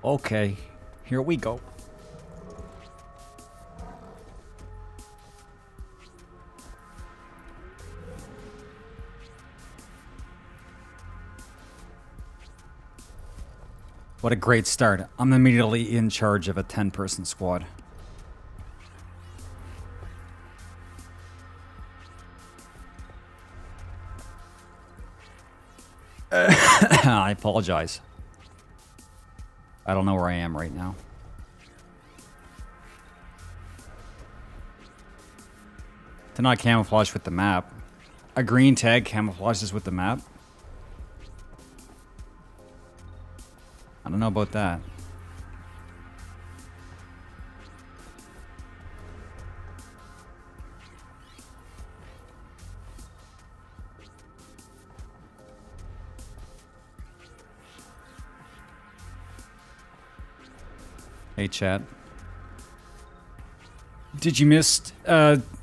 Okay, here we go. What a great start. I'm immediately in charge of a 10-person squad. I apologize. I don't know where I am right now. To not camouflage with the map. A green tag camouflages with the map? I don't know about that. Hey, chat. Did you miss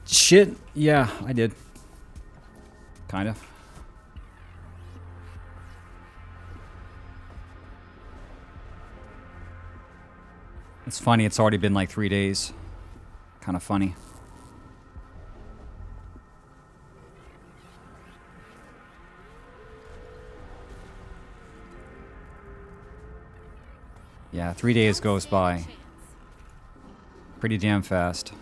shit? Yeah, I did. Kind of. It's funny, it's already been like 3 days. Kind of funny. Yeah, 3 days goes by. Pretty damn fast.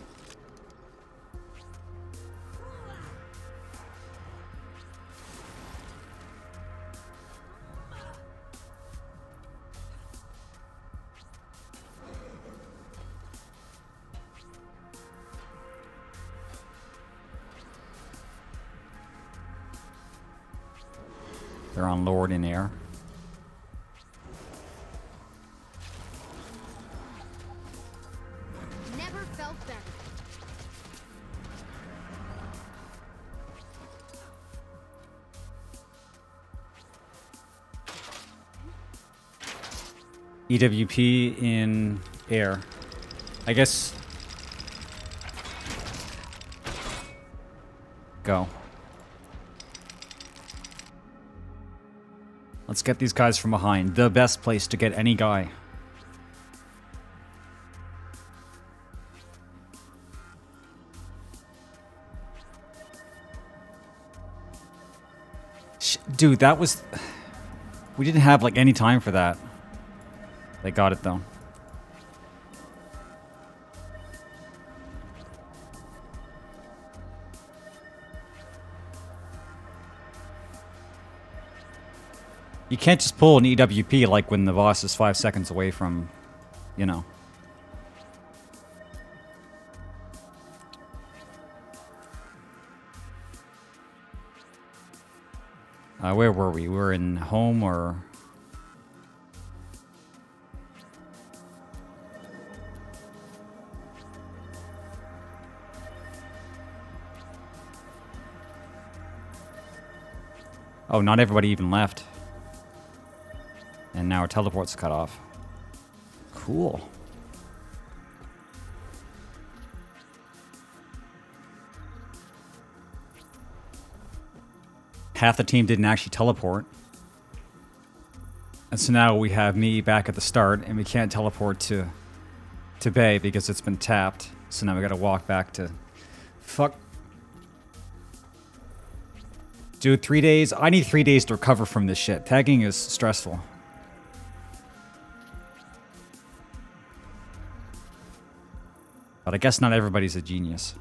They're on Lord in air. Never felt better. EWP in air. I guess. Go. Let's get these guys from behind. The best place to get any guy. Dude, that was... We didn't have, like, any time for that. They got it, though. You can't just pull an EWP, like, when the boss is 5 seconds away from, you know... where were we? We were in home or... Oh, not everybody even left. And now our teleport's cut off. Cool. Half the team didn't actually teleport. And so now we have me back at the start, and we can't teleport to Bay because it's been tapped. So now we gotta walk back to... Fuck. Dude, 3 days? I need 3 days to recover from this shit. Tagging is stressful. But I guess not everybody's a genius.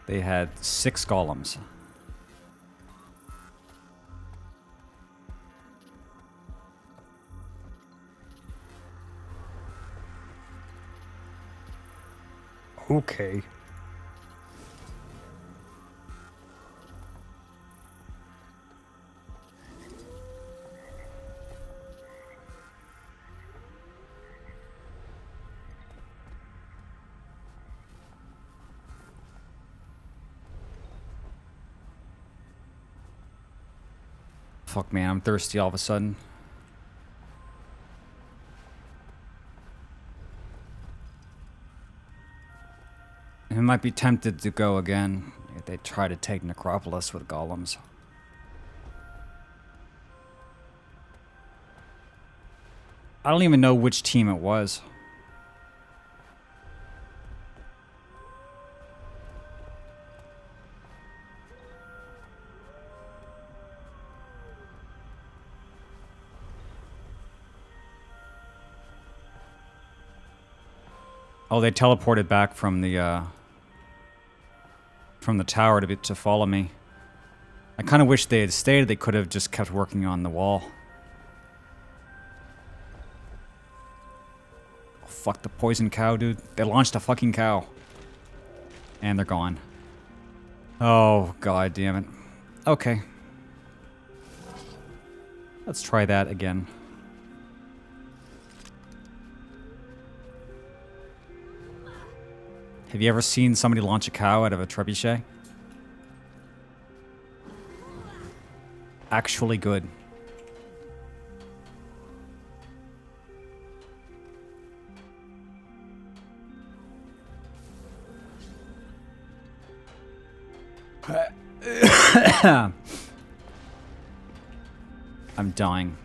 They had 6 golems. Okay. Fuck, man, I'm thirsty all of a sudden. I might be tempted to go again if they try to take Necropolis with golems. I don't even know which team it was. Oh, they teleported back from the tower to follow me. I kind of wish they had stayed. They could have just kept working on the wall. Oh, fuck the poison cow, dude. They launched a fucking cow. And they're gone. Oh, god damn it. Okay. Let's try that again. Have you ever seen somebody launch a cow out of a trebuchet? Actually good. I'm dying.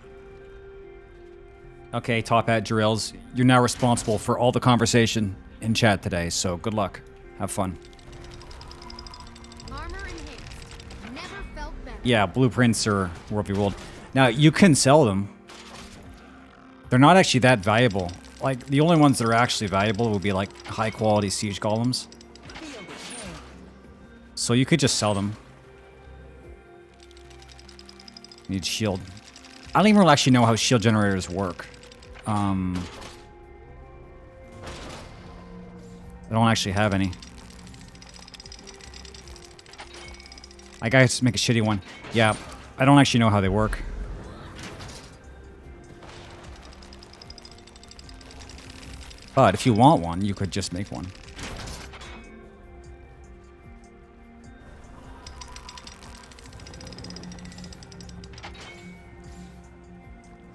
Okay, Top Hat Drills, you're now responsible for all the conversation in chat today, so good luck. Have fun. Armor enhanced. Never felt better. Yeah, blueprints are World v. World. Now, you can sell them. They're not actually that valuable. Like, the only ones that are actually valuable would be, like, high-quality siege golems. So you could just sell them. Need shield. I don't even really actually know how shield generators work. I don't actually have any. I gotta make a shitty one. Yeah, I don't actually know how they work. But if you want one, you could just make one.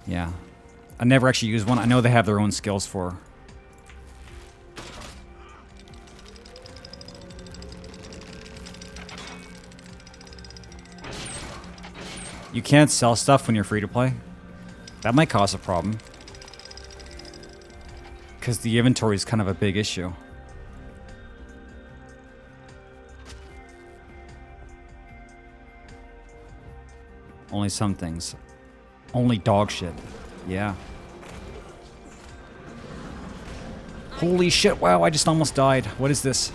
Yeah. I never actually used one. I know they have their own skills for. You can't sell stuff when you're free to play. That might cause a problem. Because the inventory is kind of a big issue. Only some things. Only dog shit. Yeah. Holy shit, wow, I just almost died. What is this?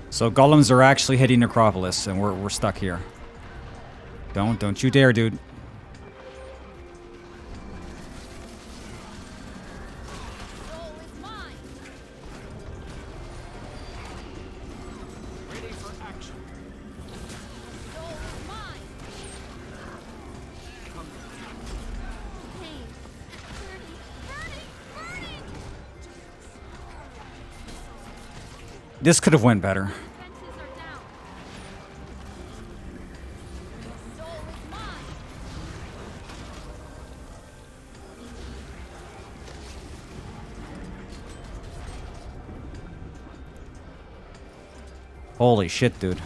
So golems are actually hitting Necropolis, and we're stuck here. Don't you dare, dude. This could have went better. Holy shit, dude.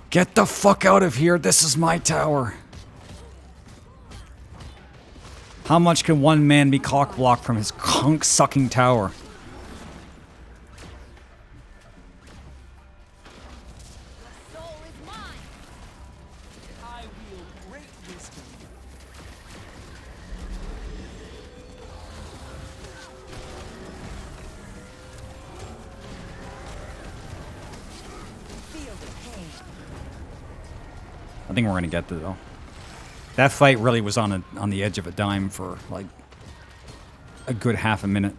Get the fuck out of here. This is my tower. How much can one man be cock-blocked from his conch-sucking tower? I think we're gonna get there, though. That fight really was on the edge of a dime for like a good half a minute.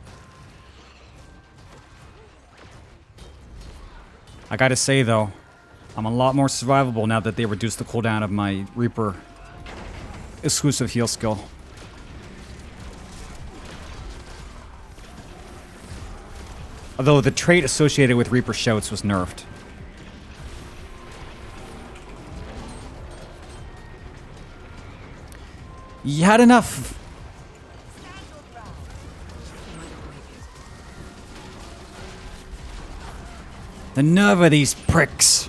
I gotta say though, I'm a lot more survivable now that they reduced the cooldown of my Reaper exclusive heal skill. Although the trait associated with Reaper shouts was nerfed. You had enough. The nerve of these pricks.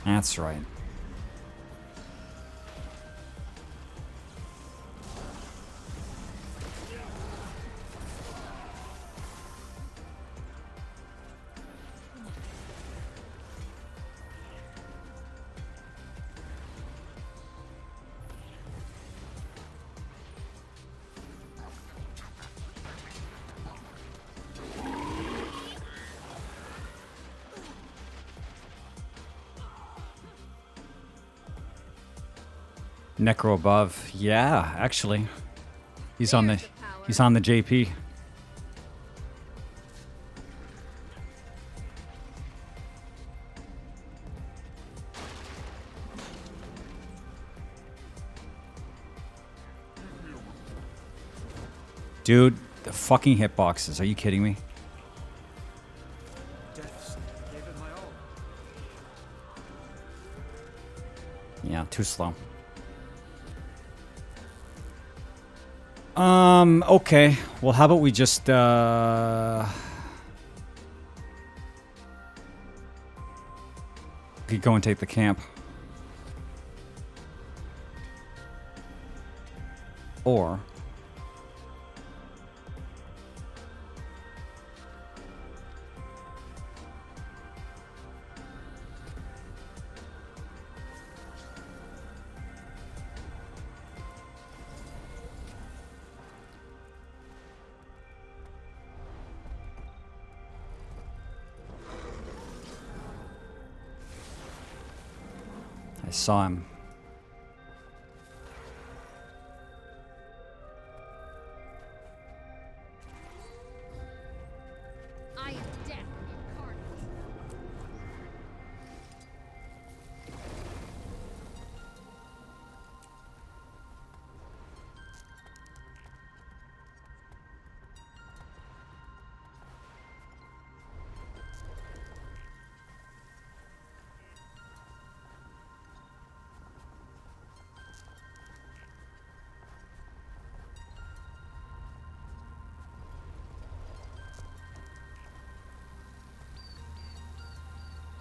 That's right. Necro above. Yeah, actually. He's on the JP. Dude, the fucking hitboxes. Are you kidding me? Yeah, too slow. Okay. Well, how about we just, we could go and take the camp. Or... I saw him. I am death incarnate.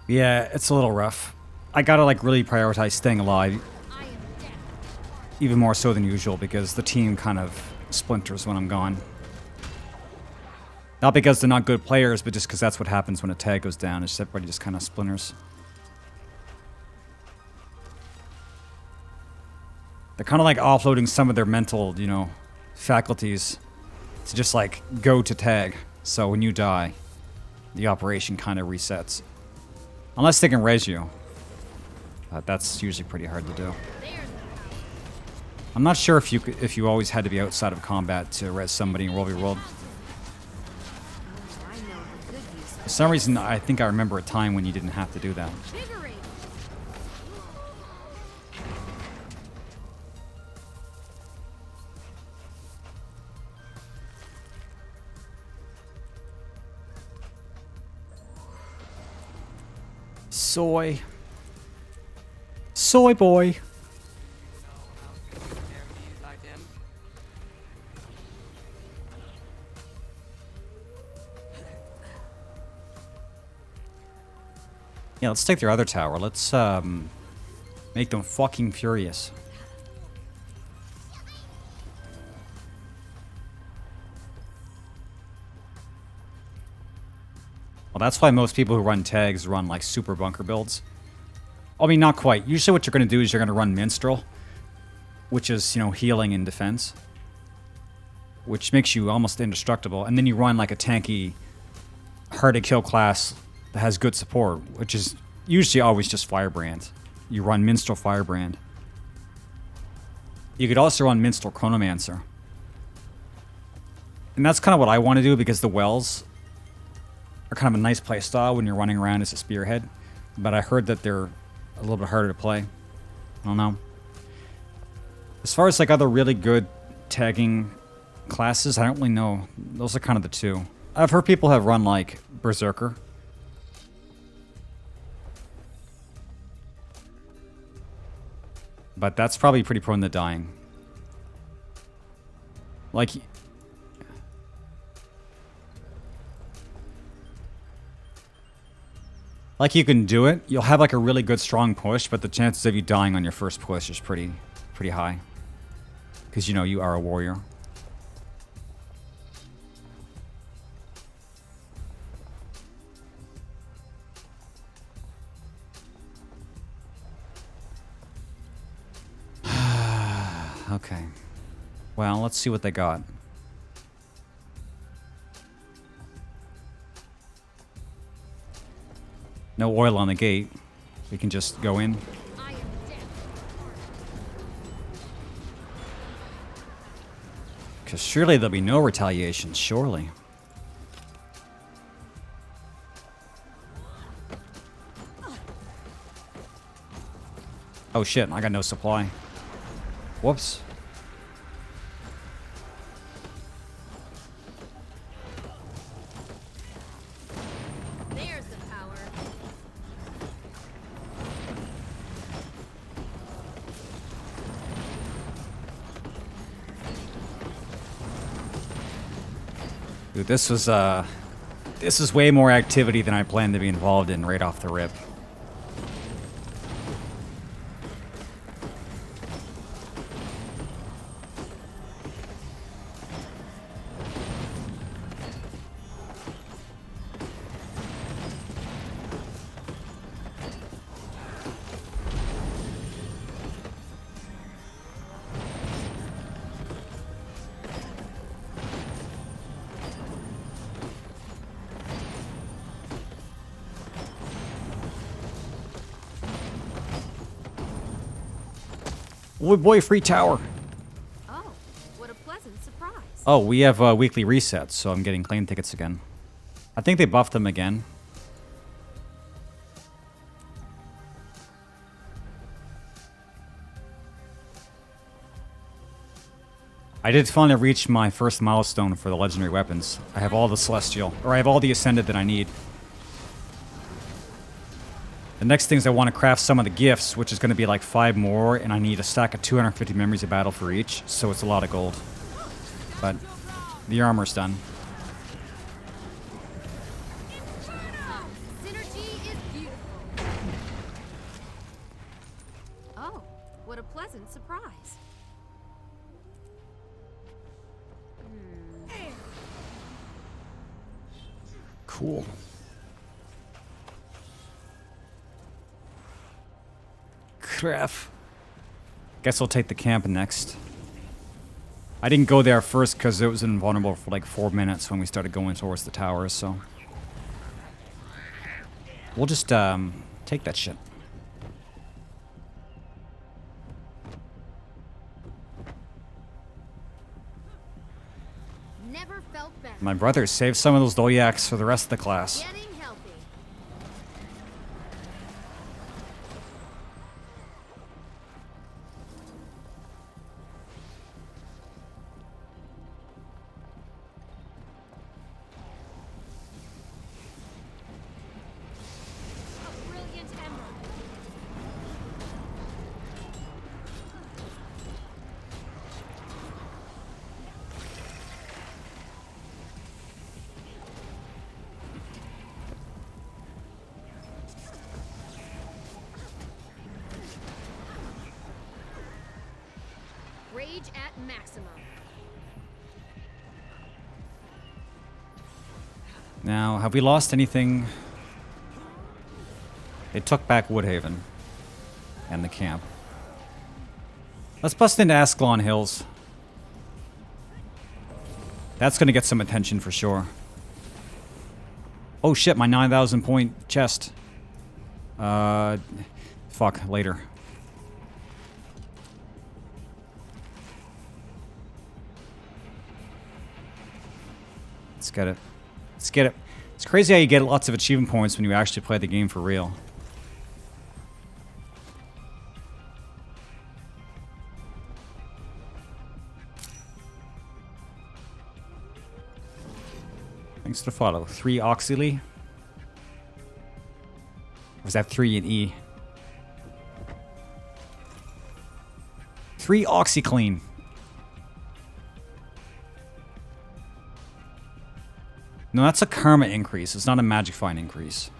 Yeah, it's a little rough. I gotta like really prioritize staying alive, I am death. even more so than usual, because the team kind of splinters when I'm gone. Not because they're not good players, but just because that's what happens when a tag goes down. It's just everybody just kind of splinters. They're kind of like offloading some of their mental, you know, faculties to just like go to tag. So when you die, the operation kind of resets. Unless they can res you. But that's usually pretty hard to do. I'm not sure if you always had to be outside of combat to res somebody in World v. World. For some reason, I think I remember a time when you didn't have to do that. Soy. Soy boy. Yeah, let's take their other tower. Let's make them fucking furious. Well, that's why most people who run tags run like super bunker builds. I mean, not quite. Usually what you're going to do is you're going to run Minstrel, which is, you know, healing and defense, which makes you almost indestructible. And then you run like a tanky, hard to kill class that has good support, which is usually always just Firebrand. You run Minstrel Firebrand. You could also run Minstrel Chronomancer. And that's kind of what I want to do because the wells are kind of a nice play style when you're running around as a spearhead. But I heard that they're a little bit harder to play. I don't know. As far as like other really good tagging classes, I don't really know. Those are kind of the two. I've heard people have run like Berserker. But that's probably pretty prone to dying. Like... Like you can do it, you'll have like a really good strong push, but the chances of you dying on your first push is pretty high. Because you know you are a warrior. Okay. Well, let's see what they got. No oil on the gate. We can just go in. I am dead. Because surely there'll be no retaliation, surely. Oh shit, I got no supply. Whoops. There's the power. Dude, this is way more activity than I planned to be involved in right off the rip. Oh boy, free tower. Oh, what a pleasant surprise. Oh, we have weekly resets, so I'm getting claim tickets again. I think they buffed them again. I did finally reach my first milestone for the legendary weapons. I have all the celestial, or I have all the ascended that I need. The next thing is I want to craft some of the gifts, which is going to be like 5 more, and I need a stack of 250 memories of battle for each, so it's a lot of gold. But the armor's done. Synergy is beautiful. Oh, what a pleasant surprise. Cool. Crap. Guess I'll take the camp next. I didn't go there first because it was invulnerable for like 4 minutes when we started going towards the towers, so... We'll just, take that shit. Never felt better. My brother saved some of those doyaks for the rest of the class. Getting healthy. A brilliant emerald. Rage at maximum. Now, have we lost anything? They took back Woodhaven. And the camp. Let's bust into Ascalon Hills. That's gonna get some attention for sure. Oh shit, my 9,000 point chest. Fuck, later. Let's get it. Let's get it. It's crazy how you get lots of achievement points when you actually play the game for real. Thanks to the follow. 3 Oxyly. Or was that 3 in E? 3 OxyClean. No, that's a karma increase. It's not a magic find increase.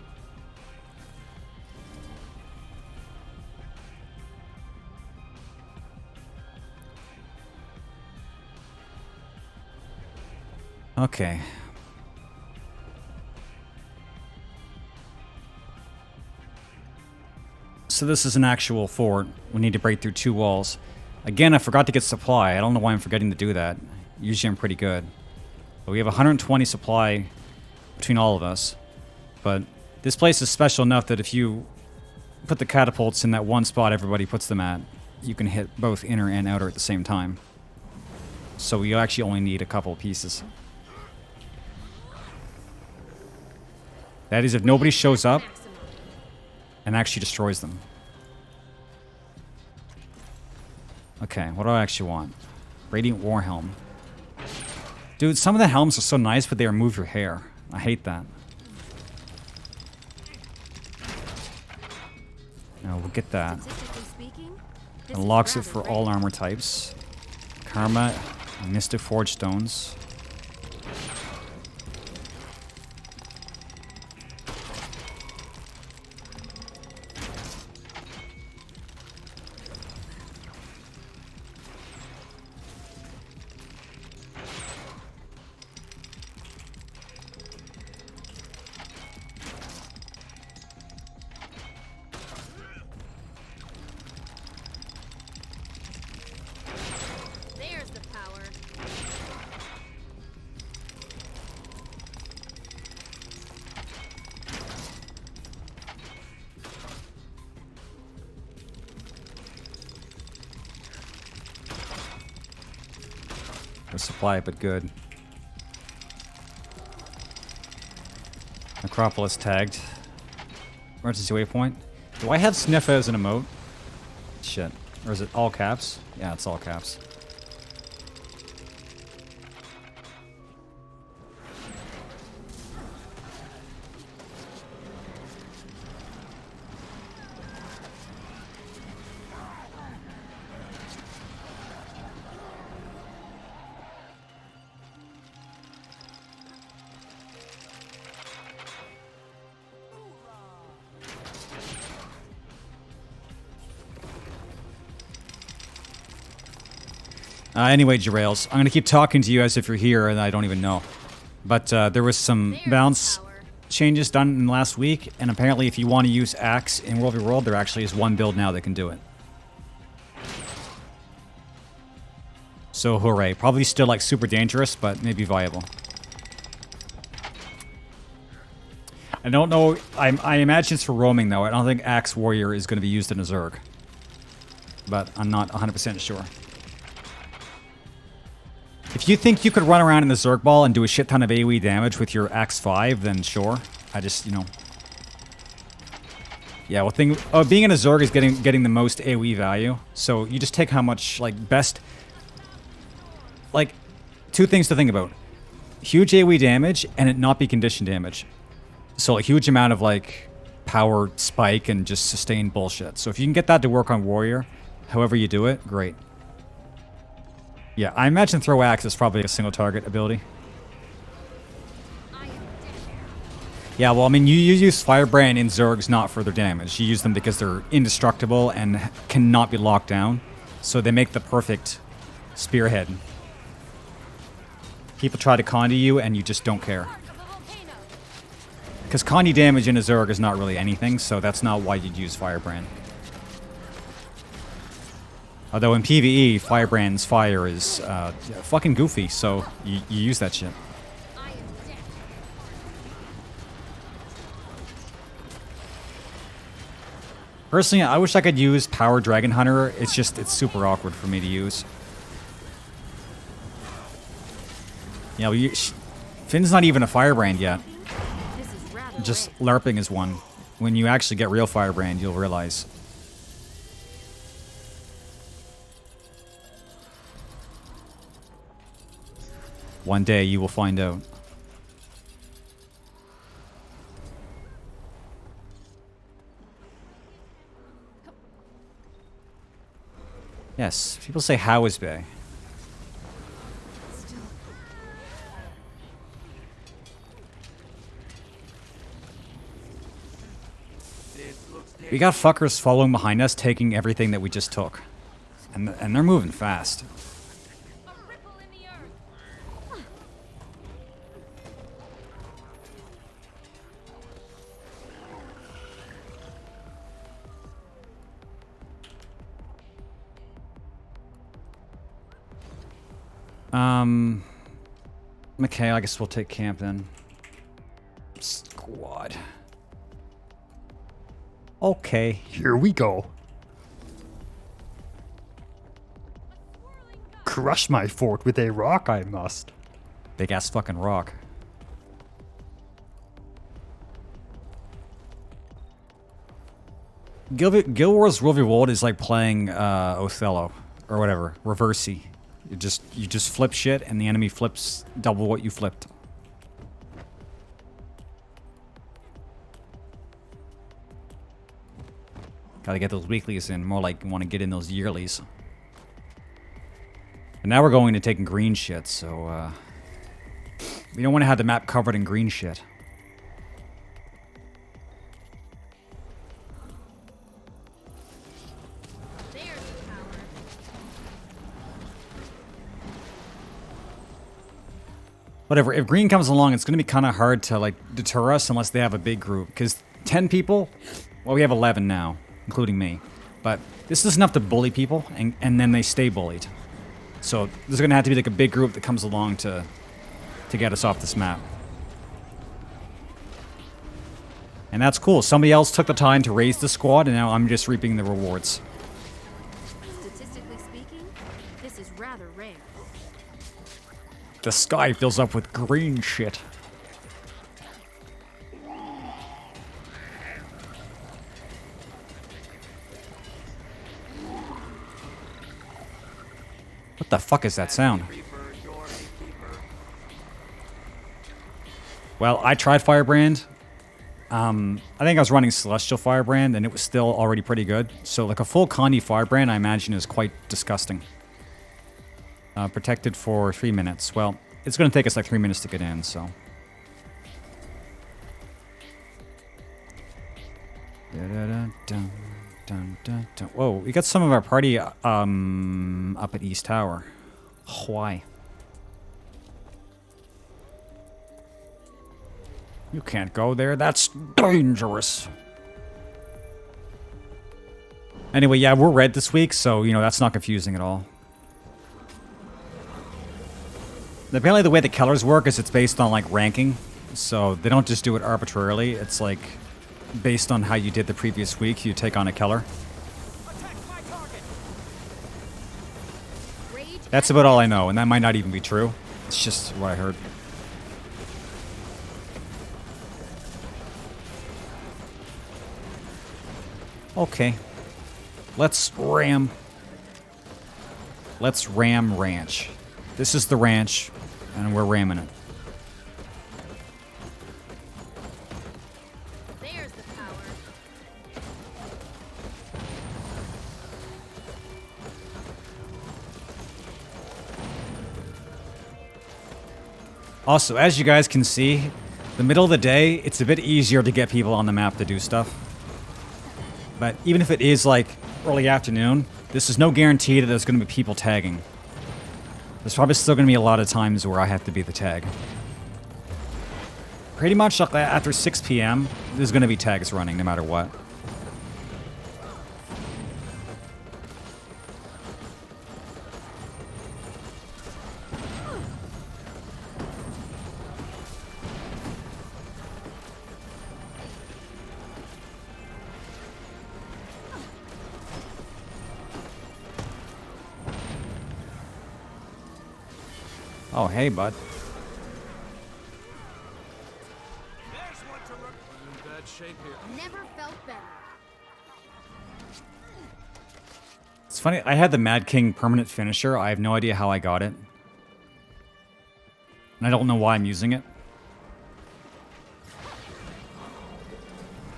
Okay. So this is an actual fort. We need to break through 2 walls. Again, I forgot to get supply. I don't know why I'm forgetting to do that. Usually I'm pretty good. But we have 120 supply between all of us. But this place is special enough that if you put the catapults in that one spot everybody puts them at, you can hit both inner and outer at the same time. So we actually only need a couple of pieces. That is if nobody shows up and actually destroys them. Okay, what do I actually want? Radiant War Helm. Dude, some of the helms are so nice, but they remove your hair. I hate that. No, we'll get that. Unlocks it for all armor types. Karma, Mystic Forge Stones. Supply, but good. Necropolis tagged. Emergency waypoint. Do I have Sniff as an emote? Shit. Or is it all caps? Yeah, it's all caps. Anyway, Jerails, I'm going to keep talking to you as if you're here and I don't even know. But there was some balance changes done in the last week, and apparently if you want to use Axe in World v. World, there actually is one build now that can do it. So hooray. Probably still like super dangerous, but maybe viable. I don't know, I imagine it's for roaming though. I don't think Axe Warrior is going to be used in a Zerg. But I'm not 100% sure. If you think you could run around in the Zerg ball and do a shit ton of AoE damage with your Axe 5, then sure. I just, you know... Yeah, well, being in a Zerg is getting the most AoE value. So you just take how much, like, best... Like, 2 things to think about. Huge AoE damage and it not be condition damage. So a huge amount of, like, power spike and just sustained bullshit. So if you can get that to work on Warrior, however you do it, great. Yeah, I imagine Throw Axe is probably a single target ability. Yeah, well, I mean, you use Firebrand in Zergs not for their damage. You use them because they're indestructible and cannot be locked down. So they make the perfect spearhead. People try to Condi you and you just don't care. Because Condi damage in a Zerg is not really anything, so that's not why you'd use Firebrand. Although in PvE, Firebrand's fire is fucking goofy, so you use that shit. Personally, I wish I could use Power Dragon Hunter. It's super awkward for me to use. Yeah, Finn's not even a firebrand yet. This is rather Just rare. LARPing is one. When you actually get real firebrand, you'll realize. One day you will find out. Yes, people say how is Bay. Still. We got fuckers following behind us, taking everything that we just took. And they're moving fast. A ripple in the earth. Okay, I guess we'll take camp then. Squad. Okay. Here we go. Crush my fort with a rock, I must. Big ass fucking rock. Guild Wars World Revolt is like playing Othello or whatever, reversey. You just flip shit and the enemy flips double what you flipped. Gotta get those weeklies in, more like you want to get in those yearlies. And now we're going to taking green shit, so we don't want to have the map covered in green shit. There's the power. Whatever, if green comes along, it's going to be kind of hard to like deter us unless they have a big group. Because 10 people, well, we have 11 now, including me. But this is enough to bully people, and then they stay bullied. So there's going to have to be like a big group that comes along to get us off this map. And that's cool. Somebody else took the time to raise the squad, and now I'm just reaping the rewards. Statistically speaking, this is rather rare. The sky fills up with green shit. What the fuck is that sound? Well, I tried Firebrand. I think I was running Celestial Firebrand, and it was still already pretty good. So, like a full Condi Firebrand, I imagine is quite disgusting. Protected for 3 minutes. Well, it's going to take us like 3 minutes to get in, so. Whoa, we got some of our party up at East Tower. Why? You can't go there. That's dangerous. Anyway, yeah, we're red this week, so, you know, that's not confusing at all. Apparently the way the colors work is it's based on, like, ranking. So they don't just do it arbitrarily. It's, like, based on how you did the previous week, you take on a color. Rage That's about all I know, and that might not even be true. It's just what I heard. Okay. Let's ram. Let's ram ranch. This is the ranch, and we're ramming it. There's the power. Also, as you guys can see, the middle of the day, it's a bit easier to get people on the map to do stuff. But even if it is like early afternoon, this is no guarantee that there's going to be people tagging. There's probably still going to be a lot of times where I have to be the tag. Pretty much after 6 p.m., there's going to be tags running no matter what. Oh, hey, bud. shape here. Never felt better. It's funny, I had the Mad King permanent finisher. I have no idea how I got it. And I don't know why I'm using it.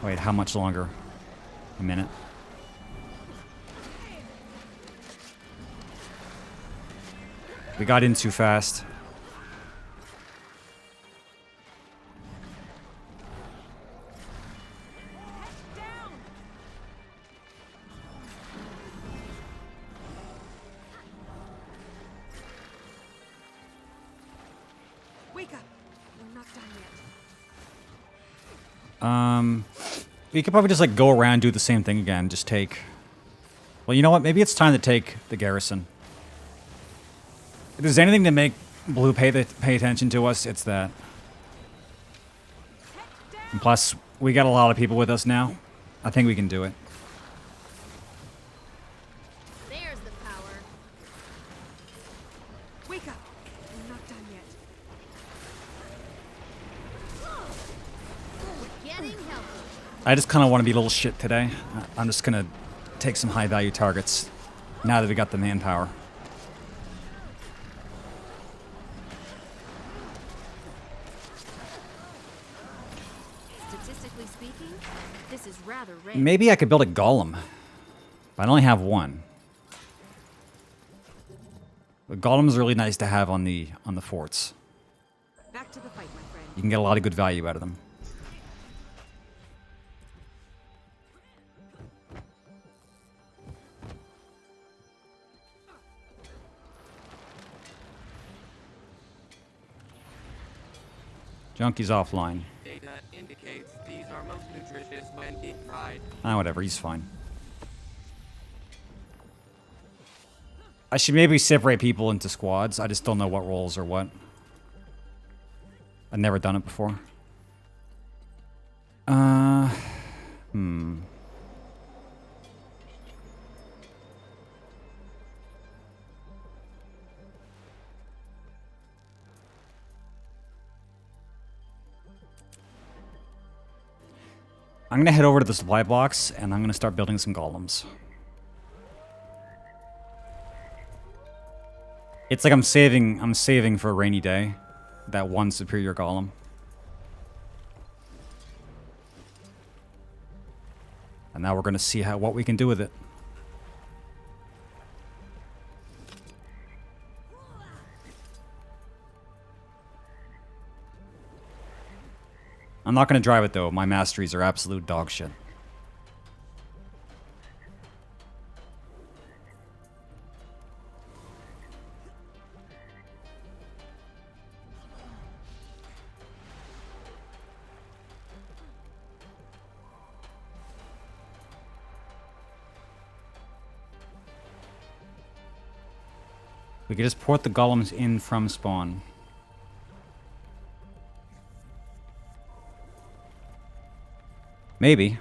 Wait, how much longer? A minute. We got in too fast. Wake up. We're not done yet. We could probably just like go around, do the same thing again. Just take. Well, you know what? Maybe it's time to take the garrison. If there's anything to make Blue pay attention to us, it's that. And plus, we got a lot of people with us now. I think we can do it. There's the power. Wake up. We're not done yet. Getting healthy. I just kind of want to be a little shit today. I'm just going to take some high-value targets now that we got the manpower. Statistically speaking, this is rather rare. Maybe I could build a golem. But I only have one. The golem's really nice to have on the forts. Back to the fight, my friend. You can get a lot of good value out of them. Junkie's offline. Data indicates these are most nutritious when deep fried. Ah, whatever, he's fine. I should maybe separate people into squads. I just don't know what roles or what. I've never done it before. I'm gonna head over to the supply box and I'm gonna start building some golems. It's like I'm saving for a rainy day. That one superior golem. And now we're gonna see what we can do with it. I'm not gonna drive it though. My masteries are absolute dog shit. We could just port the golems in from spawn. Maybe.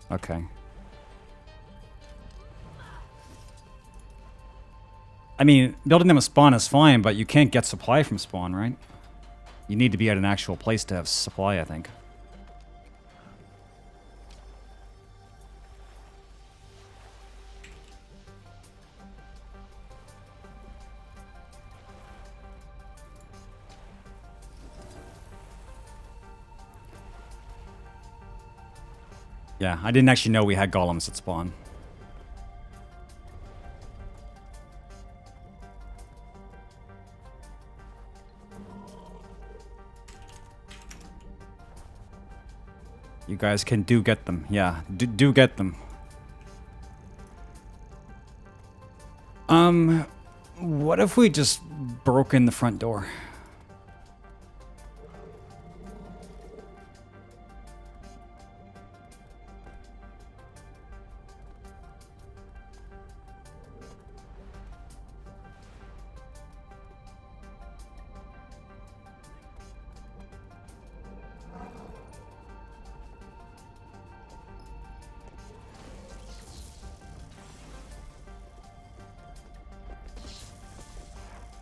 Okay. I mean, building them a spawn is fine, but you can't get supply from spawn, right? You need to be at an actual place to have supply, I think. Yeah, I didn't actually know we had golems at spawn. You guys can get them. Yeah, do get them. What if we just broke in the front door?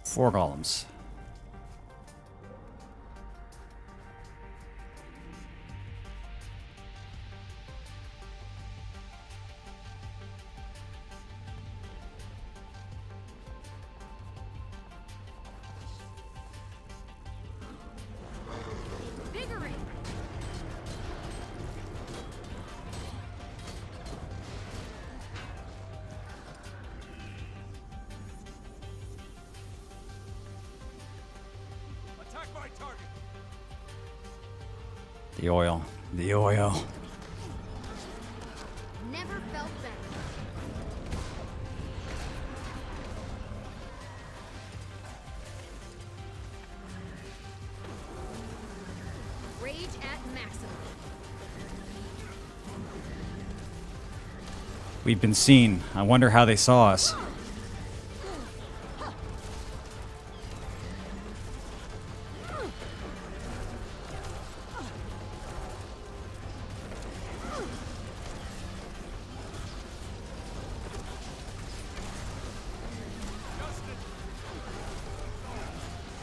4 golems. Invigorate. The oil. The oil. Never felt better. Rage at maximum. We've been seen. I wonder how they saw us.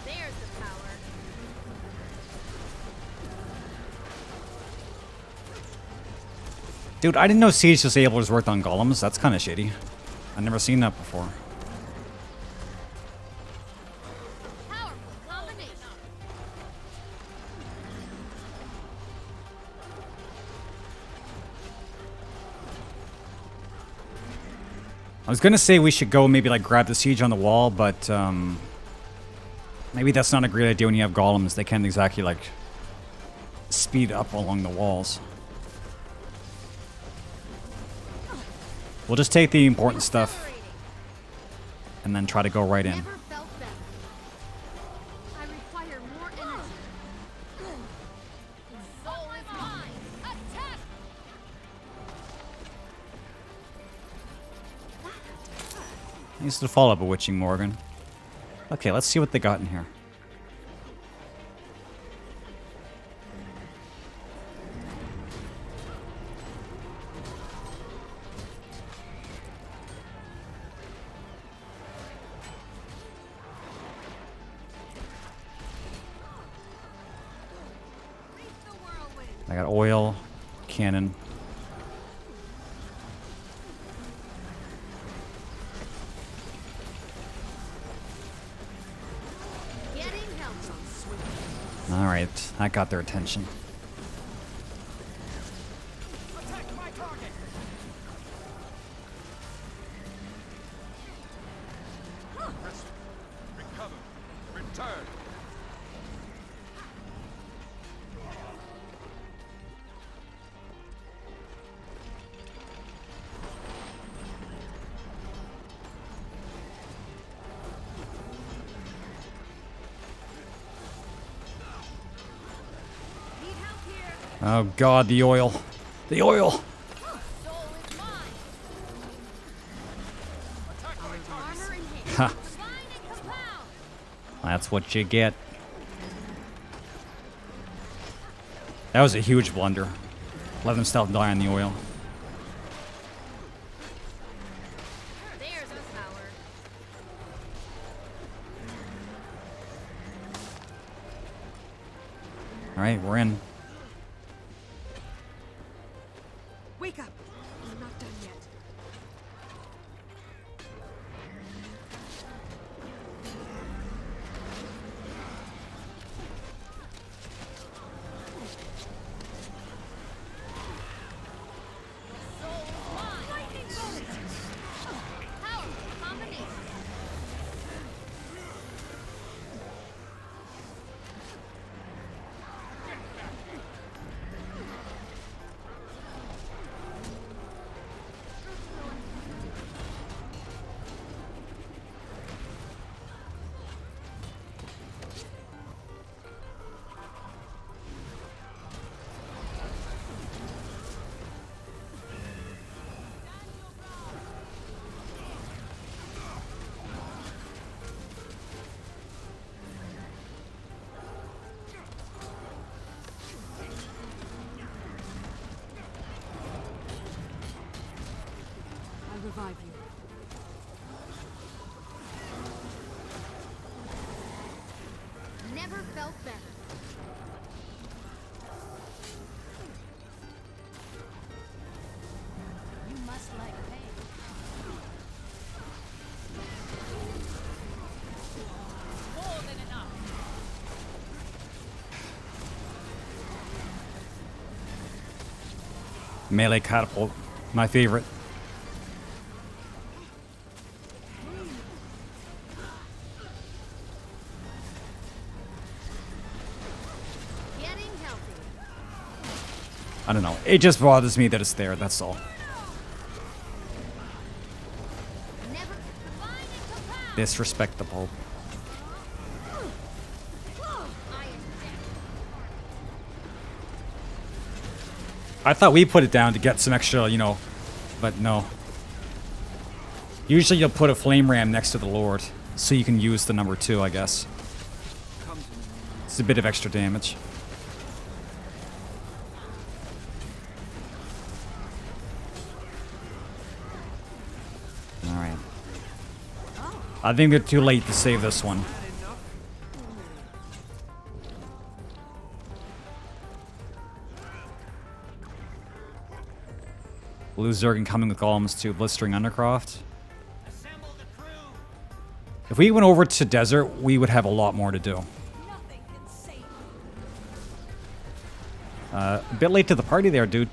There's the power. Dude, I didn't know Siege Disablers worked on golems. That's kind of shitty. I've never seen that before. Powerful combination. I was gonna say we should go maybe like grab the Siege on the wall, but maybe that's not a great idea when you have golems. They can't exactly like speed up along the walls. We'll just take the important stuff Invigorating. and then try to go right in. Never felt better. I require more energy. Soul is mine. Attack! Needs to follow Bewitching Morgan. Okay, let's see what they got in here. The whirlwind. I got oil, cannon. Getting help. Alright, that got their attention. Recover. Return. Need help here. Oh god, the oil. The oil! Soul is mine. Armor in hand. Ha! Combine and compound. That's what you get. That was a huge blunder. Let them stealth die on the oil. There's our power. Alright, we're in. Wake up. We're not done yet. Soul is mine. Lightning bolt. Powerful combination. I'll revive you. felt better. You must like pain. More than enough. Melee catapult, my favorite. Getting healthy. I don't know. It just bothers me that it's there. That's all. Never combine and compound. Disrespect the Pope. I am dead. I thought we put it down to get some extra, you know, but no. Usually you'll put a flame ram next to the Lord, so you can use the number 2, I guess. It's a bit of extra damage. Alright. I think they're too late to save this one. Blue Zerg coming with golems to blistering Undercroft. If we went over to Desert, we would have a lot more to do. Nothing can save you. A bit late to the party there, dude.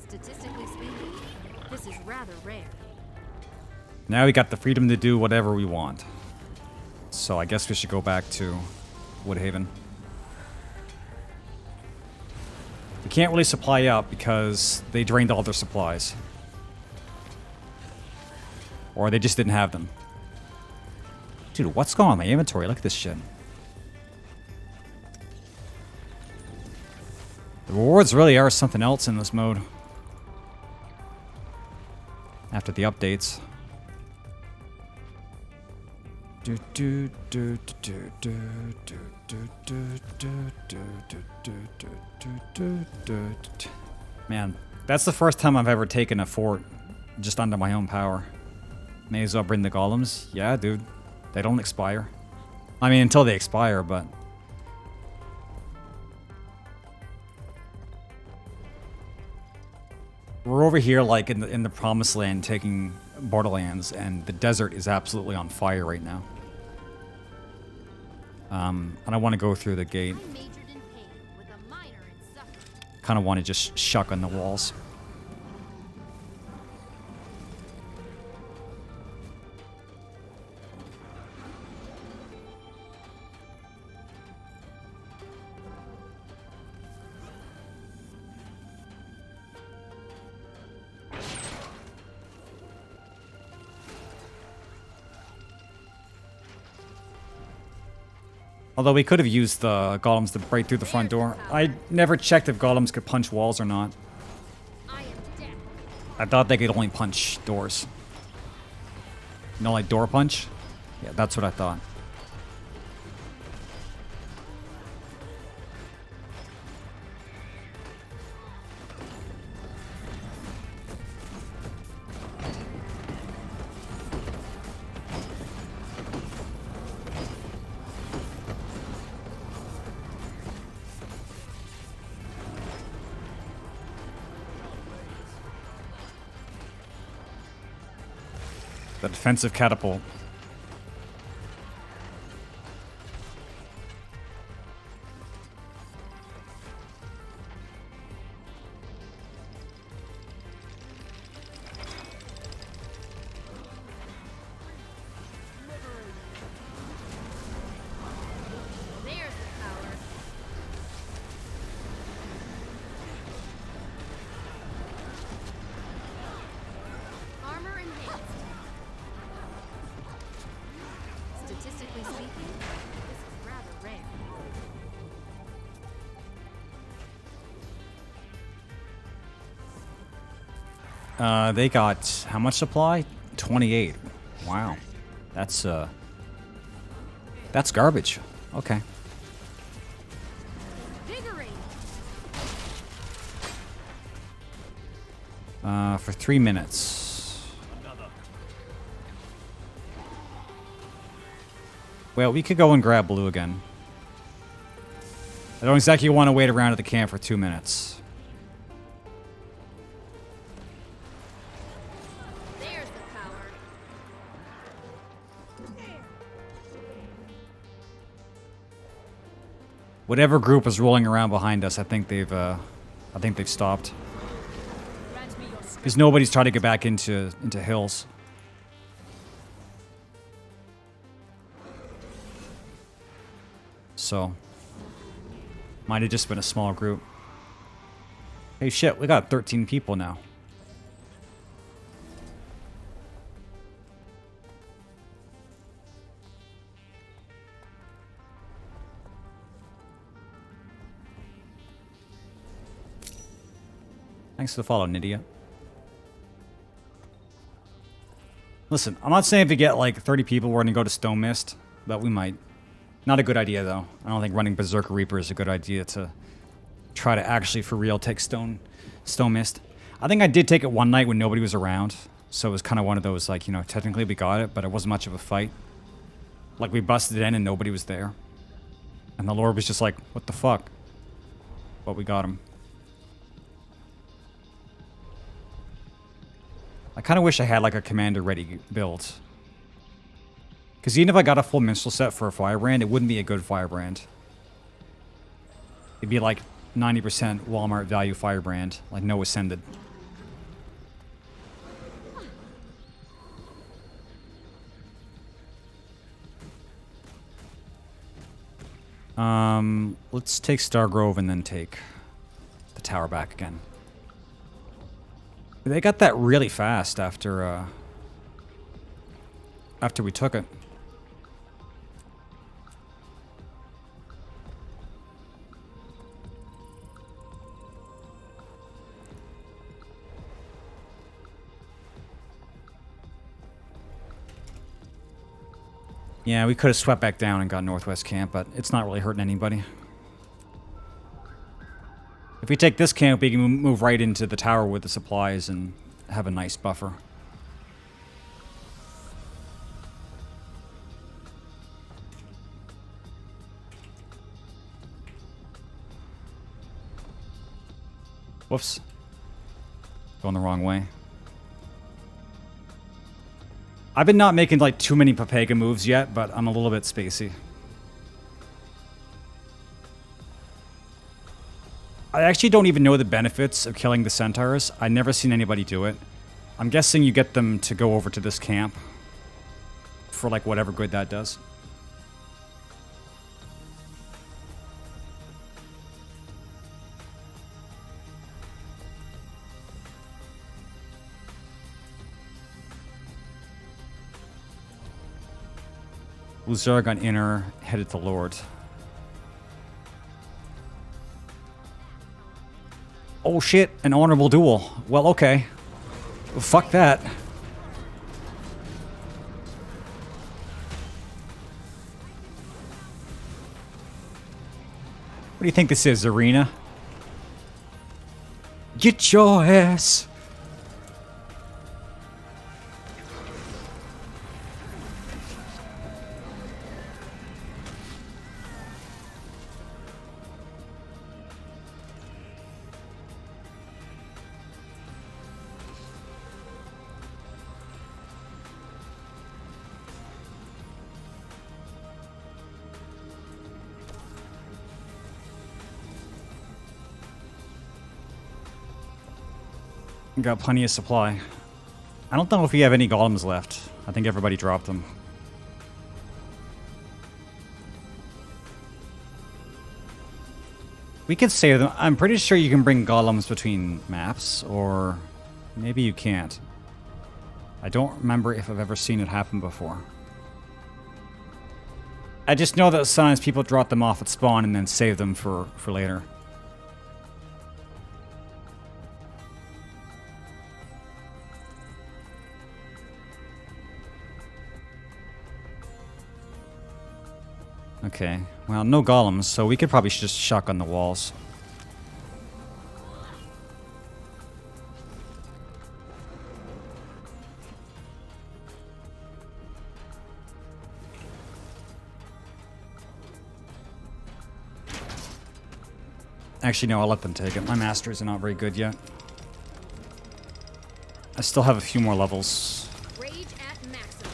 Statistically speaking, this is rather rare. Now we got the freedom to do whatever we want. So I guess we should go back to Woodhaven. We can't really supply up because they drained all their supplies. Or they just didn't have them. Dude, what's going on in my inventory? Look at this shit. The rewards really are something else in this mode. After the updates. Man, that's the first time I've ever taken a fort just under my own power. May as well bring the golems. Yeah, dude. They don't expire. I mean, until they expire, but... We're over here, like, in the Promised Land, taking Borderlands, and the desert is absolutely on fire right now. And I want to go through the gate. I majored in pain with a minor in suffering. Kind of want to just shuck on the walls. Although we could have used the golems to break through the front door. I never checked if golems could punch walls or not. I am dead. I thought they could only punch doors. You know, like door punch? Yeah, that's what I thought. The defensive catapult. There's the power. Armor enhanced. Statistically speaking, this is rather rare. They got how much supply? 28. Wow. That's garbage. Okay. Vigorate. For 3 minutes. Well, we could go and grab blue again. I don't exactly want to wait around at the camp for 2 minutes. There's the power. Whatever group is rolling around behind us, I think they've stopped. Grant me your strength. Because nobody's trying to get back into hills. So, might have just been a small group. Hey shit, we got 13 people now. Thanks for the follow, Nydia. Listen, I'm not saying if we get like 30 people, we're gonna go to Stone Mist, but we might. Not a good idea, though. I don't think running Berserker Reaper is a good idea to try to actually, for real, take Stone Mist. I think I did take it one night when nobody was around, so it was kind of one of those, like, you know, technically we got it, but it wasn't much of a fight. Like, we busted in and nobody was there. And the Lord was just like, what the fuck? But we got him. I kind of wish I had, like, a commander-ready build. Because even if I got a full minstrel set for a firebrand, it wouldn't be a good firebrand. It'd be like 90% Walmart value firebrand, like no ascended. Let's take Stargrove and then take the tower back again. They got that really fast after we took it. Yeah, we could have swept back down and got Northwest Camp, but it's not really hurting anybody. If we take this camp, we can move right into the tower with the supplies and have a nice buffer. Whoops. Going the wrong way. I've been not making like too many Papega moves yet, but I'm a little bit spacey. I actually don't even know the benefits of killing the centaurs. I've never seen anybody do it. I'm guessing you get them to go over to this camp for like whatever good that does. Luzarg on inner, headed to Lord. Oh shit, an honorable duel. Well, okay. Well, fuck that. What do you think this is, Arena? Get your ass! Got plenty of supply. I don't know if we have any golems left. I think everybody dropped them. We could save them. I'm pretty sure you can bring golems between maps, or maybe you can't. I don't remember if I've ever seen it happen before. I just know that sometimes people drop them off at spawn and then save them for later. Okay, well, no golems, so we could probably just shotgun the walls. Actually, no, I'll let them take it. My masters are not very good yet. I still have a few more levels. Rage at maximum.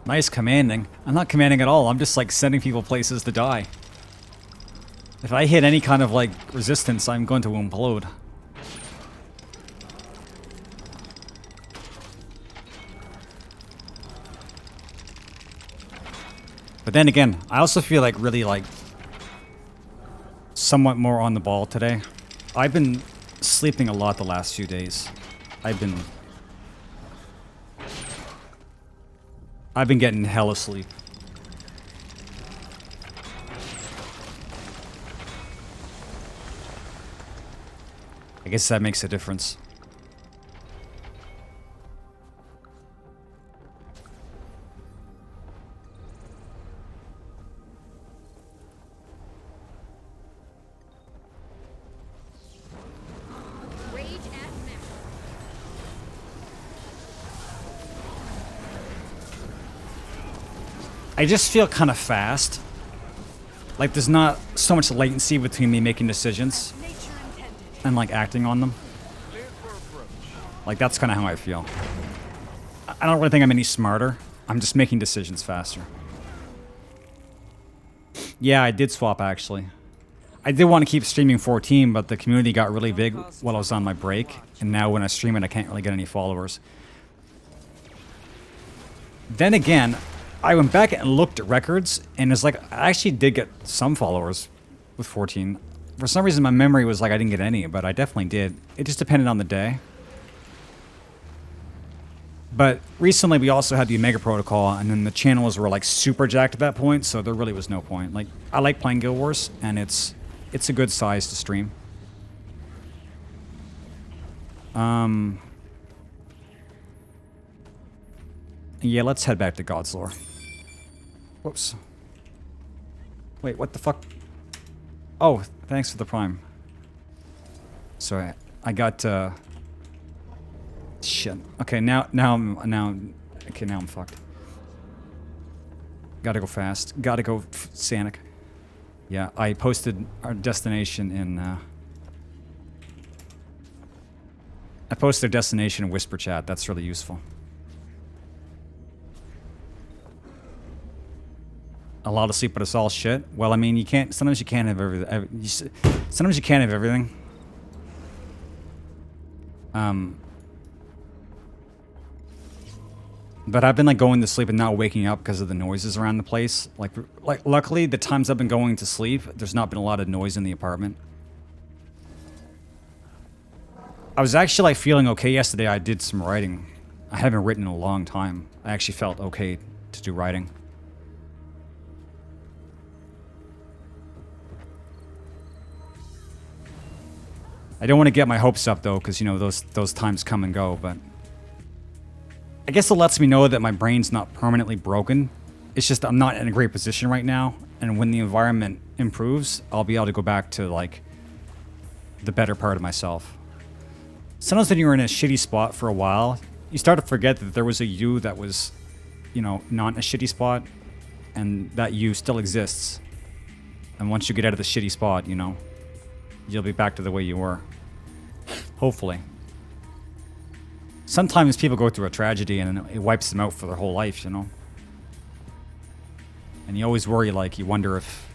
Nice commanding. I'm not commanding at all. I'm just like sending people places to die. If I hit any kind of like resistance, I'm going to implode. But then again, I also feel like really like somewhat more on the ball today. I've been sleeping a lot the last few days. I've been getting hella sleep. I guess that makes a difference. Rage at maximum. I just feel kind of fast. Like there's not so much latency between me making decisions Nature intended. and like acting on them. Clear for approach. Like that's kind of how I feel. I don't really think I'm any smarter. I'm just making decisions faster. Yeah, I did swap actually. I did want to keep streaming 14, but the community got really big while I was on my break, and now when I stream it, I can't really get any followers. Then again, I went back and looked at records, and it's like, I actually did get some followers with 14. For some reason, my memory was like I didn't get any, but I definitely did. It just depended on the day. But recently, we also had the Omega Protocol, and then the channels were like super jacked at that point, so there really was no point. Like, I like playing Guild Wars, and it's a good size to stream. Yeah, let's head back to God's Lore. Whoops. Wait, what the fuck? Oh, thanks for the prime. Sorry, I got, shit. Okay, now I'm fucked. Gotta go fast. Gotta go Sanic. Yeah, I posted our destination in, I posted a destination in Whisper Chat. That's really useful. A lot of sleep, but it's all shit. Well, I mean, you can't. Sometimes you can't have everything. Sometimes you can't have everything. But I've been like going to sleep and not waking up because of the noises around the place. Like luckily, the times I've been going to sleep, there's not been a lot of noise in the apartment. I was actually like feeling okay yesterday. I did some writing. I haven't written in a long time. I actually felt okay to do writing. I don't want to get my hopes up though, because you know those times come and go. But I guess it lets me know that my brain's not permanently broken. It's just I'm not in a great position right now, and when the environment improves, I'll be able to go back to like the better part of myself. Sometimes when you're in a shitty spot for a while, you start to forget that there was a you that was, you know, not in a shitty spot, and that you still exists. And once you get out of the shitty spot, you know, you'll be back to the way you were. Hopefully. Sometimes people go through a tragedy and it wipes them out for their whole life, you know? And you always worry, like, you wonder if...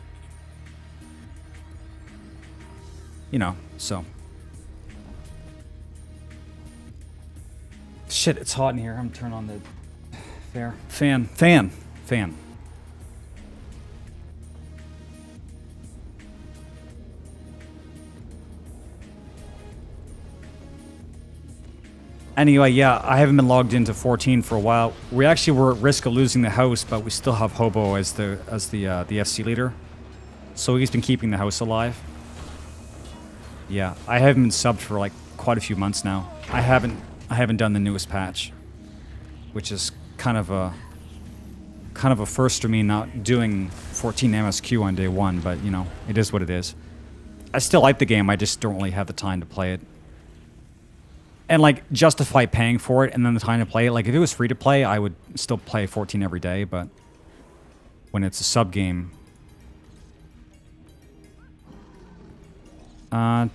You know, so... Shit, it's hot in here. I'm turning on the... Fan. Anyway, yeah, I haven't been logged into 14 for a while. We actually were at risk of losing the house, but we still have Hobo as the FC leader. So he's been keeping the house alive. Yeah, I haven't been subbed for like quite a few months now. I haven't done the newest patch, which is kind of a first for me, not doing 14 MSQ on day one, but you know, it is what it is. I still like the game, I just don't really have the time to play it. And like, justify paying for it and then the time to play it. Like, if it was free to play, I would still play 14 every day, but when it's a sub game...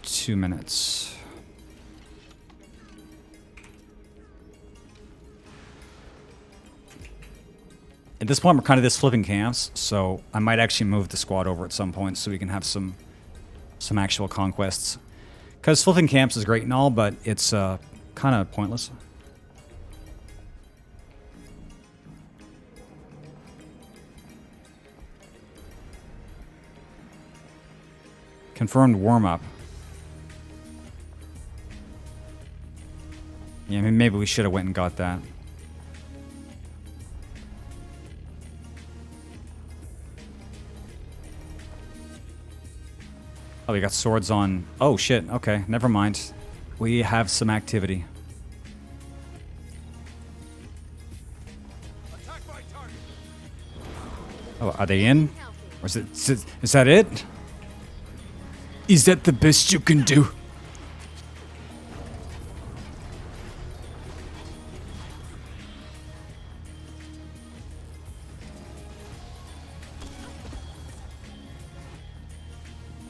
2 minutes. At this point, we're kind of just flipping camps, so I might actually move the squad over at some point so we can have some actual conquests. Because flipping camps is great and all, but it's kind of pointless. Confirmed warm-up. Yeah, I mean, maybe we should have went and got that. Oh, we got swords on... Oh, shit. Okay, never mind. We have some activity. Attack my target. Oh, are they in? Or is that it? Is that the best you can do?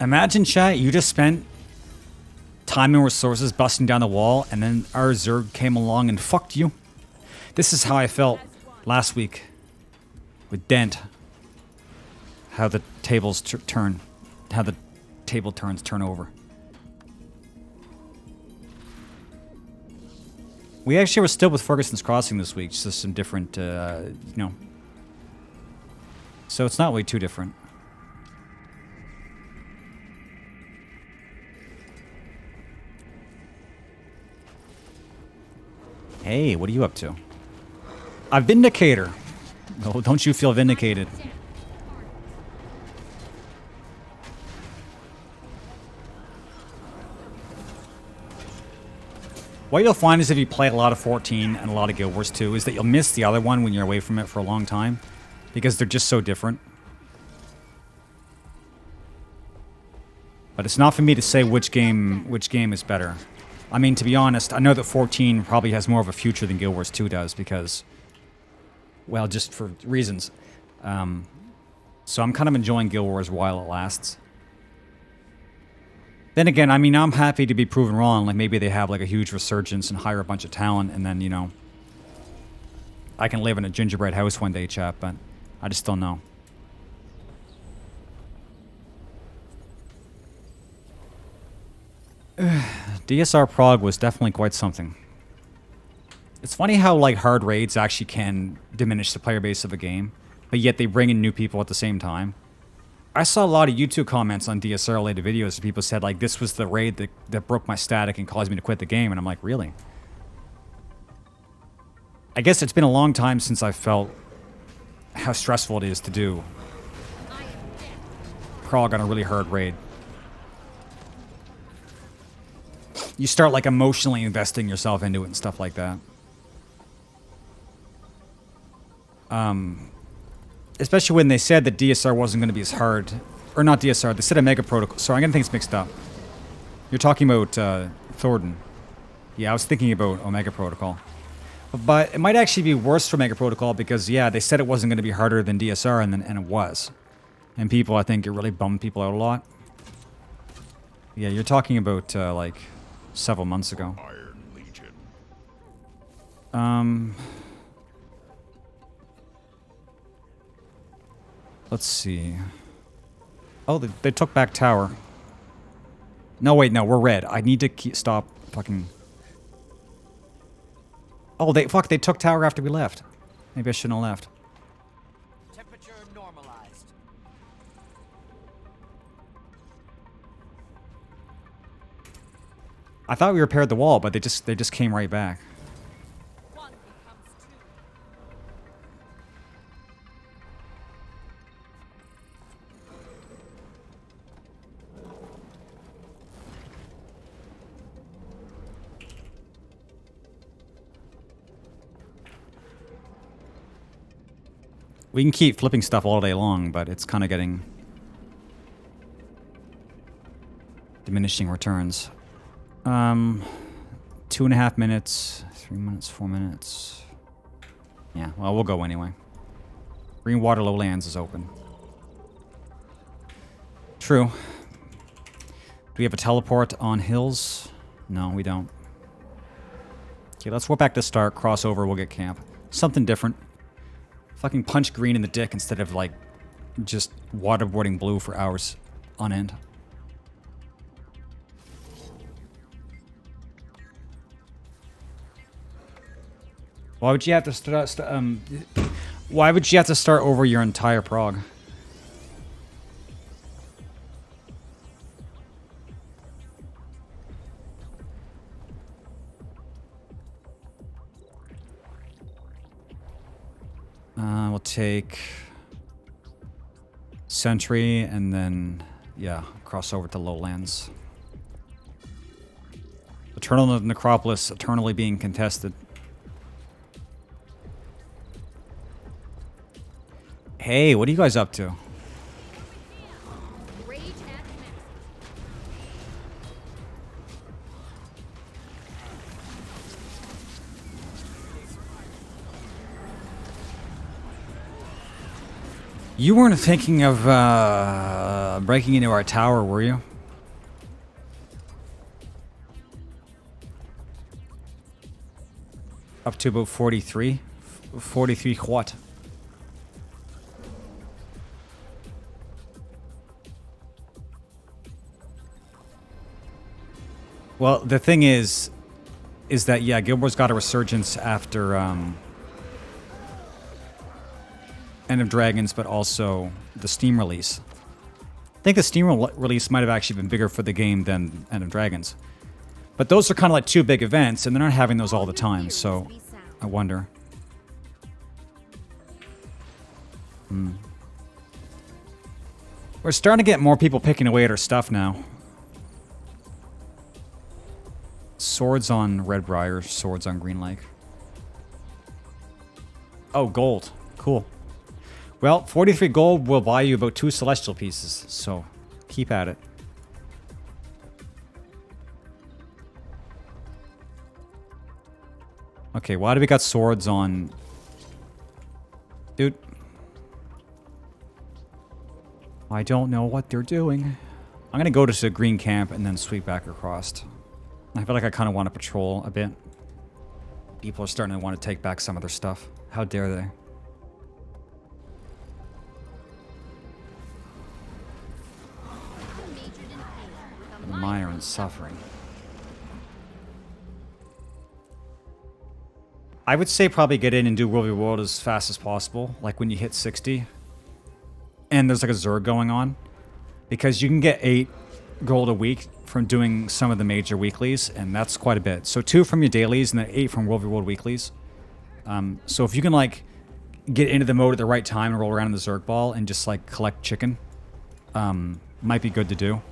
Imagine, chat, you just spent time and resources busting down the wall, and then our Zerg came along and fucked you. This is how I felt last week with Dent. How the tables turn. How the table turn over. We actually were still with Ferguson's Crossing this week, just some different, you know. So it's not really too different. Hey, what are you up to? A Vindicator. Oh, don't you feel vindicated? What you'll find is if you play a lot of 14 and a lot of Guild Wars 2 is that you'll miss the other one when you're away from it for a long time. Because they're just so different. But it's not for me to say which game is better. I mean, to be honest, I know that 14 probably has more of a future than Guild Wars 2 does because, well, just for reasons. So I'm kind of enjoying Guild Wars while it lasts. Then again, I mean, I'm happy to be proven wrong. Like, maybe they have, like, a huge resurgence and hire a bunch of talent, and then, you know, I can live in a gingerbread house one day, chap, but I just don't know. DSR Prague was definitely quite something. It's funny how, like, hard raids actually can diminish the player base of a game, but yet they bring in new people at the same time. I saw a lot of YouTube comments on DSR-related videos where people said, like, this was the raid that broke my static and caused me to quit the game, and I'm like, really? I guess it's been a long time since I felt how stressful it is to do Prague on a really hard raid. You start, like, emotionally investing yourself into it and stuff like that. Especially when they said that DSR wasn't going to be as hard. Or not DSR, they said Omega Protocol. Sorry, I'm getting things mixed up. You're talking about Thornton. Yeah, I was thinking about Omega Protocol. But it might actually be worse for Omega Protocol because, yeah, they said it wasn't going to be harder than DSR, and it was. And people, I think, it really bummed people out a lot. Yeah, you're talking about, like, several months ago. Iron Legion. Let's see. Oh, they took back tower. No, wait, no, we're red. I need to stop fucking... Oh, they took tower after we left. Maybe I shouldn't have left. Temperature normalized. I thought we repaired the wall, but they just came right back. One becomes two. We can keep flipping stuff all day long, but it's kind of getting diminishing returns. 2.5 minutes, 3 minutes, 4 minutes. Yeah, well, we'll go anyway. Greenwater Lowlands is open. True. Do we have a teleport on hills? No, we don't. Okay, let's warp back to start, cross over, we'll get camp. Something different. Fucking punch green in the dick instead of, like, just waterboarding blue for hours on end. Why would you have to why would you have to start over your entire prog? We'll take Sentry and then, yeah, cross over to Lowlands. Eternal Necropolis eternally being contested. Hey, what are you guys up to? Rage at max. You weren't thinking of breaking into our tower, were you? Up to about 43? 43 what? Well, the thing is that, yeah, Guild Wars got a resurgence after End of Dragons, but also the Steam release. I think the Steam release might have actually been bigger for the game than End of Dragons. But those are kind of like two big events, and they're not having those all the time, so I wonder. We're starting to get more people picking away at our stuff now. Swords on Redbriar, swords on Green Lake. Oh, gold. Cool. Well, 43 gold will buy you about 2 celestial pieces, so keep at it. Okay, why do we got swords on... Dude. I don't know what they're doing. I'm gonna go to the green camp and then sweep back across. I feel like I kind of want to patrol a bit. People are starting to want to take back some of their stuff. How dare they? The mire and suffering. I would say probably get in and do World v. World as fast as possible. Like when you hit 60. And there's like a Zerg going on. Because you can get 8 gold a week from doing some of the major weeklies, and that's quite a bit. So 2 from your dailies and then 8 from World v. World weeklies. So if you can like get into the mode at the right time and roll around in the Zerg ball and just like collect chicken, might be good to do.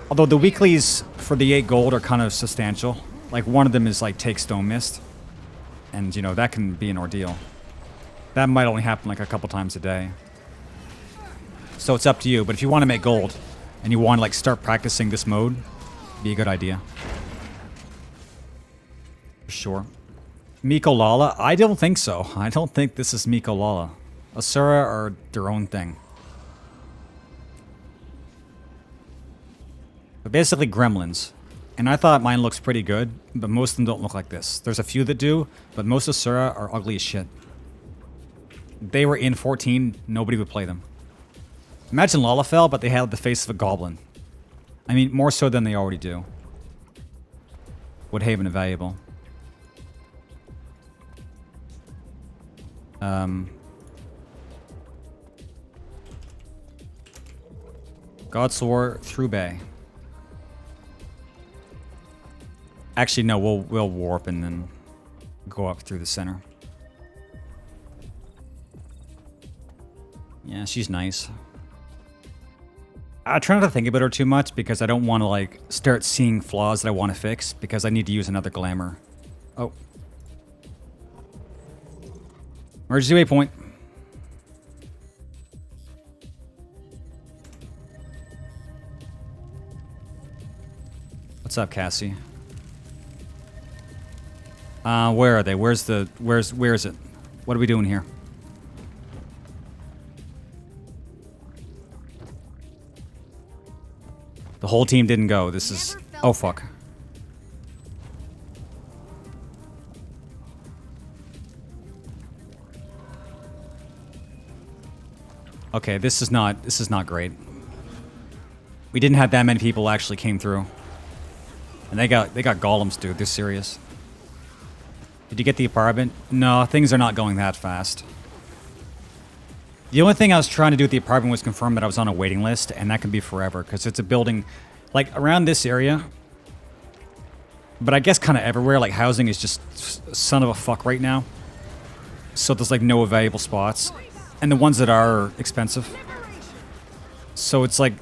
Although the weeklies for the 8 gold are kind of substantial. Like one of them is like take Stone Mist, and you know that can be an ordeal. That might only happen like a couple times a day. So it's up to you, but if you want to make gold and you want to like start practicing this mode, be a good idea. For sure. Miko Lala? I don't think so. I don't think this is Miko Lala. Asura are their own thing. But basically gremlins. And I thought mine looks pretty good, but most of them don't look like this. There's a few that do, but most Asura are ugly as shit. They were in 14, nobody would play them. Imagine Lalafell, but they had the face of a goblin. I mean, more so than they already do. Woodhaven invaluable. Godswar through Bay. Actually, no, we'll warp and then go up through the center. Yeah, she's nice. I try not to think about her too much because I don't want to like start seeing flaws that I want to fix because I need to use another glamour. Oh. Emergency waypoint. What's up, Cassie? Where are they? Where is it? What are we doing here? The whole team didn't go. This is... Oh, fuck. Okay, this is not great. We didn't have that many people actually came through. And they got golems, dude. They're serious. Did you get the apartment? No, things are not going that fast. The only thing I was trying to do at the apartment was confirm that I was on a waiting list, and that can be forever, because it's a building, like, around this area. But I guess kind of everywhere, like, housing is just son of a fuck right now. So there's, like, no available spots. And the ones that are expensive. So it's like,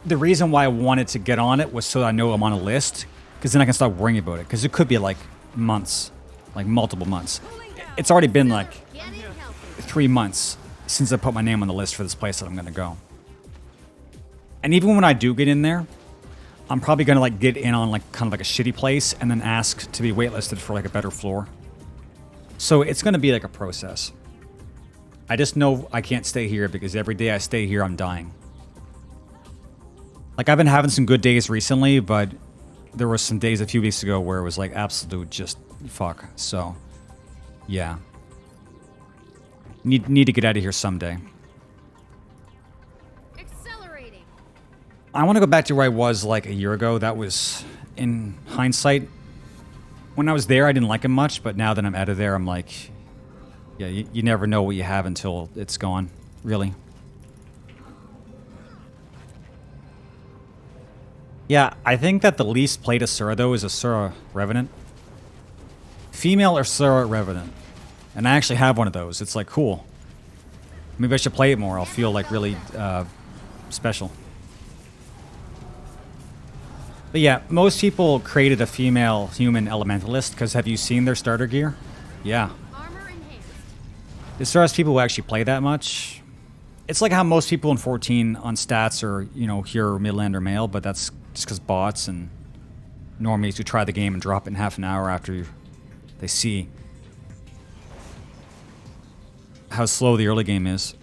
the reason why I wanted to get on it was so I know I'm on a list, because then I can stop worrying about it, because it could be, like, months. Like, multiple months. It's already been, like, 3 months since I put my name on the list for this place that I'm gonna go. And even when I do get in there, I'm probably gonna, like, get in on, like, kind of like a shitty place and then ask to be waitlisted for, like, a better floor. So it's gonna be, like, a process. I just know I can't stay here because every day I stay here, I'm dying. Like, I've been having some good days recently, but there were some days a few weeks ago where it was, like, absolute just fuck. So, yeah. Need to get out of here someday. Accelerating. I want to go back to where I was like a year ago. That was, in hindsight, when I was there, I didn't like it much, but now that I'm out of there, I'm like, yeah, you never know what you have until it's gone, really. Yeah, I think that the least played Asura, though, is Asura Revenant. Female Asura Revenant. And I actually have one of those. It's like, cool. Maybe I should play it more. I'll feel like really special. But yeah, most people created a female human elementalist because have you seen their starter gear? Yeah. Armor enhanced. As far as people who actually play that much, it's like how most people in 14 on stats are, you know, here Midland or male, but that's just because bots and normies who try the game and drop it in half an hour after they see how slow the early game is.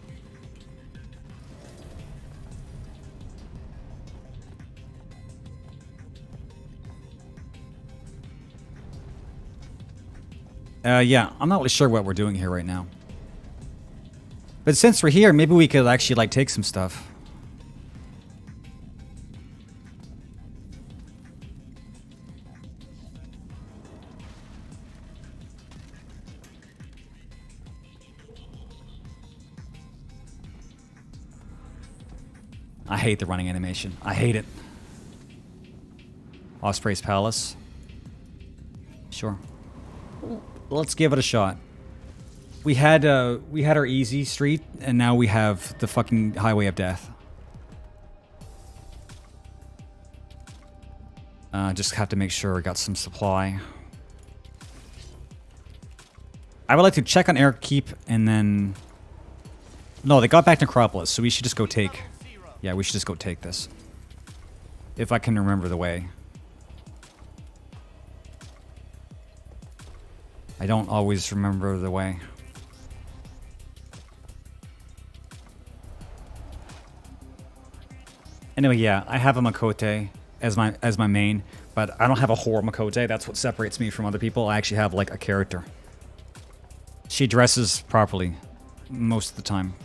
Yeah, I'm not really sure what we're doing here right now. But since we're here, maybe we could actually, like, take some stuff. I hate the running animation. I hate it. Osprey's Palace. Sure. Let's give it a shot. We had our easy street, and now we have the fucking highway of death. Just have to make sure we got some supply. I would like to check on Airkeep, and then... No, they got back to Necropolis, so we should just go take... Yeah, we should just go take this. If I can remember the way. I don't always remember the way. Anyway, yeah, I have a Makote as my main, but I don't have a whore Makote. That's what separates me from other people. I actually have, like, a character. She dresses properly most of the time.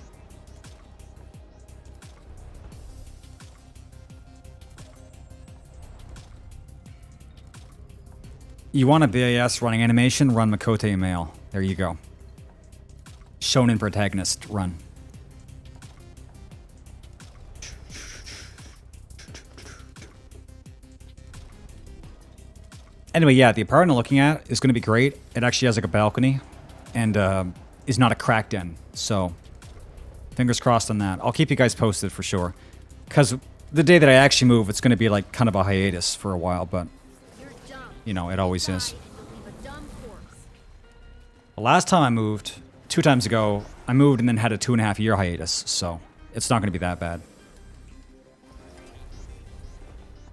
You want a BAS running animation? Run Makote male. There you go. Shonen protagonist, run. Anyway, yeah, the apartment I'm looking at is going to be great. It actually has like a balcony and is not a cracked in. So, fingers crossed on that. I'll keep you guys posted for sure. Because the day that I actually move, it's going to be like kind of a hiatus for a while, but... You know, it always is. The last time I moved, 2 times ago, I moved and then had a 2.5-year hiatus, so it's not going to be that bad.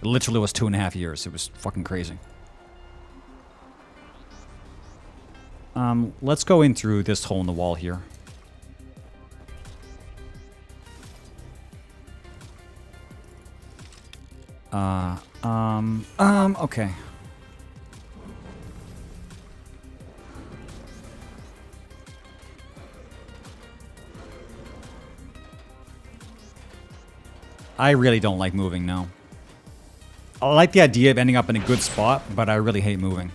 It literally was 2.5 years. It was fucking crazy. Let's go in through this hole in the wall here. Okay. I really don't like moving now. I like the idea of ending up in a good spot, but I really hate moving.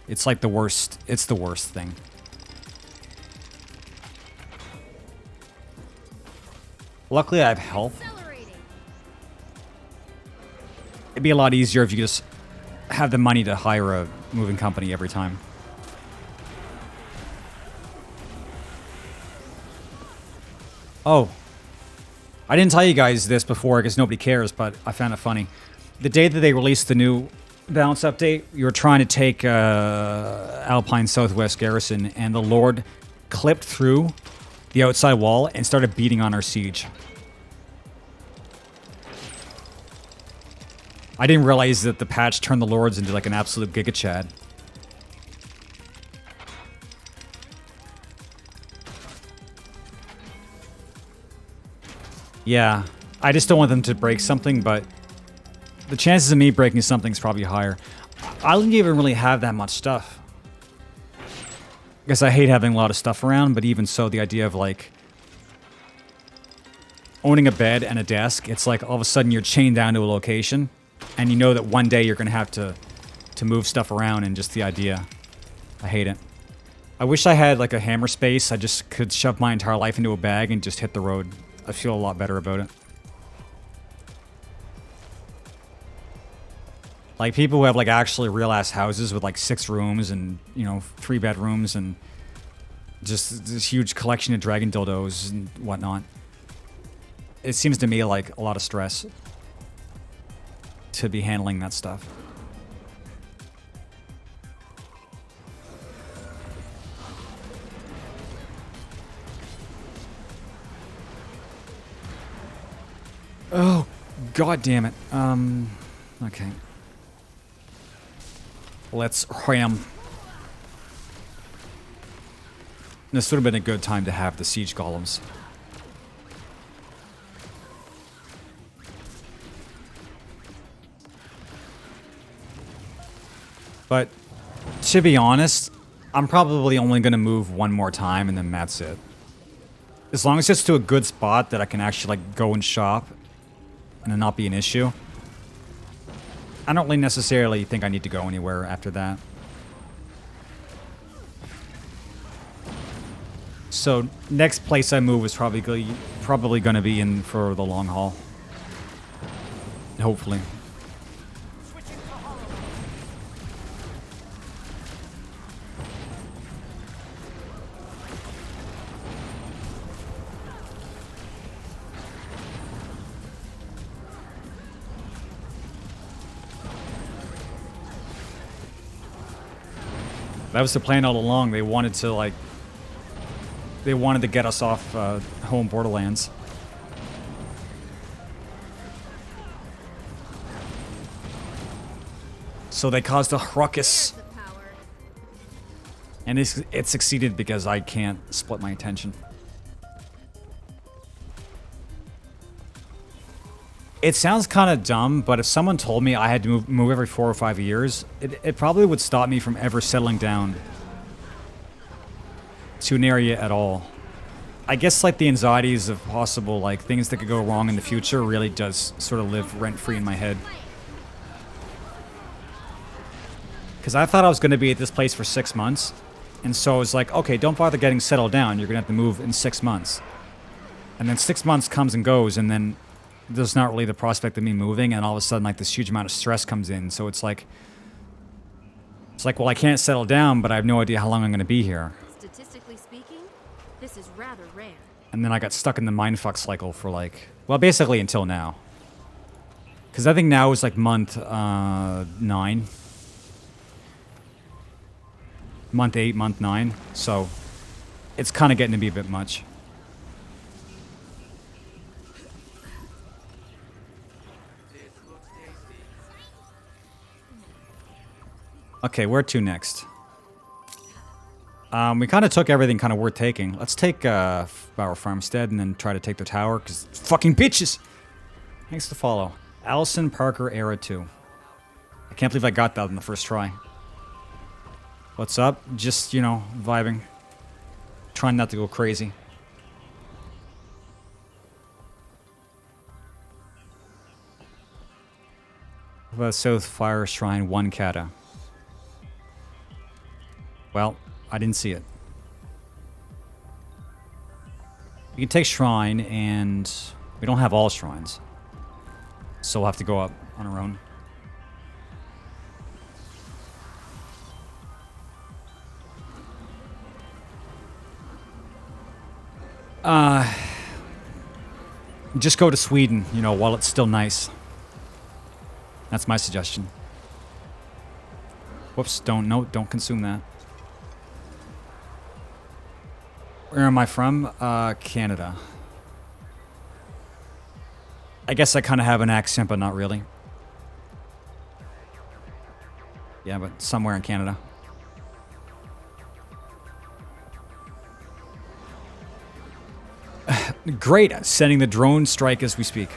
It's like the worst. It's the worst thing. Luckily, I have help. Accelerating. It'd be a lot easier if you just have the money to hire a moving company every time. Oh. I didn't tell you guys this before because nobody cares, but I found it funny. The day that they released the new balance update, you were trying to take Alpine Southwest Garrison, and the Lord clipped through the outside wall and started beating on our siege. I didn't realize that the patch turned the Lords into like an absolute Giga Chad. Yeah, I just don't want them to break something, but the chances of me breaking something is probably higher. I don't even really have that much stuff. I guess I hate having a lot of stuff around, but even so, the idea of like owning a bed and a desk, it's like all of a sudden you're chained down to a location, and you know that one day you're going to have to move stuff around, and just the idea. I hate it. I wish I had like a hammer space. I just could shove my entire life into a bag and just hit the road. I feel a lot better about it. Like people who have like actually real ass houses with like 6 rooms and, you know, 3 bedrooms and just this huge collection of dragon dildos and whatnot. It seems to me like a lot of stress to be handling that stuff. Oh, god damn it. Okay. Let's ram. This would have been a good time to have the siege golems. But, to be honest, I'm probably only going to move one more time and then that's it. As long as it's to a good spot that I can actually like go and shop and it not be an issue. I don't really necessarily think I need to go anywhere after that. So next place I move is probably going to be in for the long haul. Hopefully. That was the plan all along. They wanted to get us off home Borderlands. So they caused a ruckus. There's the power. And it succeeded because I can't split my attention. It sounds kind of dumb, but if someone told me I had to move every 4 or 5 years, it probably would stop me from ever settling down to an area at all. I guess like the anxieties of possible like things that could go wrong in the future really does sort of live rent-free in my head. Because I thought I was going to be at this place for 6 months, and so I was like, okay, don't bother getting settled down. You're going to have to move in 6 months. And then 6 months comes and goes, and then there's not really the prospect of me moving, and all of a sudden like this huge amount of stress comes in. So it's like, well, I can't settle down, but I have no idea how long I'm going to be here. Statistically speaking, this is rather rare. And then I got stuck in the mindfuck cycle for like, well, basically until now. Because I think now is like month 9. Month 8, month 9. So it's kind of getting to be a bit much. This looks Okay, where to next? We kind of took everything kind of worth taking. Let's take our farmstead and then try to take the tower, because fucking bitches! Thanks to follow. Allison Parker Era 2. I can't believe I got that in the first try. What's up? Just, you know, vibing. Trying not to go crazy. South Fire Shrine 1 kata. Well, I didn't see it. We can take shrine, and we don't have all shrines. So we'll have to go up on our own. Just go to Sweden, you know, while it's still nice. That's my suggestion. Whoops, don't consume that. Where am I from? Canada. I guess I kind of have an accent, but not really. Yeah, but somewhere in Canada. Great, sending the drone strike as we speak.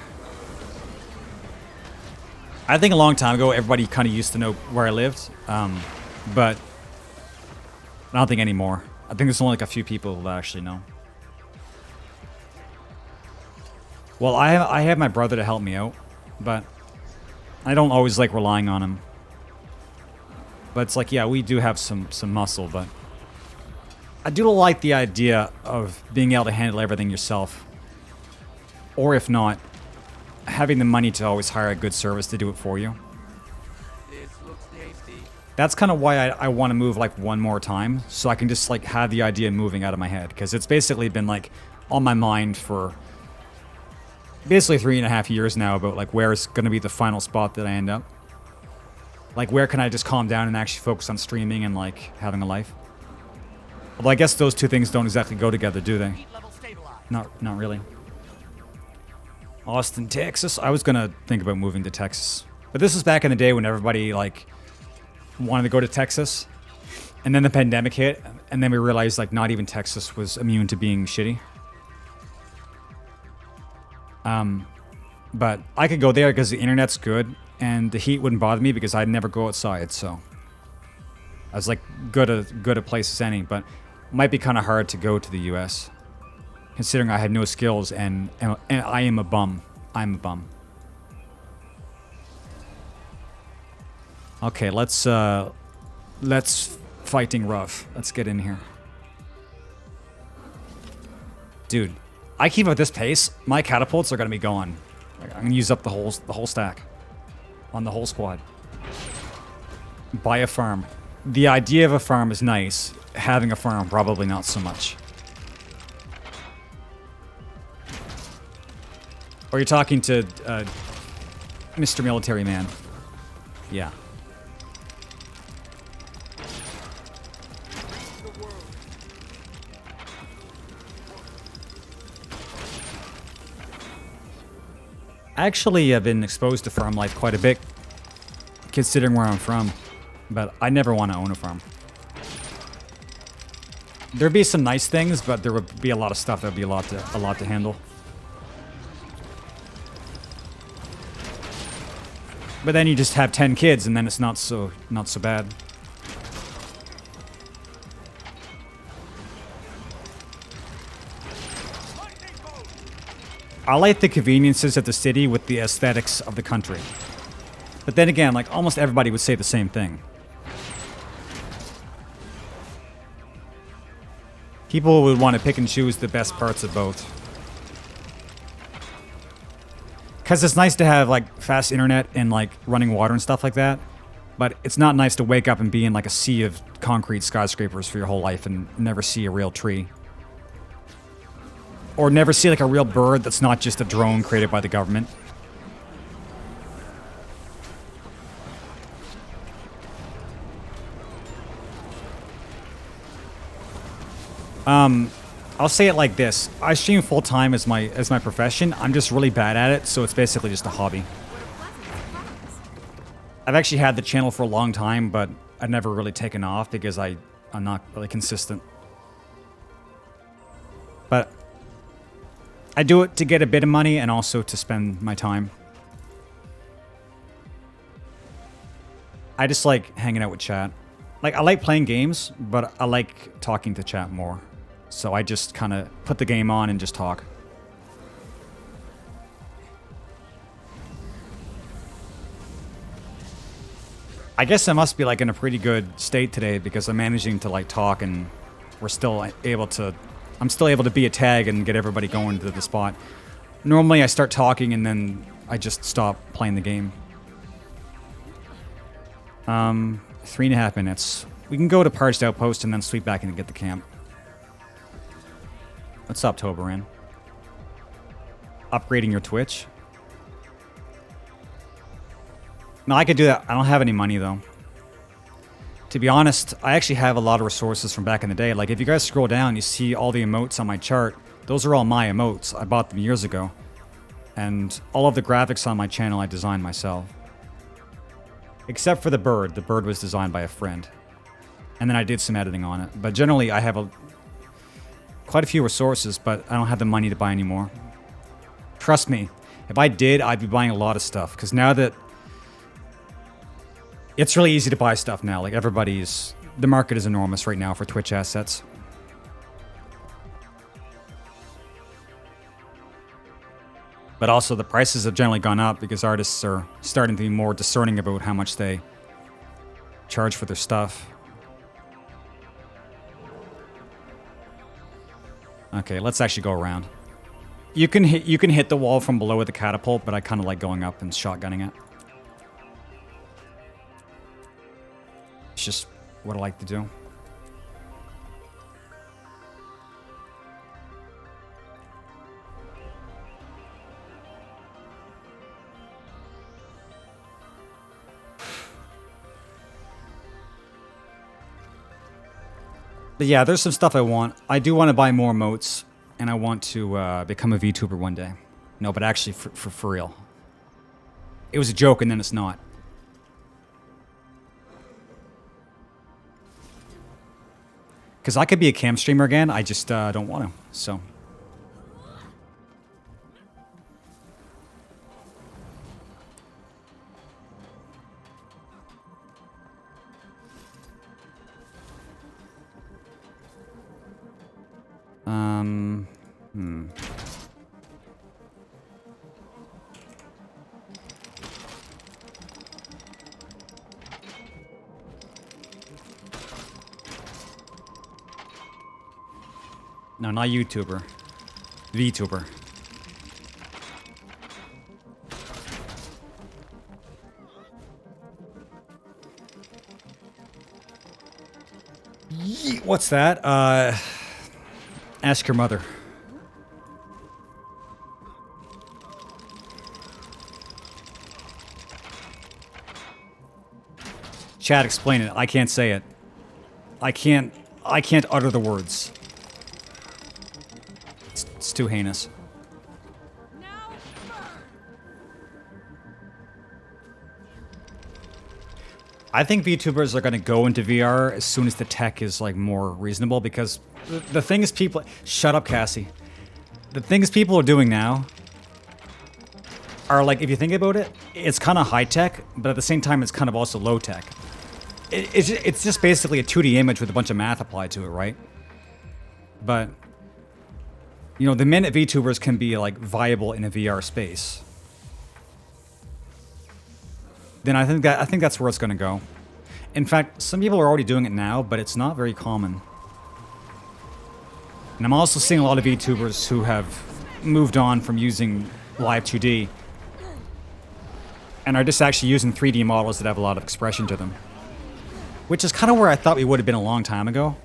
I think a long time ago, everybody kind of used to know where I lived, but I don't think anymore. I think there's only like a few people that actually know. Well, I have my brother to help me out, but I don't always like relying on him. But it's like, yeah, we do have some muscle, but I do like the idea of being able to handle everything yourself. Or if not, having the money to always hire a good service to do it for you. This looks tasty. That's kind of why I want to move like one more time, so I can just like have the idea moving out of my head, because it's basically been like on my mind for basically 3.5 years now about like where's going to be the final spot that I end up. Like where can I just calm down and actually focus on streaming and like having a life. Although I guess those two things don't exactly go together, do they? Heat level stabilized. Not really. Austin, Texas. I was gonna think about moving to Texas, but this was back in the day when everybody like wanted to go to Texas, and then the pandemic hit, and then we realized like not even Texas was immune to being shitty. But I could go there because the internet's good and the heat wouldn't bother me because I'd never go outside, so I was like good at places any, but it might be kind of hard to go to the US considering I had no skills and I am a bum. I'm a bum. Okay, let's fighting rough. Let's get in here. Dude, I keep at this pace, my catapults are gonna be gone. I'm gonna use up the whole stack on the whole squad. Buy a farm. The idea of a farm is nice. Having a farm, probably not so much. Or you're talking to Mr. Military Man. Yeah. Actually, I've been exposed to farm life quite a bit, considering where I'm from, but I never want to own a farm. There'd be some nice things, but there would be a lot of stuff that would be a lot to handle. But then you just have 10 kids, and then it's not so bad. I like the conveniences of the city with the aesthetics of the country. But then again, like almost everybody would say the same thing. People would want to pick and choose the best parts of both. Because it's nice to have like fast internet and like running water and stuff like that. But it's not nice to wake up and be in like a sea of concrete skyscrapers for your whole life and never see a real tree. Or never see like a real bird that's not just a drone created by the government. I'll say it like this. I stream full time as my profession. I'm just really bad at it, so it's basically just a hobby. I've actually had the channel for a long time, but I've never really taken off because I'm not really consistent. But I do it to get a bit of money and also to spend my time. I just like hanging out with chat. Like, I like playing games, but I like talking to chat more. So I just kind of put the game on and just talk. I guess I must be like in a pretty good state today because I'm managing to like talk and we're still able to... I'm still able to be a tag and get everybody going to the spot. Normally I start talking and then I just stop playing the game. 3.5 minutes. We can go to Parched Outpost and then sweep back in and get the camp. What's up, Toberan? Upgrading your Twitch? No, I could do that. I don't have any money, though. To be honest, I actually have a lot of resources from back in the day. Like, if you guys scroll down, you see all the emotes on my chart. Those are all my emotes. I bought them years ago. And all of the graphics on my channel I designed myself. Except for the bird. The bird was designed by a friend. And then I did some editing on it. But generally, I have quite a few resources, but I don't have the money to buy any more. Trust me, if I did, I'd be buying a lot of stuff. Because now that... It's really easy to buy stuff now. Like, everybody's... The market is enormous right now for Twitch assets. But also, the prices have generally gone up because artists are starting to be more discerning about how much they charge for their stuff. Okay, let's actually go around. You can hit the wall from below with the catapult, but I kind of like going up and shotgunning it. It's just what I like to do. But yeah, there's some stuff I want. I do want to buy more emotes, and I want to become a VTuber one day. No, but actually for real. It was a joke, and then it's not. Because I could be a cam streamer again, I just don't want to, so... No, not YouTuber. VTuber. What's that? Ask your mother. Chat, explain it. I can't say it. I can't utter the words. It's too heinous. I think VTubers are going to go into VR as soon as the tech is like more reasonable, because the thing is people... Shut up, Cassie. The things people are doing now are like, if you think about it, it's kind of high tech, but at the same time it's kind of also low tech. It's just basically a 2D image with a bunch of math applied to it, right? But, you know, the minute VTubers can be like viable in a VR space, then I think that's where it's going to go. In fact, some people are already doing it now, but it's not very common. And I'm also seeing a lot of VTubers who have moved on from using live 2D and are just actually using 3D models that have a lot of expression to them. Which is kind of where I thought we would have been a long time ago.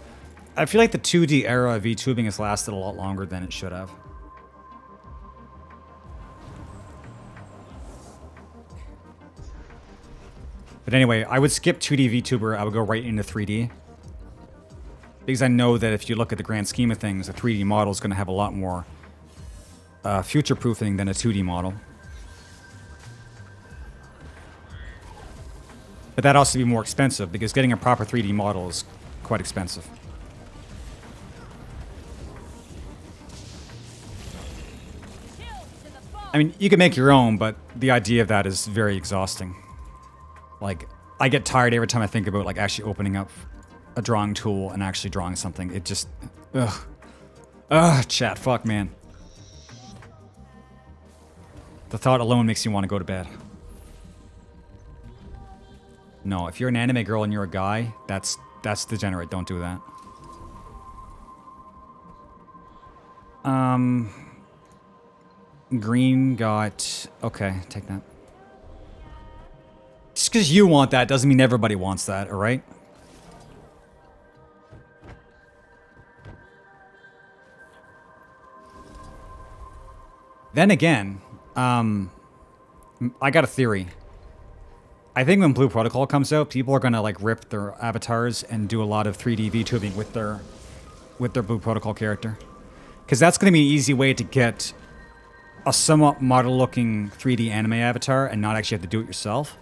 I feel like the 2D era of VTubing has lasted a lot longer than it should have. But anyway, I would skip 2D VTuber, I would go right into 3D. Because I know that if you look at the grand scheme of things, a 3D model is going to have a lot more future-proofing than a 2D model. But that also be more expensive because getting a proper 3D model is quite expensive. I mean, you can make your own, but the idea of that is very exhausting. Like, I get tired every time I think about like actually opening up a drawing tool and actually drawing something. It just, ugh. Ugh, chat, fuck, man. The thought alone makes you want to go to bed. No, if you're an anime girl and you're a guy, that's degenerate. Don't do that. Green got... Okay, take that. Just because you want that doesn't mean everybody wants that, alright? Then again, I got a theory. I think when Blue Protocol comes out, people are gonna like rip their avatars and do a lot of 3D VTubing with their Blue Protocol character, because that's gonna be an easy way to get a somewhat model-looking 3D anime avatar and not actually have to do it yourself.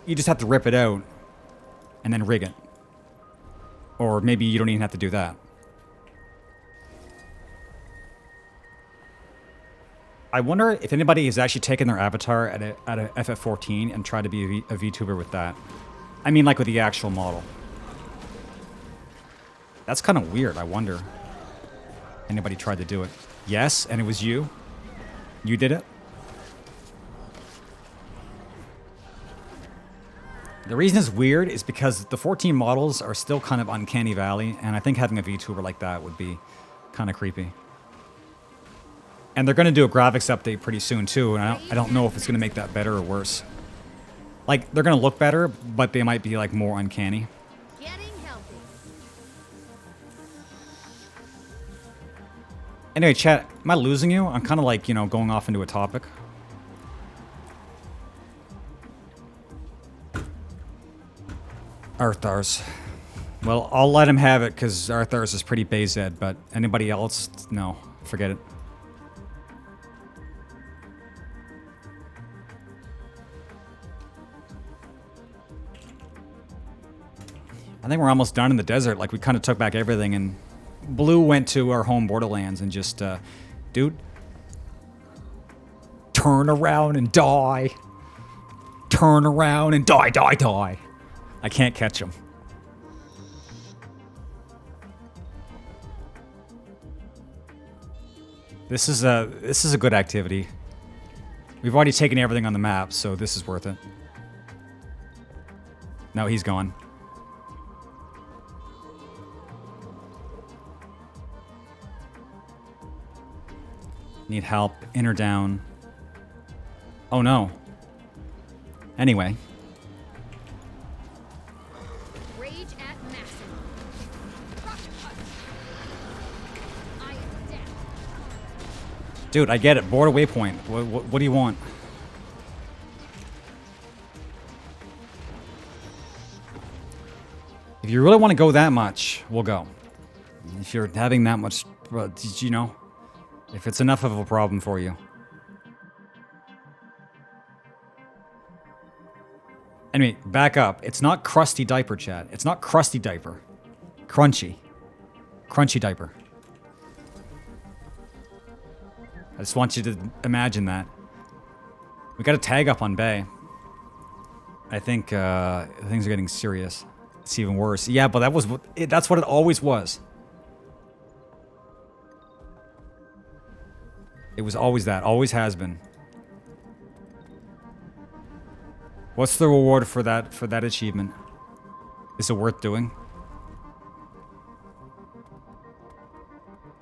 You just have to rip it out and then rig it, or maybe you don't even have to do that. I wonder if anybody has actually taken their avatar at a FF14 and tried to be a VTuber with that. I mean, like with the actual model. That's kind of weird. I wonder. Anybody tried to do it? Yes, and it was you? You did it? The reason it's weird is because the 14 models are still kind of uncanny valley, and I think having a VTuber like that would be kind of creepy. And they're going to do a graphics update pretty soon, too, and I don't know if it's going to make that better or worse. Like, they're going to look better, but they might be, like, more uncanny. Getting healthy. Anyway, chat, am I losing you? I'm kind of, like, you know, going off into a topic. Arthars. Well, I'll let him have it, because Arthars is pretty Bayzed, but anybody else, no. Forget it. I think we're almost done in the desert. Like, we kind of took back everything, and Blue went to our home Borderlands and just, dude, turn around and die. Turn around and die, die, die. I can't catch him. This is a good activity. We've already taken everything on the map, so this is worth it. No, he's gone. Need help. In or down. Oh no. Anyway. Rage at massive. Rocket punch. I am dead. Dude, I get it. Border waypoint. What do you want? If you really want to go that much, we'll go. If you're having that much, you know, if it's enough of a problem for you. Anyway, back up. It's not crusty diaper, chat. It's not crusty diaper. Crunchy. Crunchy diaper. I just want you to imagine that. We got a tag up on Bay. I think things are getting serious. It's even worse. Yeah, but that's what it always was. It was always that. Always has been. What's the reward for that achievement? Is it worth doing?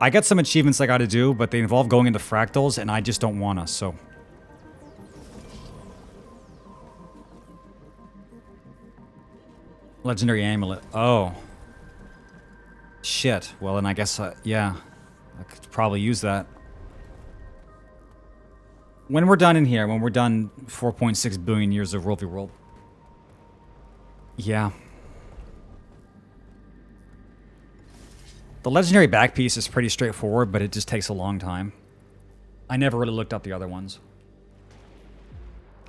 I got some achievements I gotta do, but they involve going into fractals, and I just don't wanna, so. Legendary amulet. Oh. Shit. Well, then I guess, yeah. I could probably use that. When we're done in here, when we're done 4.6 billion years of World v. World. Yeah. The legendary back piece is pretty straightforward, but it just takes a long time. I never really looked up the other ones.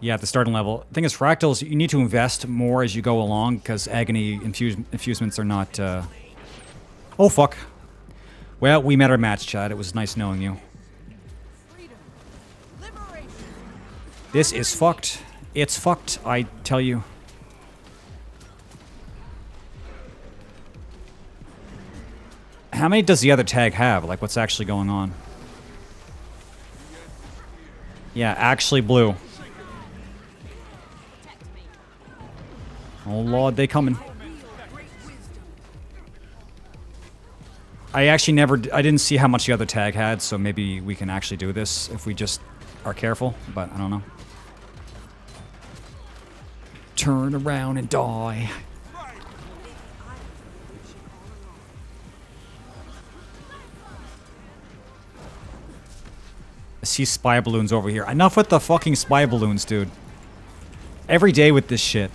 Yeah, at the starting level. Thing is, fractals, you need to invest more as you go along because agony infusements are not. Oh fuck. Well, we met our match, Chad. It was nice knowing you. This is fucked. It's fucked, I tell you. How many does the other tag have? Like, what's actually going on? Yeah, actually blue. Oh lord, they coming. I actually I didn't see how much the other tag had, so maybe we can actually do this if we just are careful, but I don't know. Turn around and die. I see spy balloons over here. Enough with the fucking spy balloons, dude. Every day with this shit.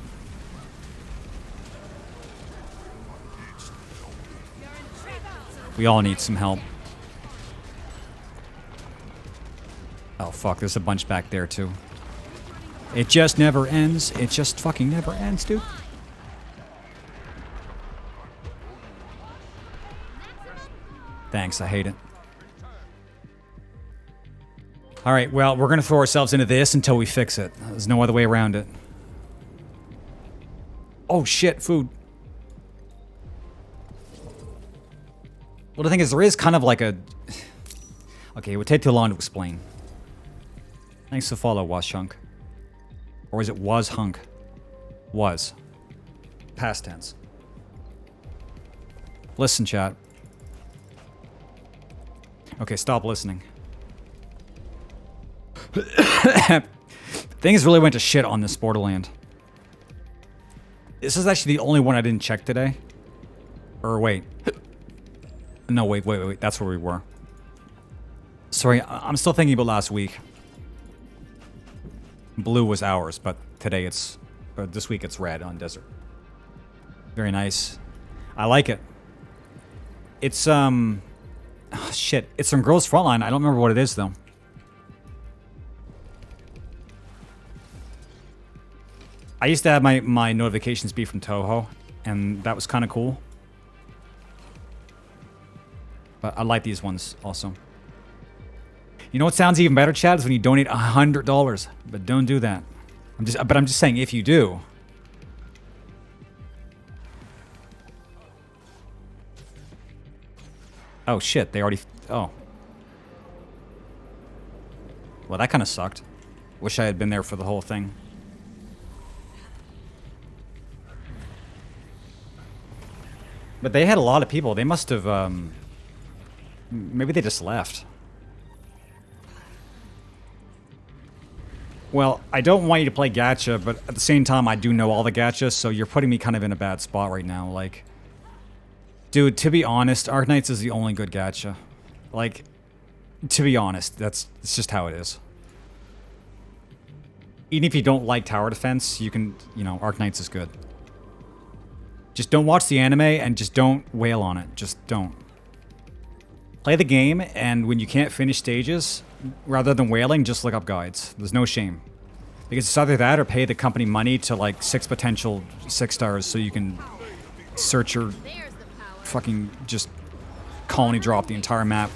We all need some help. Oh fuck, there's a bunch back there too. It just never ends. It just fucking never ends, dude. Thanks, I hate it. Alright, well, we're gonna throw ourselves into this until we fix it. There's no other way around it. Oh shit, food. Well, the thing is, there is kind of like a... Okay, it would take too long to explain. Thanks to follow, Washunk. Or is it was hunk? Was. Past tense. Listen, chat. Okay, stop listening. Things really went to shit on this Borderland. This is actually the only one I didn't check today. Or wait. No, wait. That's where we were. Sorry, I'm still thinking about last week. Blue was ours, but today it's... Or this week it's red on desert. Very nice. I like it. It's, oh, shit. It's from Girls Frontline. I don't remember what it is, though. I used to have my notifications be from Toho, and that was kind of cool. But I like these ones also. You know what sounds even better, Chad, is when you donate $100. But don't do that. I'm just saying, if you do. Oh shit, they already... Oh. Well, that kind of sucked. Wish I had been there for the whole thing. But they had a lot of people. They must have, maybe they just left. Well, I don't want you to play gacha, but at the same time, I do know all the gachas, so you're putting me kind of in a bad spot right now. Like, dude, to be honest, Arknights is the only good gacha. Like, to be honest, it's just how it is. Even if you don't like tower defense, you can, you know, Arknights is good. Just don't watch the anime and just don't wail on it. Just don't. Play the game, and when you can't finish stages, rather than wailing, just look up guides. There's no shame. Because it's either that or pay the company money to like 6 potential 6 stars so you can search your fucking just colony drop the entire map.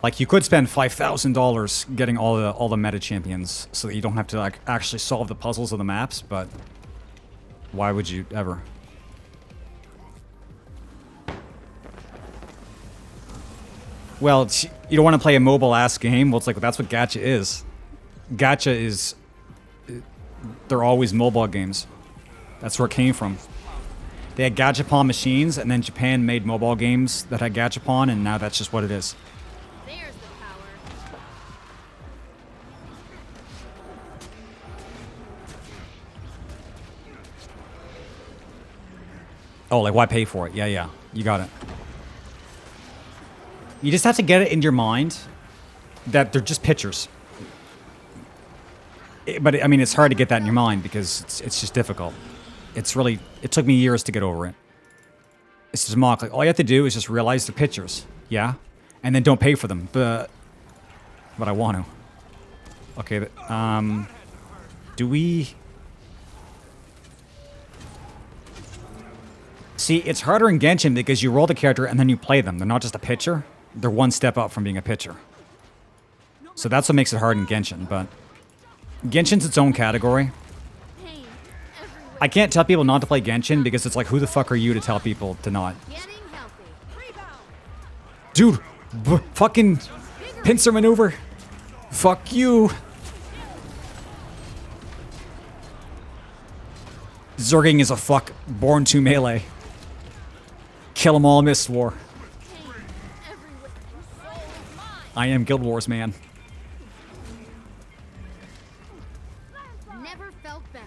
Like, you could spend $5,000 getting all the meta champions so that you don't have to like actually solve the puzzles of the maps, but why would you ever? Well, you don't want to play a mobile-ass game? Well, it's like, that's what gacha is. Gacha is... They're always mobile games. That's where it came from. They had gachapon machines, and then Japan made mobile games that had gachapon, and now that's just what it is. There's the power. Oh, like, why pay for it? Yeah. You got it. You just have to get it in your mind that they're just pictures. But, I mean, it's hard to get that in your mind because it's just difficult. It's really... It took me years to get over it. It's just mock. Like, all you have to do is just realize the pictures. Yeah? and then don't pay for them. But I want to. Okay, do we... See, it's harder in Genshin because you roll the character and then you play them. They're not just a pitcher. They're one step up from being a pitcher. So that's what makes it hard in Genshin, but... Genshin's its own category. Pain everywhere. I can't tell people not to play Genshin because it's like, who the fuck are you to tell people to not? Getting healthy. Dude, fucking pincer maneuver. Fuck you. Zerging is a fuck born to melee. Kill 'em all, Mist War. Pain everywhere. Your soul is mine. I am Guild Wars, man. Never felt better.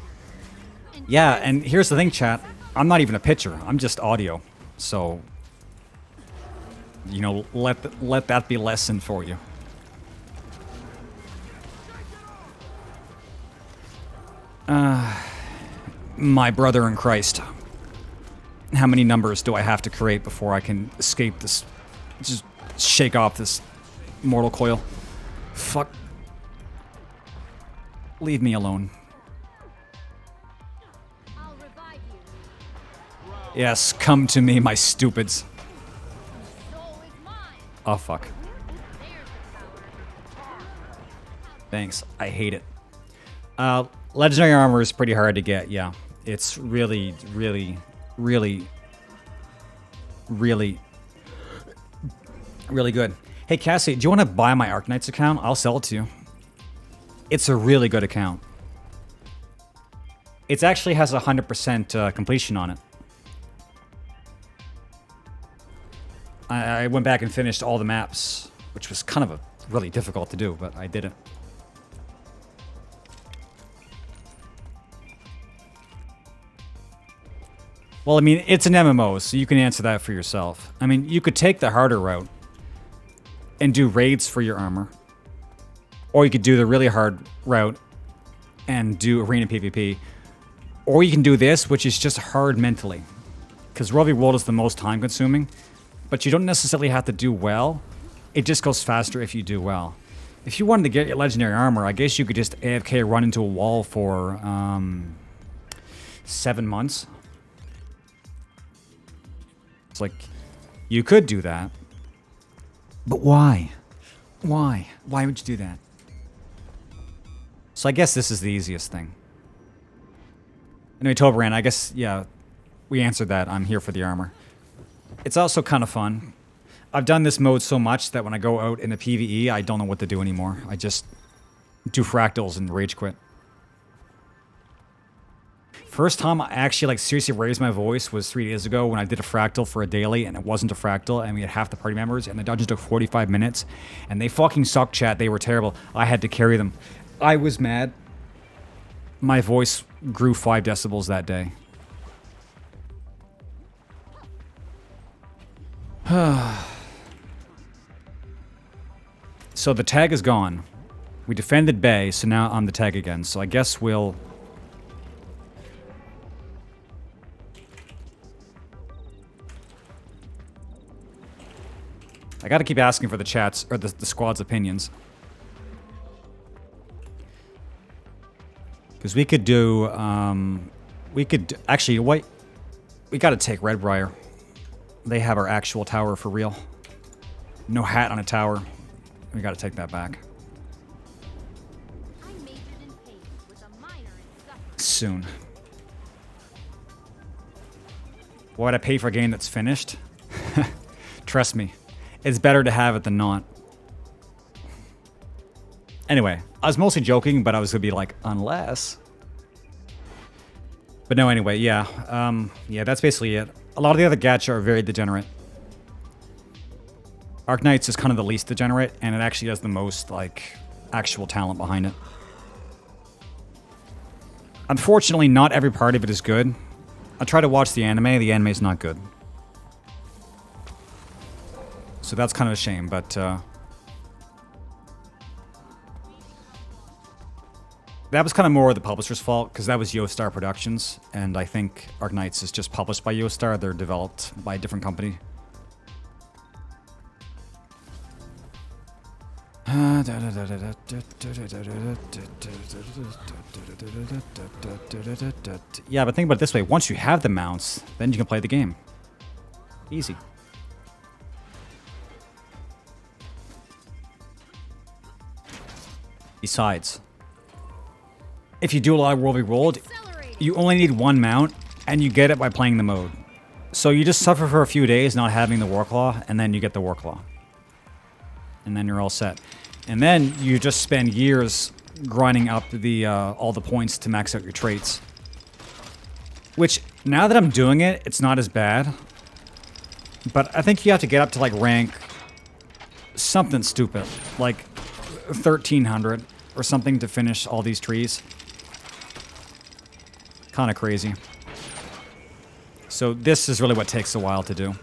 And Yeah, and here's the thing, chat. I'm not even a pitcher. I'm just audio. So, you know, let that be a lesson for you. My brother in Christ. How many numbers do I have to create before I can escape this? Just shake off this mortal coil. Fuck. Leave me alone. I'll revive you. Yes, come to me, my stupids. Soul is mine. Oh, fuck. There's the power. Thanks. I hate it. Legendary armor is pretty hard to get, yeah. It's really, really, really, really, really good. Hey, Cassie, do you want to buy my Arknights account? I'll sell it to you. It's a really good account. It actually has 100% completion on it. I went back and finished all the maps, which was kind of really difficult to do, but I did it. Well, I mean, it's an MMO, so you can answer that for yourself. I mean, you could take the harder route and do raids for your armor. Or you could do the really hard route and do arena PvP. Or you can do this, which is just hard mentally. Because World v World is the most time consuming, but you don't necessarily have to do well. It just goes faster if you do well. If you wanted to get your legendary armor, I guess you could just AFK run into a wall for 7 months. It's like, you could do that. But why? Why? Why would you do that? So I guess this is the easiest thing. Anyway, Toberan, I guess, yeah, we answered that. I'm here for the armor. It's also kind of fun. I've done this mode so much that when I go out in a PvE, I don't know what to do anymore. I just do fractals and rage quit. First time I actually like seriously raised my voice was 3 days ago when I did a fractal for a daily and it wasn't a fractal and we had half the party members and the dungeon took 45 minutes and they fucking sucked, chat. They were terrible. I had to carry them. I was mad. My voice grew 5 decibels that day. So the tag is gone. We defended Bay, so now I'm the tag again. So I guess we'll... I gotta keep asking for the chat's, or the squad's opinions. Because we could do, actually, wait. We gotta take Redbriar. They have our actual tower for real. No hat on a tower. We gotta take that back. I majored in pain with a minor in suffering. Soon. Why would I pay for a game that's finished? Trust me. It's better to have it than not. Anyway, I was mostly joking, but I was gonna be like, unless. But no, anyway, yeah. Yeah, that's basically it. A lot of the other gacha are very degenerate. Arknights is kind of the least degenerate, and it actually has the most, like, actual talent behind it. Unfortunately, not every part of it is good. I try to watch the anime is not good. So that's kind of a shame, but that was kind of more the publisher's fault, because that was Yostar Productions, and I think Arknights is just published by Yostar. They're developed by a different company. Yeah, but think about it this way. Once you have the mounts, then you can play the game. Easy. Besides, if you do a lot of World v. World, Accelerate. you only need one mount, and you get it by playing the mode. So you just suffer for a few days not having the Warclaw, and then you get the Warclaw. And then you're all set. And then you just spend years grinding up the all the points to max out your traits. Which, now that I'm doing it, it's not as bad. But I think you have to get up to, like, rank something stupid. Like 1,300 or something to finish all these trees. Kind of crazy. So this is really what takes a while to do.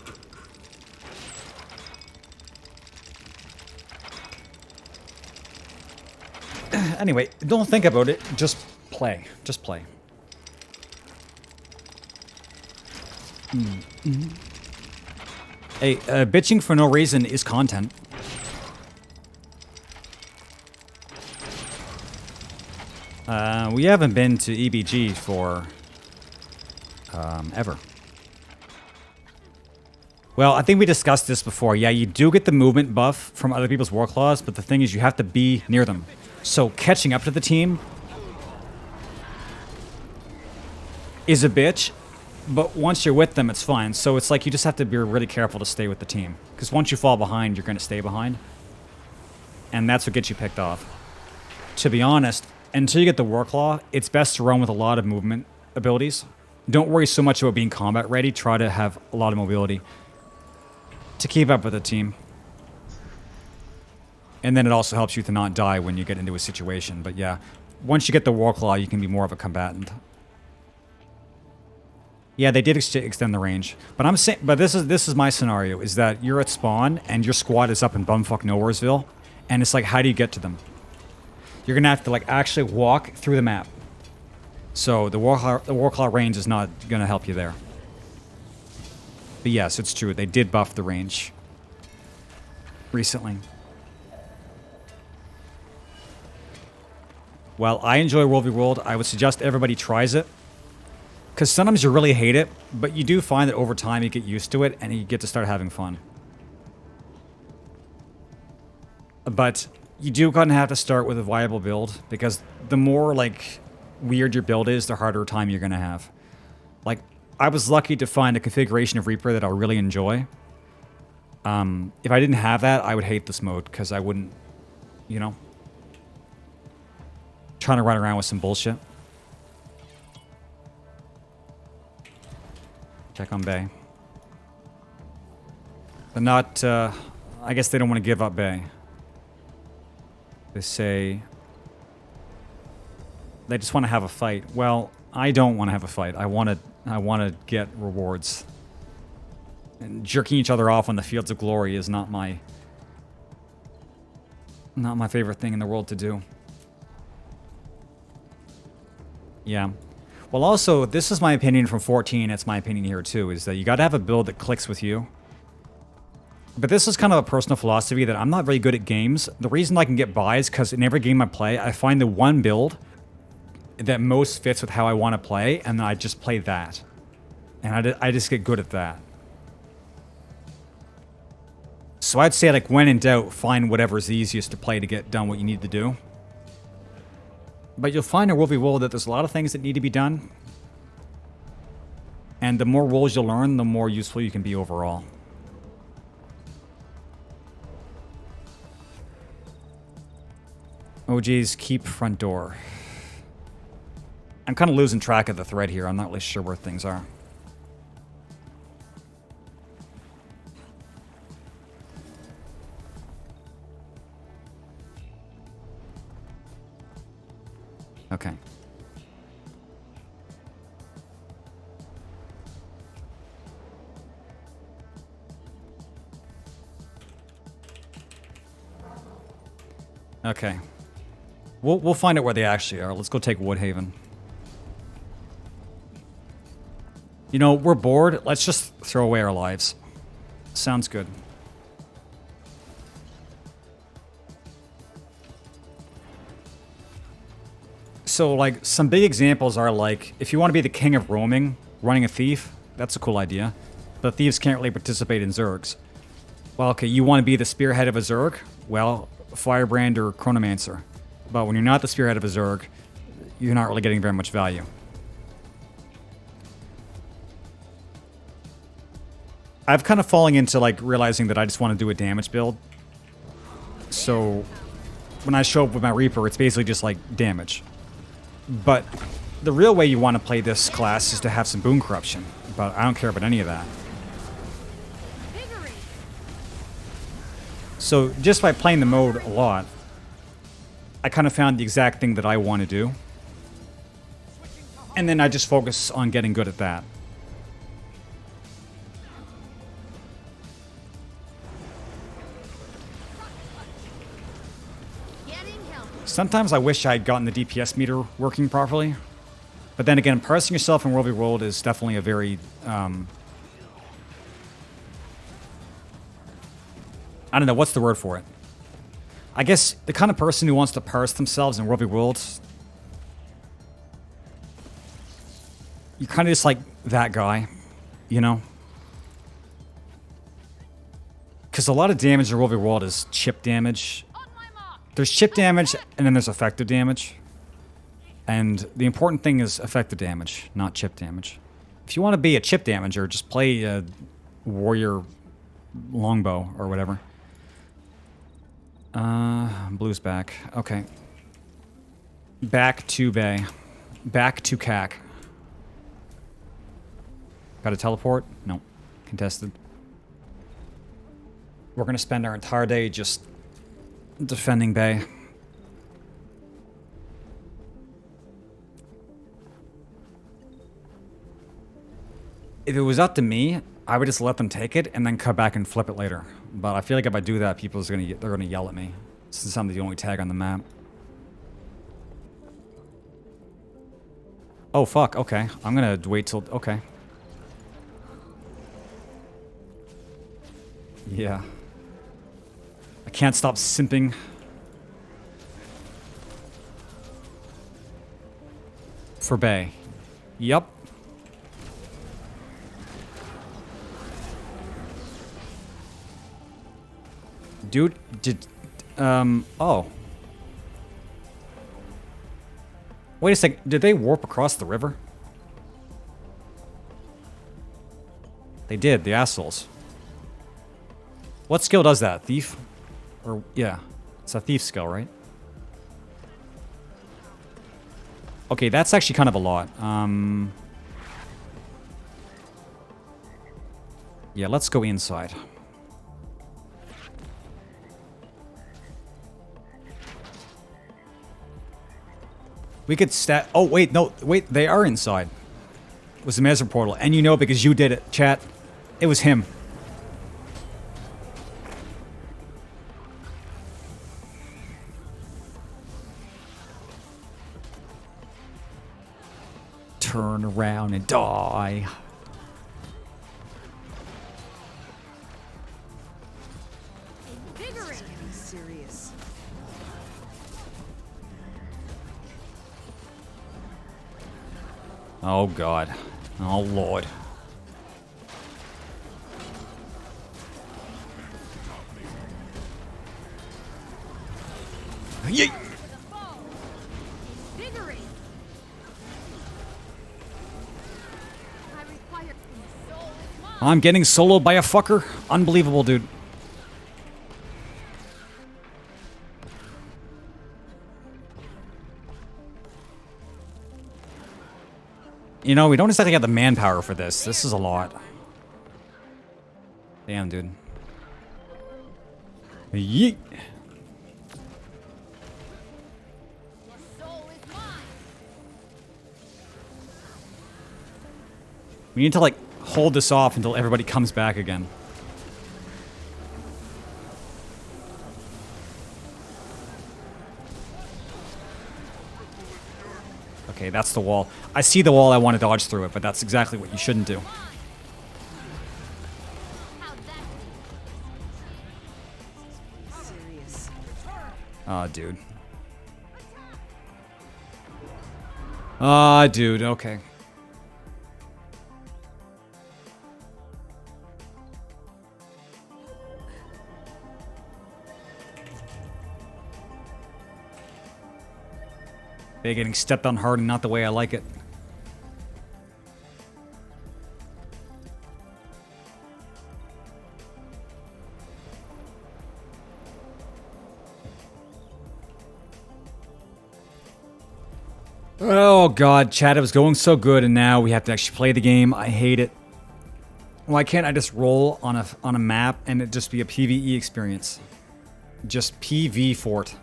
Anyway, don't think about it. Just play. Just play. Hey, bitching for no reason is content. We haven't been to EBG for ever. Well, I think we discussed this before. Yeah, you do get the movement buff from other people's war claws, but the thing is you have to be near them. So catching up to the team is a bitch, but once you're with them, it's fine. So it's like you just have to be really careful to stay with the team. Because once you fall behind, you're going to stay behind. And that's what gets you picked off. To be honest, until you get the Warclaw, it's best to run with a lot of movement abilities. Don't worry so much about being combat ready. Try to have a lot of mobility to keep up with the team. And then it also helps you to not die when you get into a situation. But yeah, once you get the Warclaw, you can be more of a combatant. Yeah, they did extend the range. But I'm saying, but this is my scenario, is that you're at spawn and your squad is up in bumfuck Nowheresville, and it's like, how do you get to them? You're gonna have to like actually walk through the map. So the Warclaw range is not gonna help you there. But yes, it's true. They did buff the range recently. Well, I enjoy World v. World. I would suggest everybody tries it. Because sometimes you really hate it, but you do find that over time you get used to it and you get to start having fun. But you do kind of have to start with a viable build, because the more like weird your build is, the harder time you're going to have. Like, I was lucky to find a configuration of Reaper that I really enjoy. If I didn't have that, I would hate this mode, because I wouldn't, you know, trying to run around with some bullshit. Check on Bay. But not, I guess they don't want to give up Bay. They say they just want to have a fight. Well, I don't want to have a fight. I want to get rewards. And jerking each other off on the fields of glory is not my favorite thing in the world to do. Yeah. Well, also, this is my opinion from 14. It's my opinion here too, is that you got to have a build that clicks with you. But this is kind of a personal philosophy that I'm not very good at games. The reason I can get by is because in every game I play, I find the one build that most fits with how I want to play, and then I just play that. And I just get good at that. So I'd say, like, when in doubt, find whatever's easiest to play to get done what you need to do. But you'll find in World v. World that there's a lot of things that need to be done. And the more roles you'll learn, the more useful you can be overall. OG's keep front door. I'm kind of losing track of the thread here. I'm not really sure where things are. Okay. Okay. We'll find out where they actually are. Let's go take Woodhaven. You know, we're bored. Let's just throw away our lives. Sounds good. So, like, some big examples are, like, if you want to be the king of roaming, running a thief, that's a cool idea. But thieves can't really participate in Zergs. Well, okay, you want to be the spearhead of a Zerg? Well, Firebrand or Chronomancer. But when you're not the spearhead of a Zerg, you're not really getting very much value. I've kind of fallen into, like, realizing that I just want to do a damage build. So, when I show up with my Reaper, it's basically just, like, damage. But the real way you want to play this class is to have some boon corruption. But I don't care about any of that. So, just by playing the mode a lot, I kind of found the exact thing that I want to do. And then I just focus on getting good at that. Sometimes I wish I had gotten the DPS meter working properly. But then again, parsing yourself in World v. World is definitely a very... I don't know, what's the word for it? I guess the kind of person who wants to parse themselves in World v. World... You're kind of just like that guy, you know? Because a lot of damage in World v. World is chip damage. There's chip damage, and then there's effective damage. And the important thing is effective damage, not chip damage. If you want to be a chip damager, just play a warrior longbow or whatever. Blue's back. Okay. Back to Bay. Back to CAC. Got a teleport? No. Contested. We're going to spend our entire day just defending Bay. If it was up to me, I would just let them take it and then come back and flip it later. But I feel like if I do that, they're gonna yell at me since I'm the only tag on the map. Oh fuck, okay. I'm gonna wait till... okay. Yeah. I can't stop simping. For Bay. Yup. Dude, oh. Wait a sec, did they warp across the river? They did, the assholes. What skill does that? Thief? Or, yeah. It's a thief skill, right? Okay, that's actually kind of a lot. Yeah, let's go inside. We could stat... oh, wait, no. Wait, they are inside. It was the Mesmer portal. And you know because you did it, chat. It was him. Turn around and die. Serious. Oh god. Oh lord. Yeet! I'm getting soloed by a fucker? Unbelievable, dude. You know, we don't exactly have the manpower for this. This is a lot. Damn, dude. Yeet. We need to, like, hold this off until everybody comes back again. Okay, that's the wall. I see the wall, I want to dodge through it, but that's exactly what you shouldn't do. Serious. Oh, dude. Ah, dude, okay. They're getting stepped on hard and not the way I like it. Oh god, chat, it was going so good and now we have to actually play the game. I hate it. Why can't I just roll on a map and it just be a PvE experience? Just PV fort.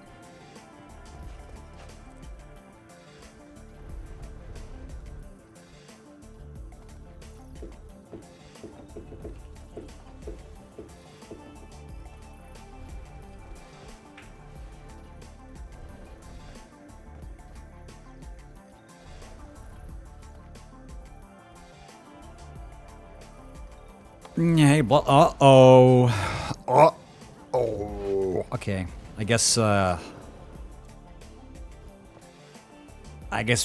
Hey, uh-oh. Uh-oh. Okay, I guess we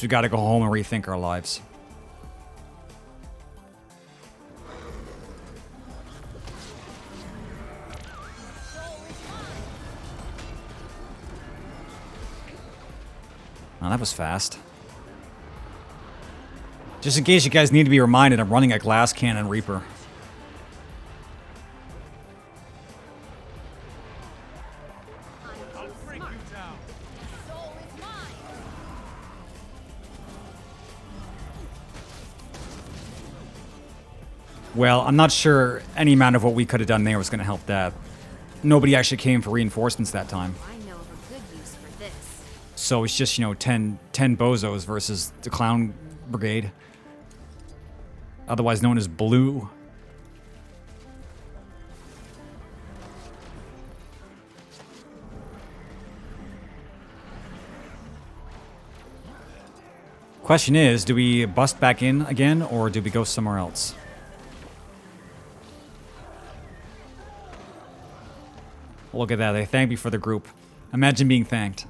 gotta go home and rethink our lives. Oh, that was fast. Just in case you guys need to be reminded, I'm running a glass cannon Reaper. Well, I'm not sure any amount of what we could have done there was going to help that. Nobody actually came for reinforcements that time. I know of a good use for this. So it's just, you know, 10 bozos versus the clown brigade. Otherwise known as Blue. Question is, do we bust back in again or do we go somewhere else? Look at that, they thanked me for the group. Imagine being thanked.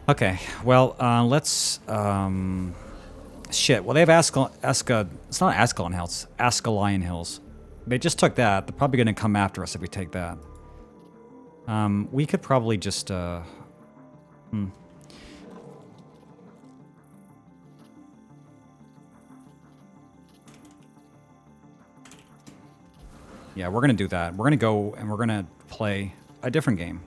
Okay, well, let's, shit, well they have it's not Ascalon Hills, Ascalon Hills. They just took that, they're probably gonna come after us if we take that. We could probably just, Yeah, we're gonna do that. We're gonna go and we're gonna play a different game.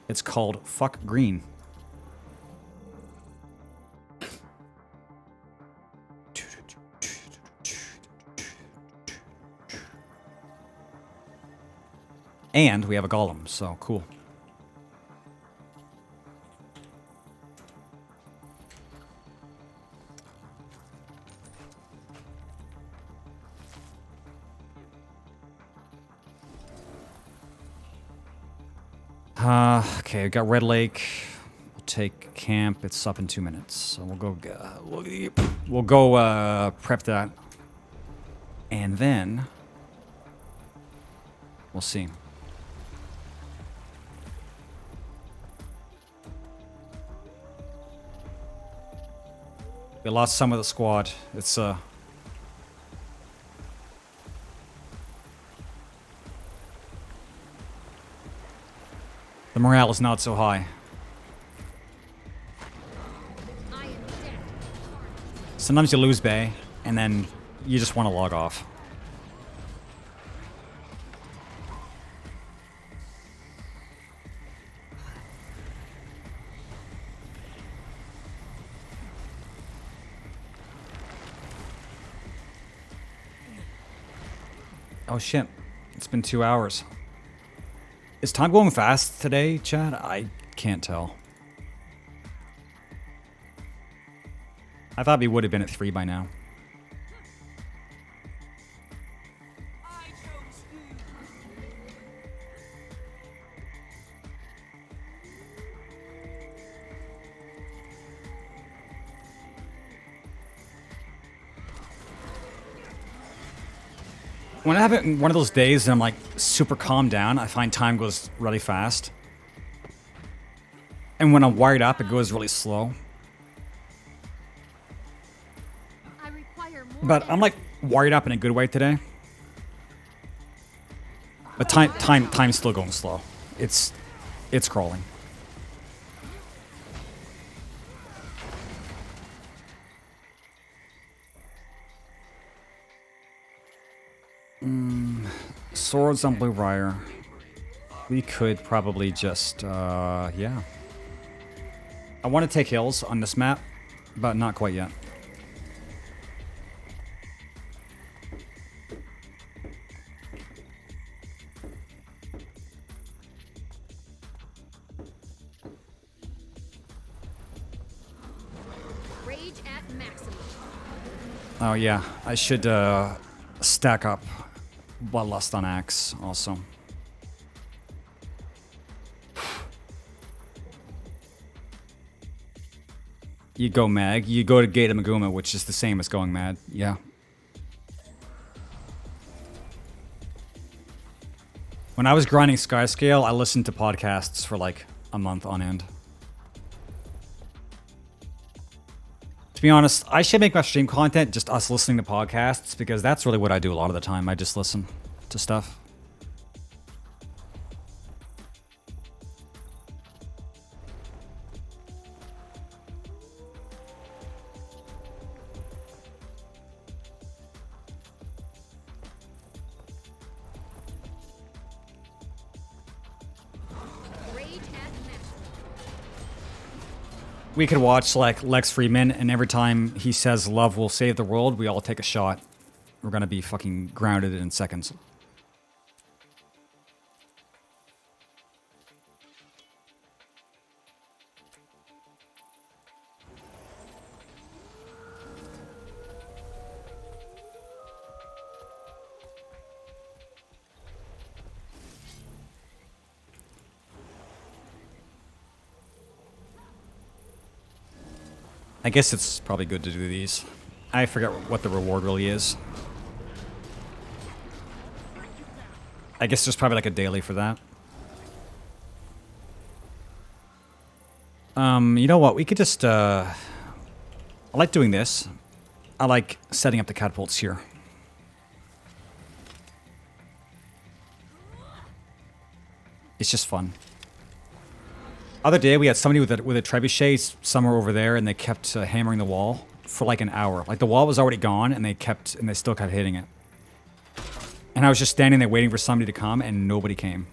It's called Fuck Green. And we have a golem, so cool. Okay, we got Red Lake. We'll take camp. It's up in 2 minutes, so we'll go prep that, and then we'll see. We lost some of the squad. It's the morale is not so high. I am dead. Sometimes you lose Bay, and then you just want to log off. Oh shit, it's been 2 hours. Is time going fast today, Chad? I can't tell. I thought we would have been at 3 by now. When I have it in one of those days and I'm like super calmed down, I find time goes really fast. And when I'm wired up, it goes really slow. I require more. But I'm like wired up in a good way today. But time's still going slow. It's crawling. Swords on Blue Briar. We could probably just, yeah. I want to take hills on this map, but not quite yet. Rage at maximum. Oh yeah, I should stack up Bloodlust on Axe also. You go mag, you go to Gate of Maguma, which is the same as going mad, yeah. When I was grinding Skyscale, I listened to podcasts for like a month on end. To be honest, I should make my stream content just us listening to podcasts, because that's really what I do a lot of the time. I just listen to stuff. Rage at maximum. We could watch like Lex Friedman, and every time he says love will save the world, we all take a shot. We're gonna be fucking grounded in seconds. I guess it's probably good to do these. I forget what the reward really is. I guess there's probably like a daily for that. You know what? We could just, I like doing this. I like setting up the catapults here. It's just fun. Other day we had somebody with a trebuchet somewhere over there, and they kept hammering the wall for like an hour. Like the wall was already gone, and they still kept hitting it. And I was just standing there waiting for somebody to come, and nobody came.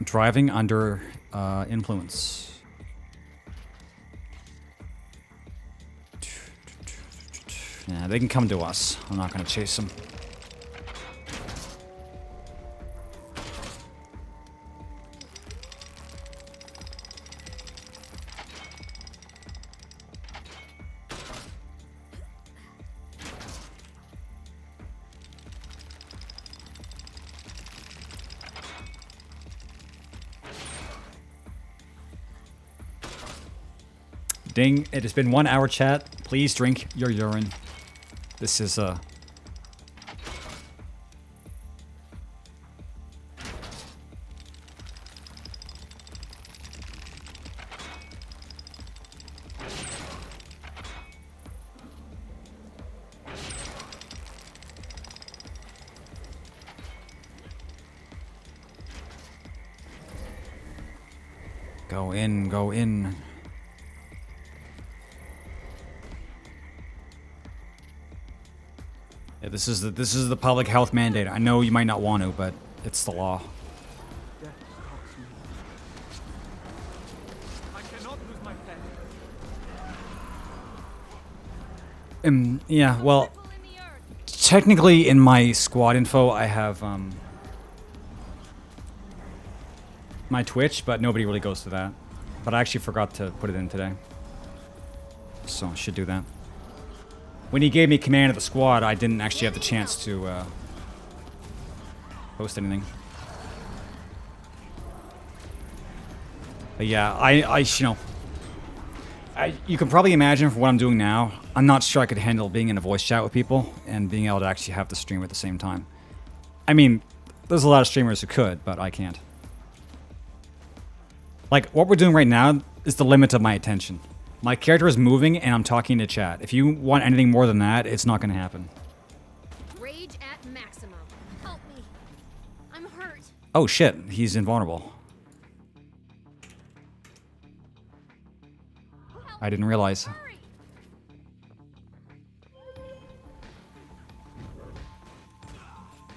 Driving under influence. Yeah, they can come to us. I'm not going to chase them. Ding, it has been 1 hour chat. Please drink your urine. This is Go in, go in. Yeah, this is the public health mandate. I know you might not want to, but it's the law. Death stalks me. I cannot lose my pet. Yeah, well, Pull in the earth. technically in my squad info I have my Twitch, but nobody really goes to that. But I actually forgot to put it in today. So I should do that. When he gave me command of the squad, I didn't actually have the chance to post anything. But yeah, I You can probably imagine from what I'm doing now, I'm not sure I could handle being in a voice chat with people and being able to actually have the stream at the same time. I mean, there's a lot of streamers who could, but I can't. Like, what we're doing right now is the limit of my attention. My character is moving and I'm talking to chat. If you want anything more than that, it's not going to happen. Rage at maximum. Help me. I'm hurt. Oh shit, he's invulnerable. I didn't realize. Hurry.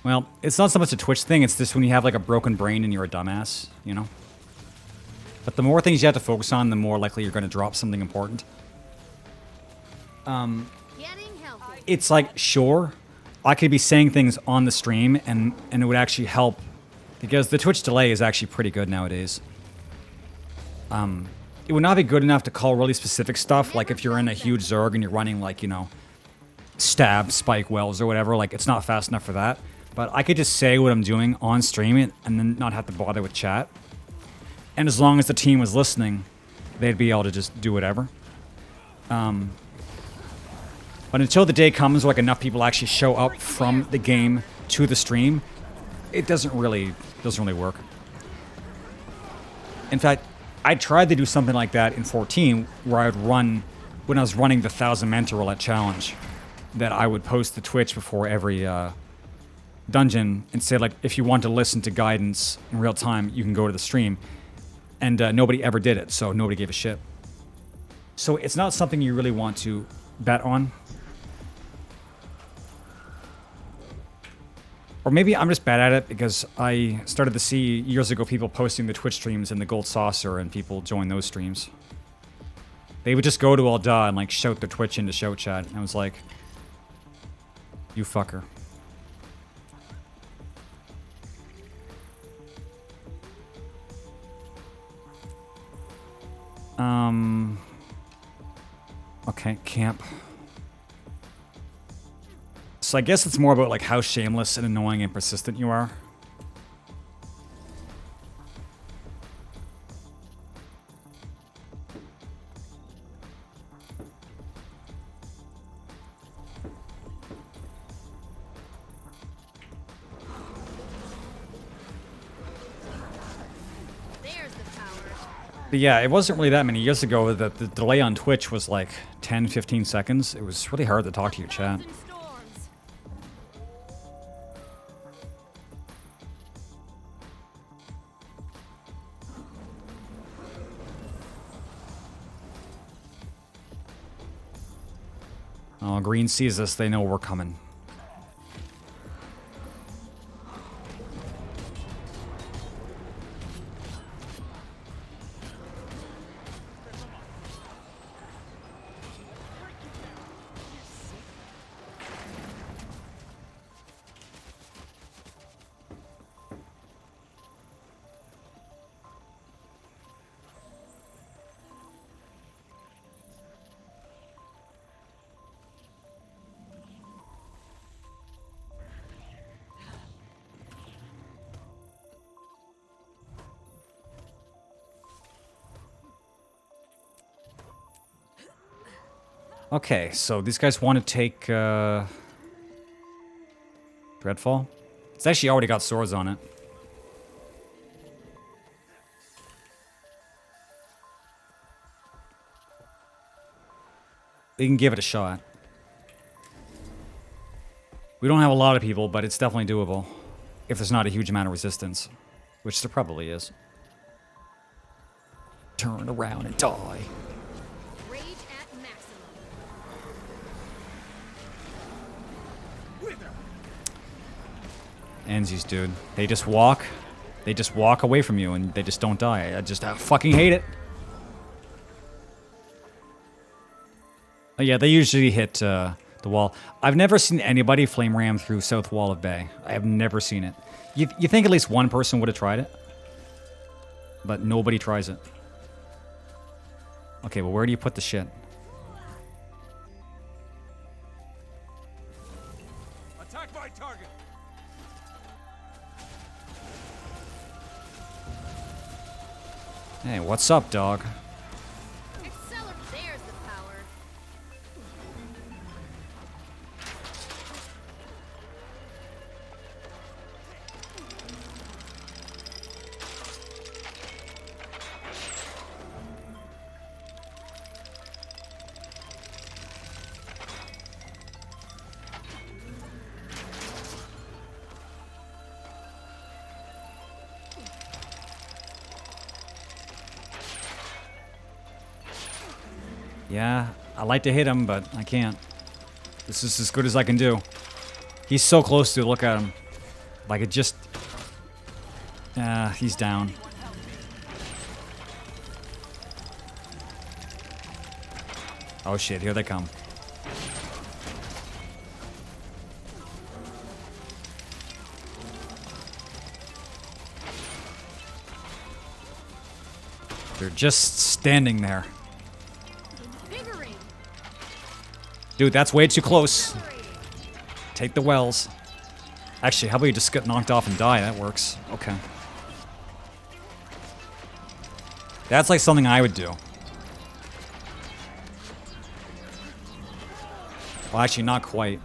Well, it's not so much a Twitch thing, it's just when you have like a broken brain and you're a dumbass, you know? But the more things you have to focus on, the more likely you're going to drop something important. Getting healthy. It's like, sure, I could be saying things on the stream and it would actually help because the Twitch delay is actually pretty good nowadays. It would not be good enough to call really specific stuff, like if you're in a huge Zerg and you're running like, you know, stab, spike wells or whatever, like it's not fast enough for that. But I could just say what I'm doing on stream and then not have to bother with chat. And as long as the team was listening, they'd be able to just do whatever. But until the day comes where like enough people actually show up from the game to the stream, it doesn't really work. In fact, I tried to do something like that in 14, where I would run when I was running the 1,000 Mentor Roulette challenge. That I would post to Twitch before every dungeon and say like, if you want to listen to guidance in real time, you can go to the stream. And nobody ever did it, so nobody gave a shit. So it's not something you really want to bet on. Or maybe I'm just bad at it because I started to see years ago people posting the Twitch streams in the Gold Saucer and people join those streams. They would just go to Alda and like shout their Twitch into shout chat. And I was like, you fucker. Okay, camp. So I guess it's more about like how shameless and annoying and persistent you are. There's the power. But yeah, it wasn't really that many years ago that the delay on Twitch was like 10, 15 seconds. It was really hard to talk to your chat. Thousand storms. Oh, Green sees us, they know we're coming. Okay, so these guys want to take Dreadfall. It's actually already got swords on it. We can give it a shot. We don't have a lot of people, but it's definitely doable. If there's not a huge amount of resistance. Which there probably is. Turn around and die. Rage at maximum. Enzies, dude. They just walk. They just walk away from you and they just don't die. I fucking hate it. Oh, yeah, they usually hit the wall. I've never seen anybody flame ram through South Wall of Bay. I have never seen it. You think at least one person would have tried it? But nobody tries it. Okay, well, where do you put the shit? Attack my target. Hey, what's up, dog? There's Yeah, I like to hit him, but I can't. This is as good as I can do. He's so close to it, look at him. Like it just... he's down. Oh shit, here they come. They're just standing there. Invigorating. Dude, that's way too close. Accelerating. Take the wells. Actually, how about you just get knocked off and die? That works. Okay. That's like something I would do. Well, actually, not quite.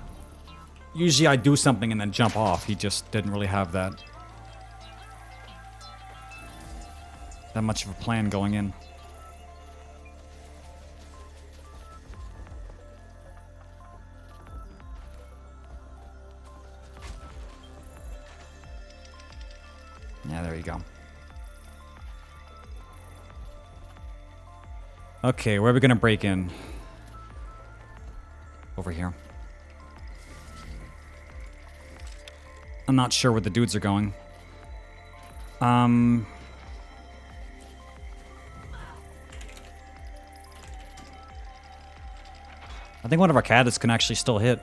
Usually I do something and then jump off. He just didn't really have that much of a plan going in. Yeah, there you go. Okay, where are we gonna break in? Over here. I'm not sure where the dudes are going. I think one of our cadets can actually still hit.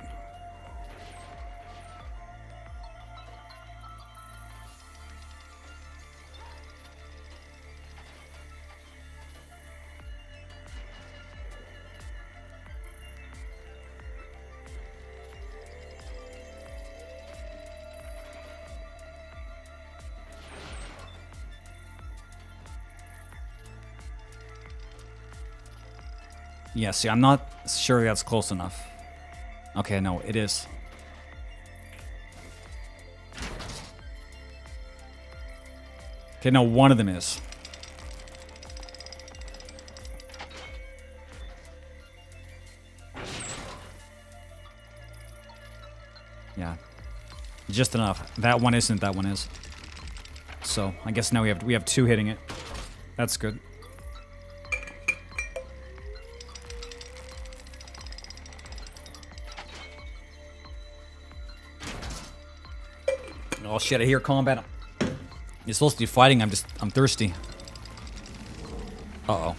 Yeah, see, I'm not sure that's close enough. Okay, no, it is. Okay, no, one of them is. Yeah. Just enough. That one isn't, that one is. So, I guess now we have two hitting it. That's good. Oh shit, I hear combat. You're supposed to be fighting, I'm thirsty. Uh-oh.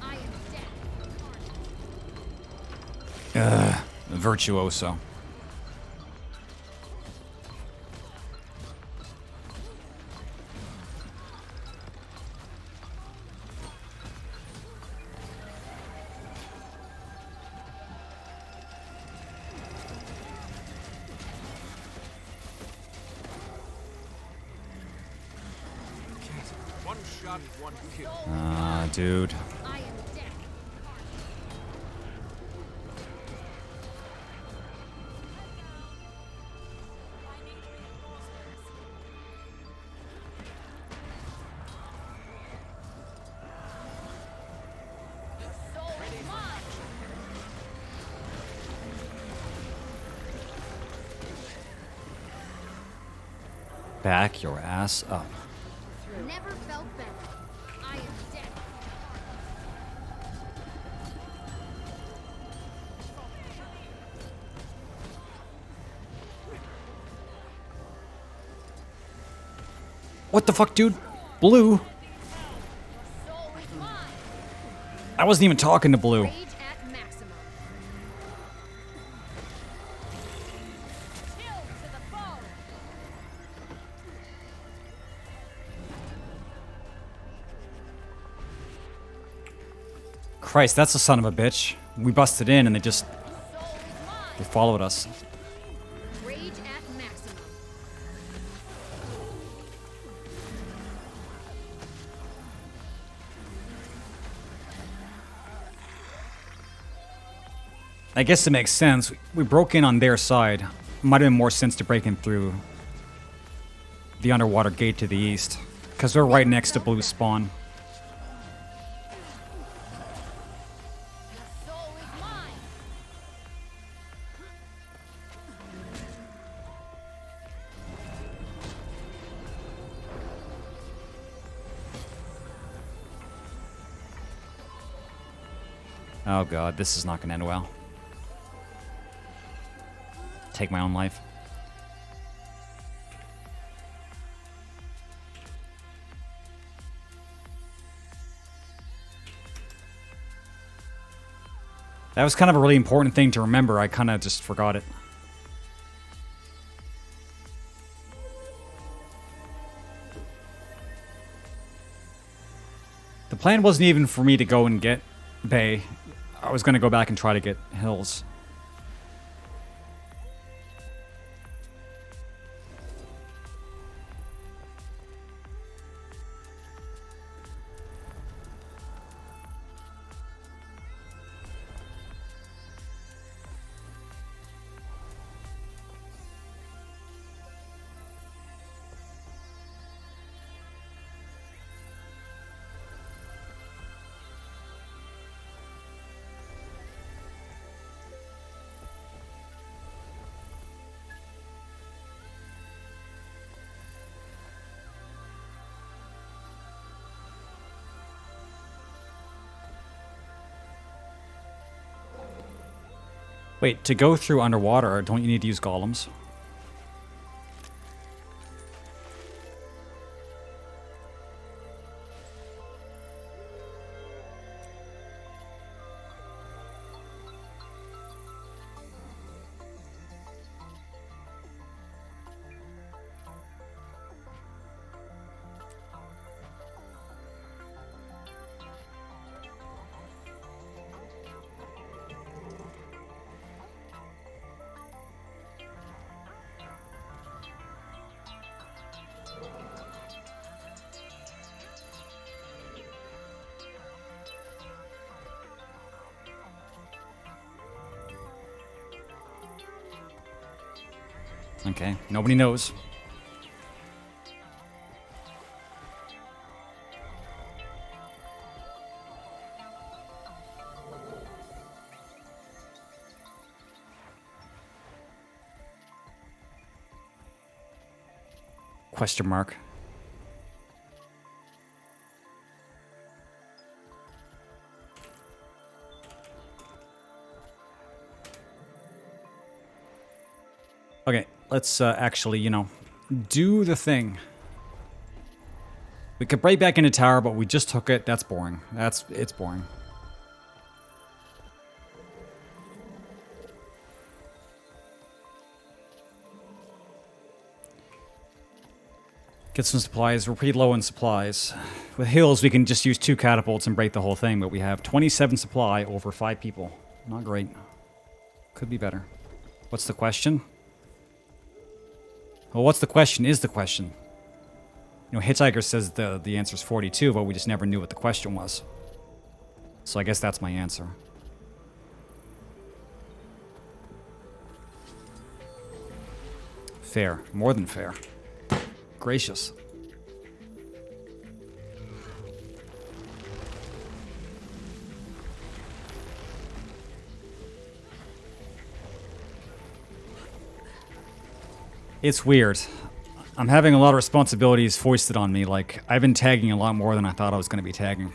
I am dead. Virtuoso. One shot, one kill. Dude. I am dead. Soul is mine. Back your ass up. Never felt better. I am dead. What the fuck, dude? Blue? Soul is mine. I wasn't even talking to Blue. Rage at maximum. Chill to the bone. Christ, that's a son of a bitch. We busted in and they Soul is mine. followed us. Rage at maximum. I guess it makes sense. We broke in on their side. Might have been more sense to break in through the underwater gate to the east. Because we're right next to Blue's spawn. Soul is mine. Oh god, this is not gonna end well. Take my own life. That was kind of a really important thing to remember. I kind of just forgot it. The plan wasn't even for me to go and get Bay. I was going to go back and try to get Hills. Wait, to go through underwater, don't you need to use golems? Okay, nobody knows. Question mark. Okay, let's actually, you know, do the thing. We could break back into tower, but we just took it. That's boring. It's boring. Get some supplies. We're pretty low in supplies. With hills, we can just use 2 catapults and break the whole thing, but we have 27 supply over 5 people. Not great. Could be better. What's the question? Well, what's the question is the question. You know, Hitchhiker says the answer is 42, but we just never knew what the question was. So I guess that's my answer. Fair. More than fair. Gracious. It's weird. I'm having a lot of responsibilities foisted on me. Like, I've been tagging a lot more than I thought I was going to be tagging.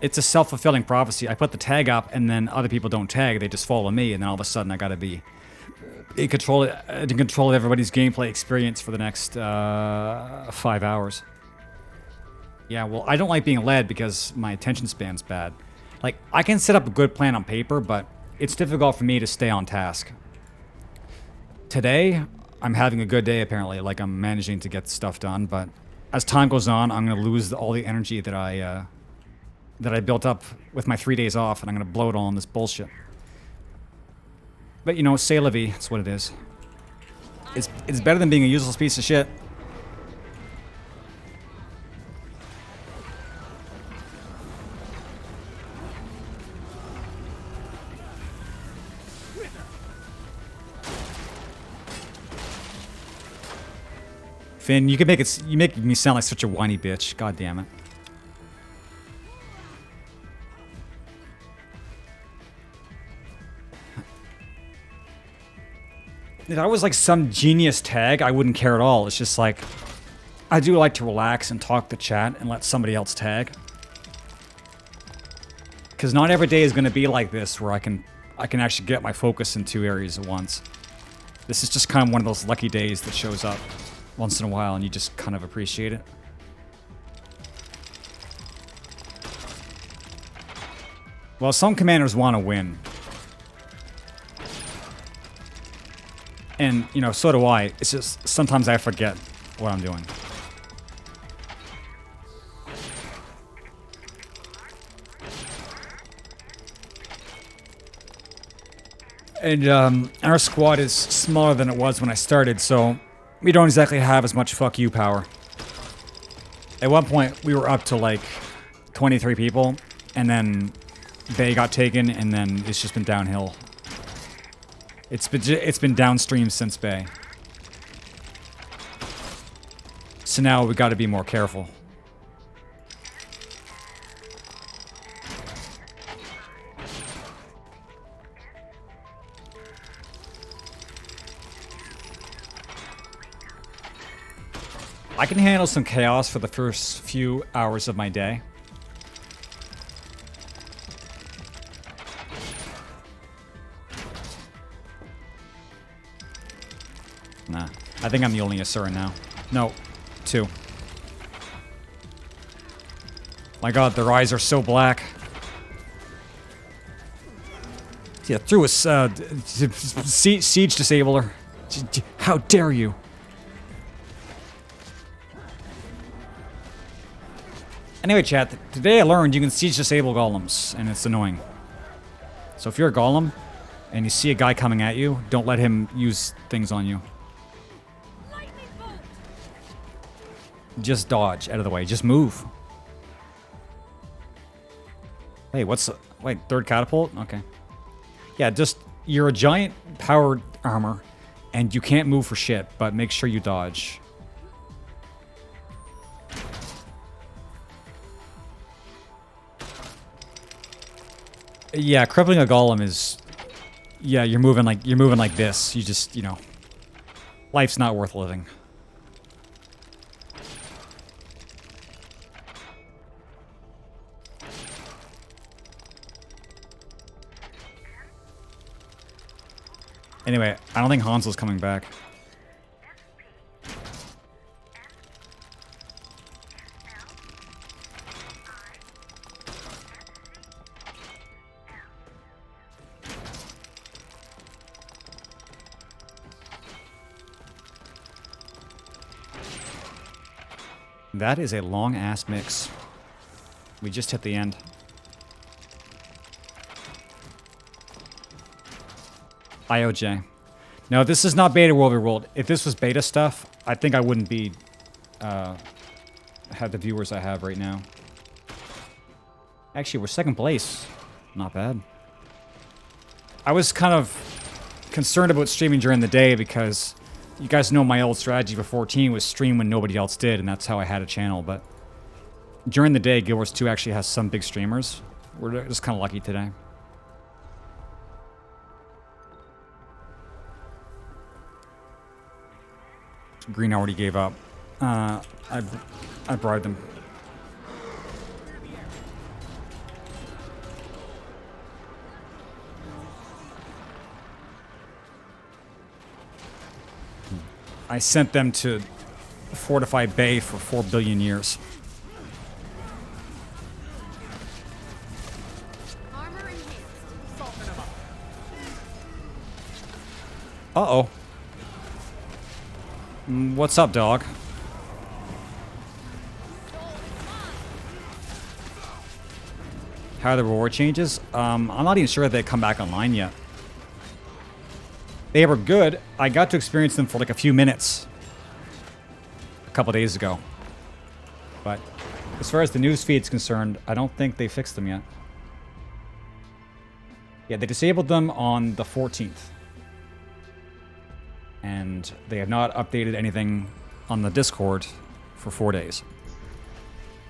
It's a self-fulfilling prophecy. I put the tag up, and then other people don't tag. They just follow me, and then all of a sudden I got to be in control of everybody's gameplay experience for the next 5 hours. Yeah, well, I don't like being led because my attention span's bad. Like, I can set up a good plan on paper, but it's difficult for me to stay on task. Today, I'm having a good day, apparently. Like, I'm managing to get stuff done, but as time goes on, I'm going to lose all the energy that I built up with my 3 days off, and I'm going to blow it all on this bullshit. But, you know, c'est la vie. That's what it is. It's better than being a useless piece of shit. Finn, you make me sound like such a whiny bitch. God damn it. If I was like some genius tag, I wouldn't care at all. It's just like, I do like to relax and talk to chat and let somebody else tag. Because not every day is going to be like this where I can actually get my focus in 2 areas at once. This is just kind of one of those lucky days that shows up once in a while and you just kind of appreciate it. Well, some commanders want to win. And, you know, so do I. It's just sometimes I forget what I'm doing. And our squad is smaller than it was when I started, so we don't exactly have as much fuck you power. At one point, we were up to like 23 people, and then Bay got taken, and then it's just been downhill. It's been downstream since Bay. So now we got to be more careful. I can handle some chaos for the first few hours of my day. Nah, I think I'm the only Asura now. No, 2. My god, their eyes are so black. Yeah, through a siege disabler. How dare you? Anyway, chat, today I learned you can siege disable golems, and it's annoying. So if you're a golem, and you see a guy coming at you, don't let him use things on you. Lightning bolt. Just dodge out of the way. Just move. Hey, what's... Wait, 3rd catapult? Okay. Yeah, just... You're a giant powered armor, and you can't move for shit, but make sure you dodge. Yeah, crippling a golem is... Yeah, you're moving like this. You just, you know... Life's not worth living. Anyway, I don't think Hansel's coming back. That is a long-ass mix. We just hit the end. IOJ. No, this is not beta World v. World. If this was beta stuff, I think I wouldn't be... have the viewers I have right now. Actually, we're 2nd place. Not bad. I was kind of concerned about streaming during the day because... You guys know my old strategy for 14 was stream when nobody else did, and that's how I had a channel, but... During the day, Guild Wars 2 actually has some big streamers. We're just kind of lucky today. Green already gave up. I bribed him. I sent them to fortify Bay for 4 billion years. Armor enhanced. Uh-oh. What's up, dog? How are the reward changes? I'm not even sure if they come back online yet. They were good. I got to experience them for like a few minutes a couple days ago. But as far as the news feed's concerned, I don't think they fixed them yet. Yeah, they disabled them on the 14th. And they have not updated anything on the Discord for 4 days.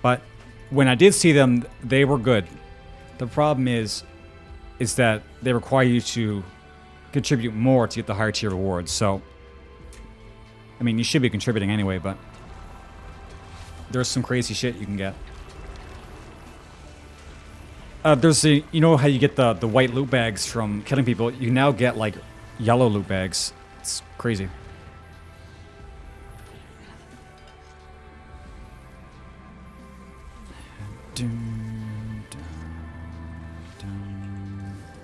But when I did see them, they were good. The problem is that they require you to contribute more to get the higher tier rewards. So, I mean, you should be contributing anyway, but there's some crazy shit you can get. There's a, you know how you get the white loot bags from killing people? You now get like yellow loot bags. It's crazy.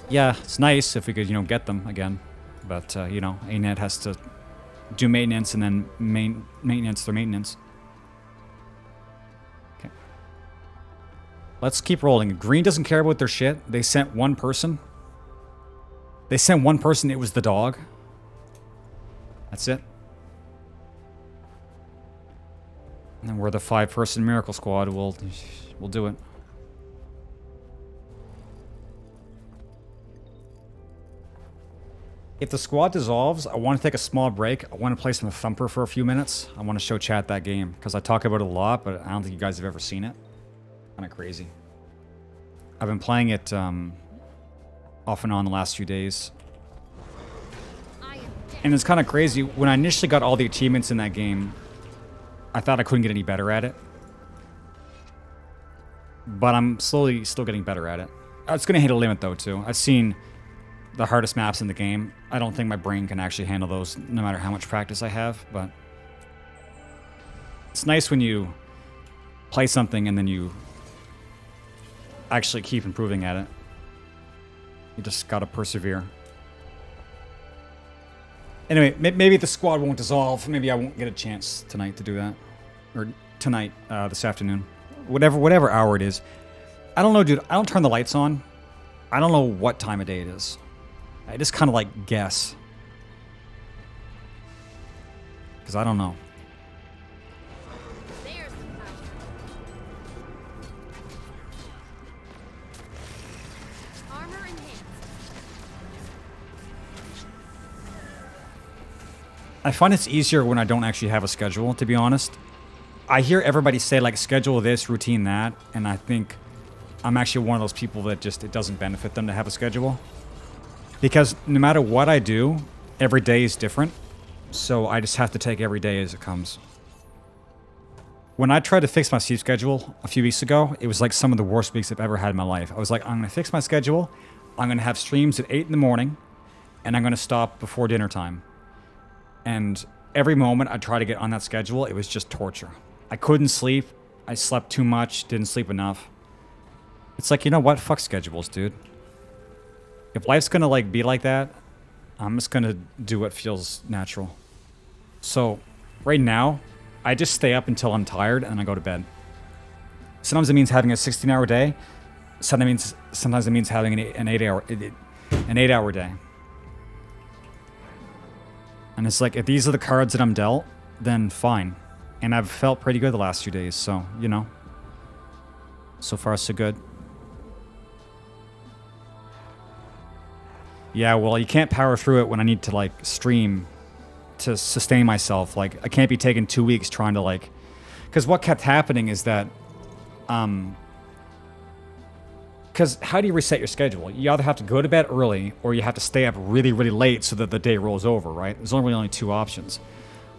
Yeah, it's nice if we could, you know, get them again. But, you know, ANET has to do maintenance and then maintenance their maintenance. Okay. Let's keep rolling. Green doesn't care about their shit. They sent one person. They sent one person. It was the dog. That's it. And we're the 5-person miracle squad. We'll do it. If the squad dissolves, I want to take a small break. I want to play some Thumper for a few minutes. I want to show chat that game because I talk about it a lot, but I don't think you guys have ever seen it. Kind of crazy. I've been playing it off and on the last few days. And it's kind of crazy. When I initially got all the achievements in that game, I thought I couldn't get any better at it. But I'm slowly still getting better at it. It's going to hit a limit though too. I've seen the hardest maps in the game. I don't think my brain can actually handle those no matter how much practice I have, but it's nice when you play something and then you actually keep improving at it. You just gotta persevere. Anyway, maybe the squad won't dissolve. Maybe I won't get a chance tonight to do that. Or tonight, this afternoon. Whatever hour it is. I don't know, dude. I don't turn the lights on. I don't know what time of day it is. I just kind of like guess. Because I don't know. There's the power. Armor enhanced. I find it's easier when I don't actually have a schedule, to be honest. I hear everybody say, like, schedule this, routine that, and I think I'm actually one of those people that just, it doesn't benefit them to have a schedule. Because no matter what I do, every day is different. So I just have to take every day as it comes. When I tried to fix my sleep schedule a few weeks ago, it was like some of the worst weeks I've ever had in my life. I was like, I'm going to fix my schedule. I'm going to have streams at 8 in the morning. And I'm going to stop before dinner time. And every moment I try to get on that schedule, it was just torture. I couldn't sleep. I slept too much. Didn't sleep enough. It's like, you know what? Fuck schedules, dude. If life's gonna like be like that, I'm just gonna do what feels natural. So, right now, I just stay up until I'm tired and I go to bed. Sometimes it means having a 16-hour day. Sometimes it means having an 8-hour day. And it's like, if these are the cards that I'm dealt, then fine. And I've felt pretty good the last few days, so, you know. So far, so good. Yeah, well, you can't power through it when I need to, like, stream to sustain myself. Like, I can't be taking 2 weeks trying to, like... Because what kept happening is that... Because how do you reset your schedule? You either have to go to bed early, or you have to stay up really, really late so that the day rolls over, right? There's only 2 options.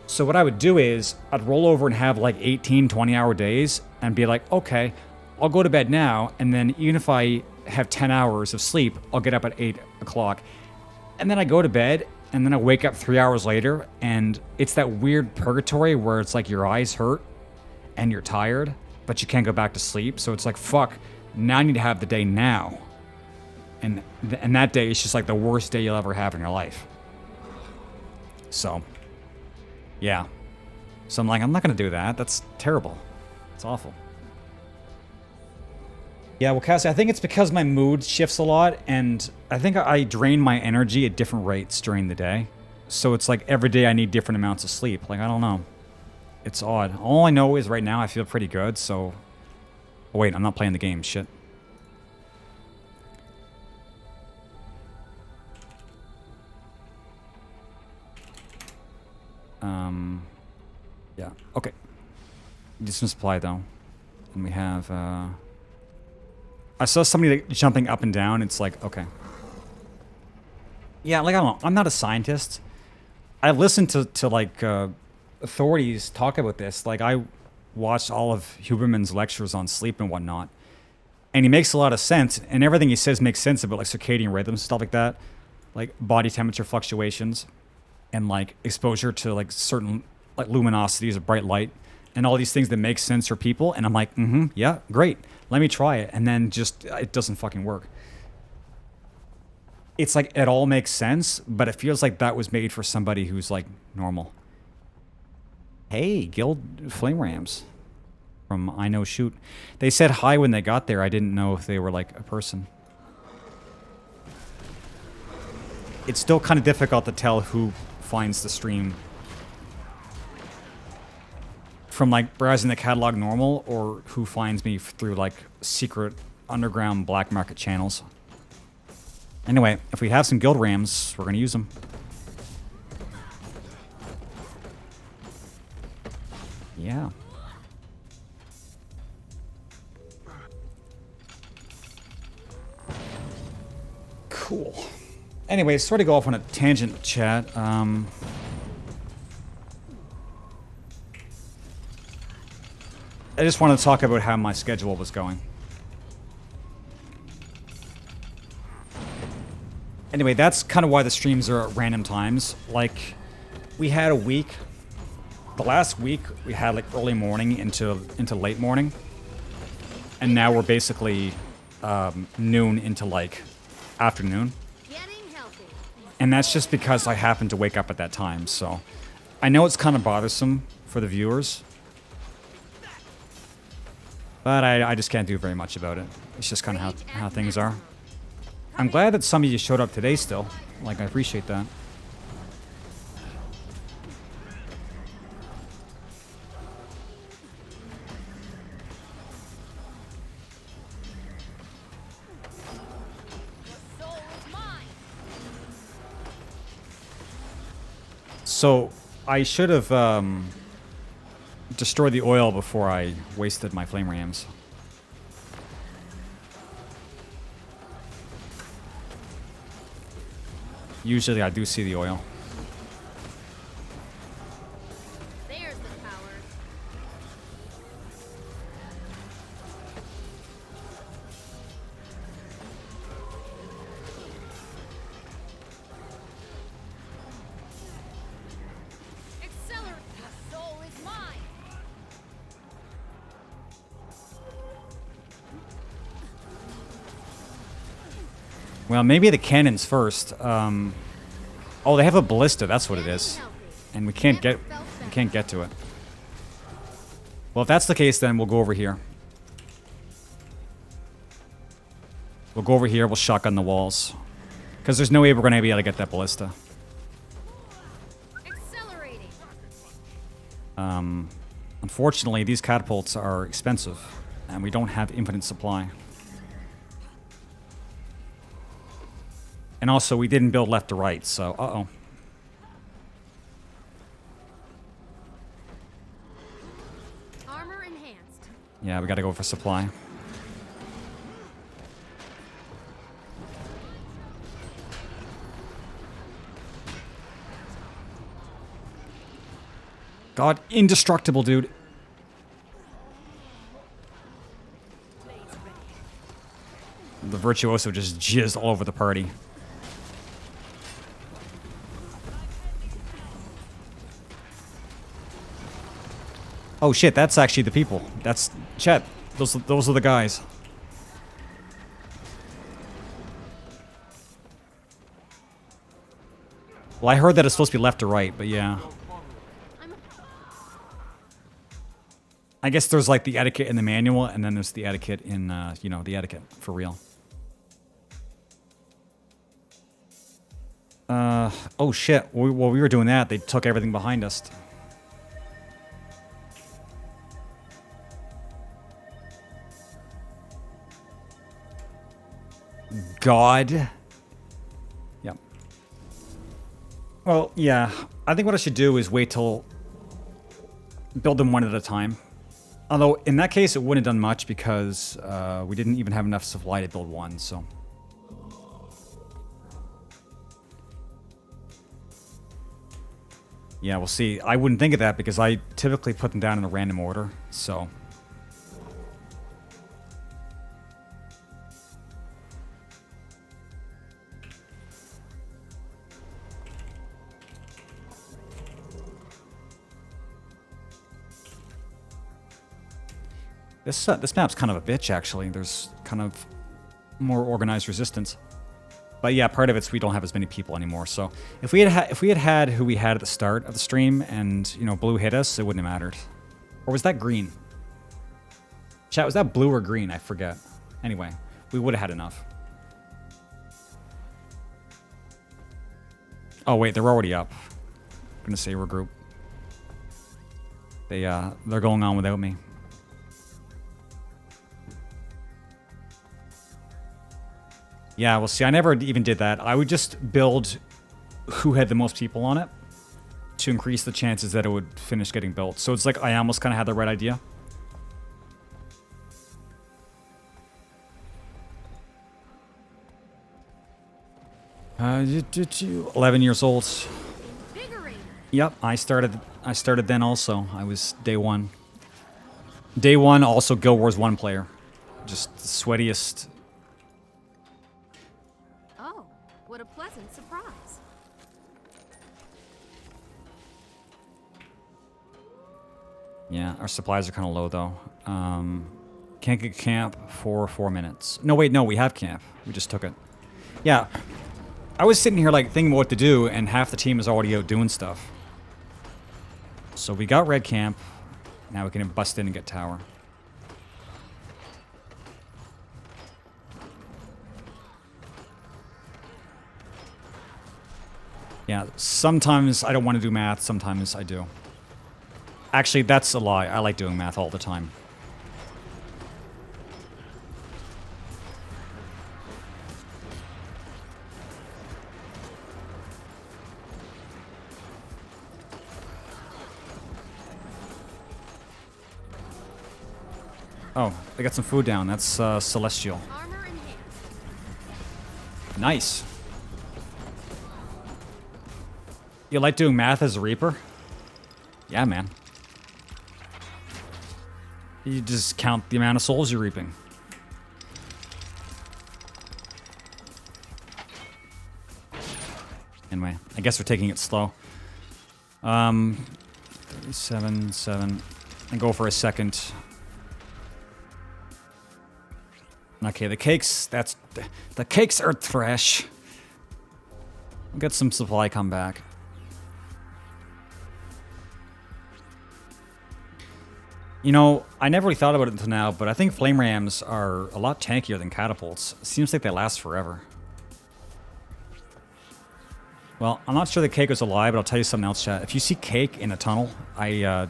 So what I would do is, I'd roll over and have, like, 18, 20-hour days, and be like, okay, I'll go to bed now, and then even if I have 10 hours of sleep, I'll get up at 8 o'clock. And then I go to bed, and then I wake up 3 hours later, and it's that weird purgatory where it's like your eyes hurt, and you're tired, but you can't go back to sleep. So it's like, fuck, now I need to have the day now. And that day is just like the worst day you'll ever have in your life. So, yeah. So I'm like, I'm not going to do that. That's terrible. It's awful. Yeah, well, Cassie, I think it's because my mood shifts a lot, and I think I drain my energy at different rates during the day. So it's like every day I need different amounts of sleep. Like, I don't know. It's odd. All I know is right now I feel pretty good, so... Oh, wait, I'm not playing the game. Shit. Yeah, okay. Need some supply, though. And we have, I saw somebody like, jumping up and down. It's like, okay. Yeah, like, I don't know. I'm not a scientist. I listened to like, authorities talk about this. Like, I watched all of Huberman's lectures on sleep and whatnot. And he makes a lot of sense, and everything he says makes sense about like circadian rhythms, stuff like that, like body temperature fluctuations, and like exposure to like certain like luminosities of bright light, and all these things that make sense for people. And I'm like, yeah, great. Let me try it. And then just it doesn't fucking work. It's like it all makes sense, but it feels like that was made for somebody who's like normal. Hey, Guild Flame Rams from I Know Shoot. They said hi when they got there. I didn't know if they were like a person. It's still kind of difficult to tell who finds the stream from like browsing the catalog normal or who finds me through like secret underground black market channels. Anyway, if we have some guild rams, we're gonna use them. Yeah. Cool. Anyway, sorry to go off on a tangent, chat. I just wanted to talk about how my schedule was going. Anyway, that's kind of why the streams are at random times. Like, we had a week. The last week, we had like early morning into late morning. And now we're basically noon into like afternoon. Getting healthy. And that's just because I happened to wake up at that time, so... I know it's kind of bothersome for the viewers. But I just can't do very much about it. It's just kind of how things are. I'm glad that some of you showed up today still. Like, I appreciate that. Soul is mine. So, I should have destroyed the oil before I wasted my flame rams. Usually I do see the oil. There's the power. Accelerate. The soul is mine. Well, maybe the cannons first. Oh, they have a ballista. That's what it is, and we can't get to it. Well, if that's the case, then we'll go over here. We'll go over here. We'll shotgun the walls, because there's no way we're gonna be able to get that ballista. Accelerating. Unfortunately, these catapults are expensive, and we don't have infinite supply. And also, we didn't build left to right, so uh-oh. Armor enhanced. Yeah, we gotta go for supply. God, indestructible, dude. The Virtuoso just jizzed all over the party. Oh shit, that's actually the people. That's Chet. Those are the guys. Well, I heard that it's supposed to be left to right, but yeah. I guess there's like the etiquette in the manual, and then there's the etiquette in, you know, the etiquette for real. Oh shit. While we were doing that, they took everything behind us. God. Yep. Well, yeah. I think what I should do is wait till... build them one at a time. Although, in that case, it wouldn't have done much because we didn't even have enough supply to build one, so... Yeah, we'll see. I wouldn't think of that because I typically put them down in a random order, so... This map's kind of a bitch, actually. There's kind of more organized resistance. But yeah, part of it's we don't have as many people anymore. So if we had who we had at the start of the stream, and you know, blue hit us, it wouldn't have mattered. Or was that green? Chat, was that blue or green? I forget. Anyway, we would have had enough. Oh wait, they're already up. I'm gonna say regroup. They're going on without me. Yeah, well, see, I never even did that. I would just build who had the most people on it to increase the chances that it would finish getting built. So it's like I almost kind of had the right idea. Uh, 11 years old. Invigorating. Yep, I started then also. I was day one. Day one, also Guild Wars 1 player. Just the sweatiest. Oh, what a pleasant surprise. Yeah, our supplies are kind of low though. Can't get camp for 4 minutes. No, wait, no, we have camp. We just took it. Yeah, I was sitting here like thinking what to do, and half the team is already out doing stuff. So we got red camp. Now we can bust in and get tower. Yeah, sometimes I don't want to do math, sometimes I do. Actually, that's a lie. I like doing math all the time. Oh, they got some food down. That's Celestial. Armor in hand. Nice. You like doing math as a Reaper? Yeah, man. You just count the amount of souls you're reaping. Anyway, I guess we're taking it slow. 37, 7. And go for a second. Okay, the cakes, the cakes are fresh. We'll get some supply come back. You know, I never really thought about it until now, but I think flame rams are a lot tankier than catapults. It seems like they last forever. Well, I'm not sure the cake was a lie, but I'll tell you something else, chat. If you see cake in a tunnel, I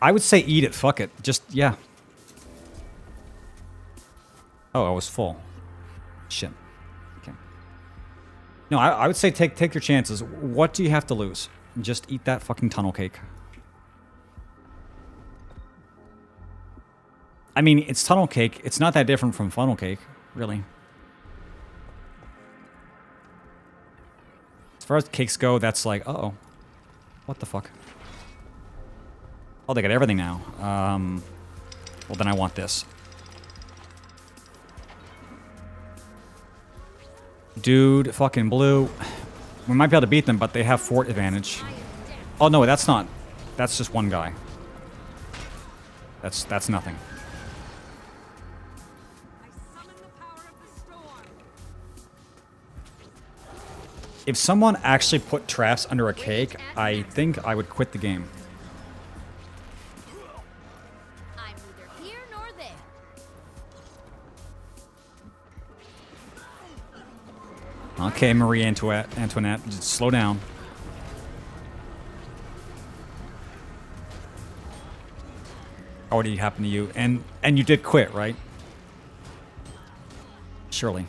would say eat it, fuck it. Just, yeah. Oh, I was full. Shit. Okay. No, I would say take your chances. What do you have to lose? Just eat that fucking tunnel cake. I mean, it's tunnel cake. It's not that different from funnel cake, really. As far as cakes go, that's like, uh-oh. What the fuck? Oh, they got everything now. Well, then I want this. Dude, fucking blue. We might be able to beat them, but they have fort advantage. Oh, no, that's not. That's just one guy. That's nothing. If someone actually put traps under a cake, I think I would quit the game. I'm neither here nor there. Okay, Marie Antoinette, just slow down. What did happen to you? And you did quit, right? Surely.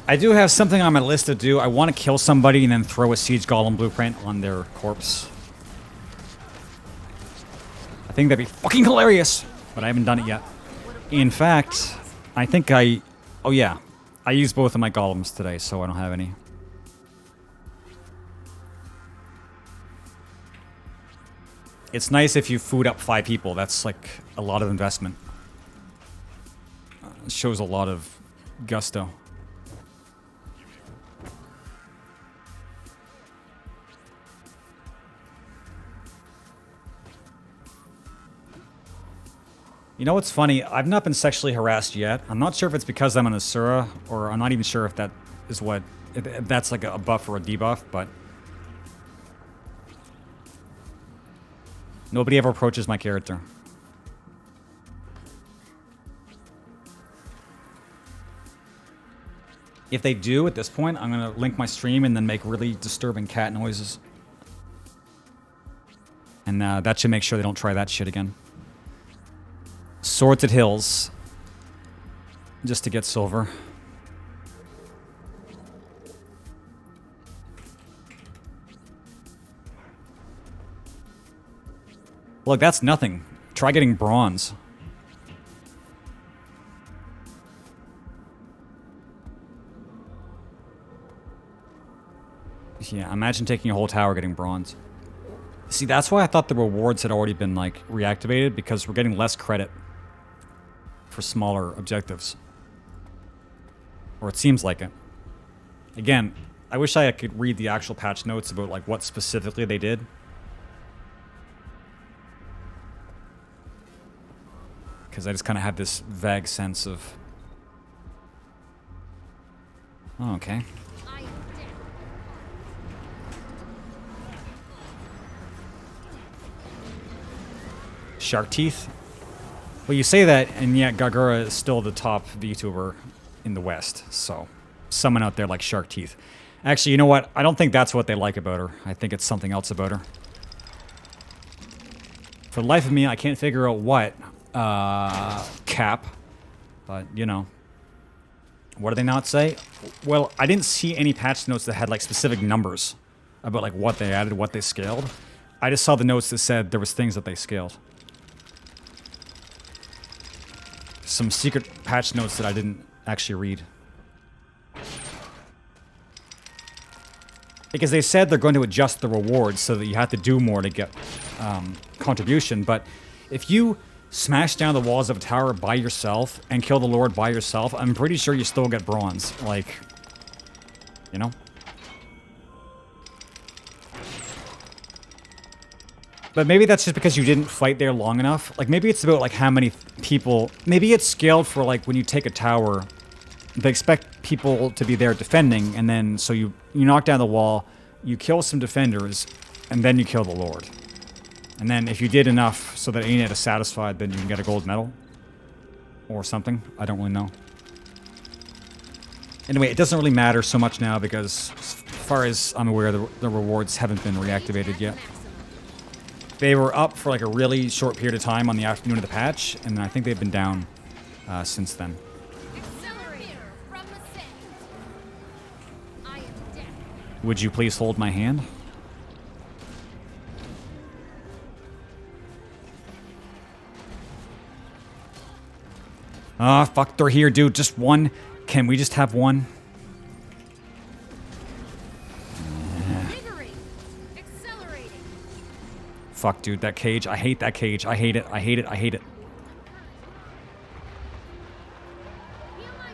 I do have something on my list to do. I want to kill somebody and then throw a Siege Golem blueprint on their corpse. I think that'd be fucking hilarious, but I haven't done it yet. In fact, I think oh yeah, I used both of my golems today, so I don't have any. It's nice if you food up 5 people. That's like a lot of investment. It shows a lot of gusto. You know what's funny? I've not been sexually harassed yet. I'm not sure if it's because I'm an Asura, or I'm not even sure if that is what... if that's like a buff or a debuff, but... Nobody ever approaches my character. If they do, at this point, I'm going to link my stream and then make really disturbing cat noises. And that should make sure they don't try that shit again. Swords at Hills. Just to get silver. Look, that's nothing. Try getting bronze. Yeah, imagine taking a whole tower getting bronze. See, that's why I thought the rewards had already been, like, reactivated, because we're getting less credit for smaller objectives. Or it seems like it. Again, I wish I could read the actual patch notes about, like, what specifically they did. Because I just kind of have this vague sense of... Oh, okay. I am dead. Shark teeth? Well, you say that, and yet Gagura is still the top VTuber in the West, so someone out there likes shark teeth. Actually, you know what? I don't think that's what they like about her. I think it's something else about her. For the life of me, I can't figure out what, Cap, but, you know. What do they not say? Well, I didn't see any patch notes that had, like, specific numbers about, like, what they added, what they scaled. I just saw the notes that said there was things that they scaled. Some secret patch notes that I didn't actually read. Because they said they're going to adjust the rewards so that you have to do more to get contribution, but if you smash down the walls of a tower by yourself and kill the Lord by yourself, I'm pretty sure you still get bronze. Like, you know? But maybe that's just because you didn't fight there long enough. Like, maybe it's about, like, how many people... Maybe it's scaled for, like, when you take a tower, they expect people to be there defending, and then, so you knock down the wall, you kill some defenders, and then you kill the Lord. And then if you did enough so that Aenid is satisfied, then you can get a gold medal. Or something. I don't really know. Anyway, it doesn't really matter so much now because, as far as I'm aware, the rewards haven't been reactivated yet. They were up for like a really short period of time on the afternoon of the patch, and I think they've been down since then. Accelerator from the sand. I am dead. Would you please hold my hand? Ah, fuck, they're here, dude. Just one. Can we just have one? Invigorating. Accelerating. Fuck, dude, that cage. I hate that cage. I hate it. I hate it. I hate it. Heal my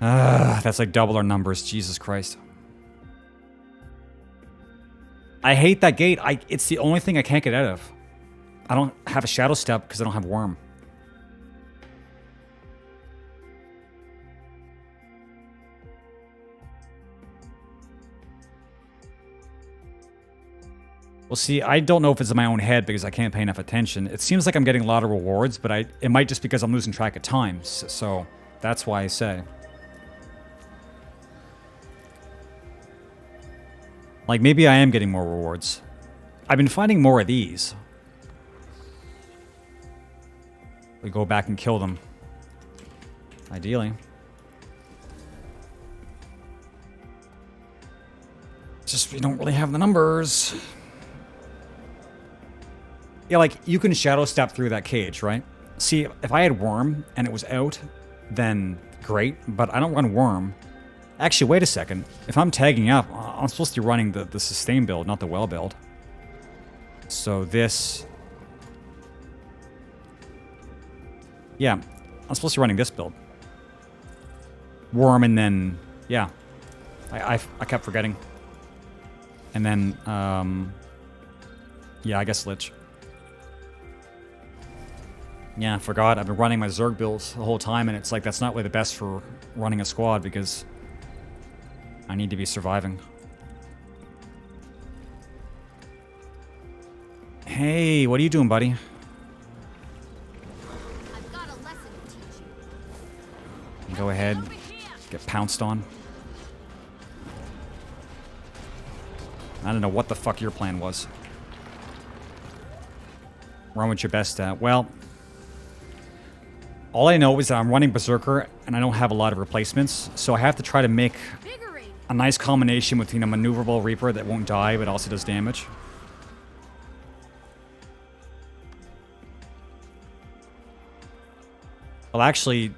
pet. That's like double our numbers. Jesus Christ. I hate that gate. It's the only thing I can't get out of. I don't have a shadow step because I don't have worm. Well, see, I don't know if it's in my own head because I can't pay enough attention. It seems like I'm getting a lot of rewards, but it might just because I'm losing track of time. So that's why I say. Like, maybe I am getting more rewards. I've been finding more of these. We go back and kill them. Ideally. Just, we don't really have the numbers. Yeah, like, you can shadow step through that cage, right? See, if I had Worm and it was out, then great, but I don't run Worm. Actually, wait a second. If I'm tagging up, I'm supposed to be running the sustain build, not the well build. So this... Yeah, I'm supposed to be running this build. Worm and then... Yeah. I kept forgetting. And then, yeah, I guess Lich. Yeah, I forgot. I've been running my Zerg builds the whole time, and it's like that's not really the best for running a squad because I need to be surviving. Hey, what are you doing, buddy? I've got a lesson to teach you. Go ahead, get pounced on. I don't know what the fuck your plan was. Run what you're best at. Well, all I know is that I'm running Berserker and I don't have a lot of replacements, so I have to try to make Invigorating. a nice combination between a maneuverable Reaper that won't die but also does damage. Well, actually,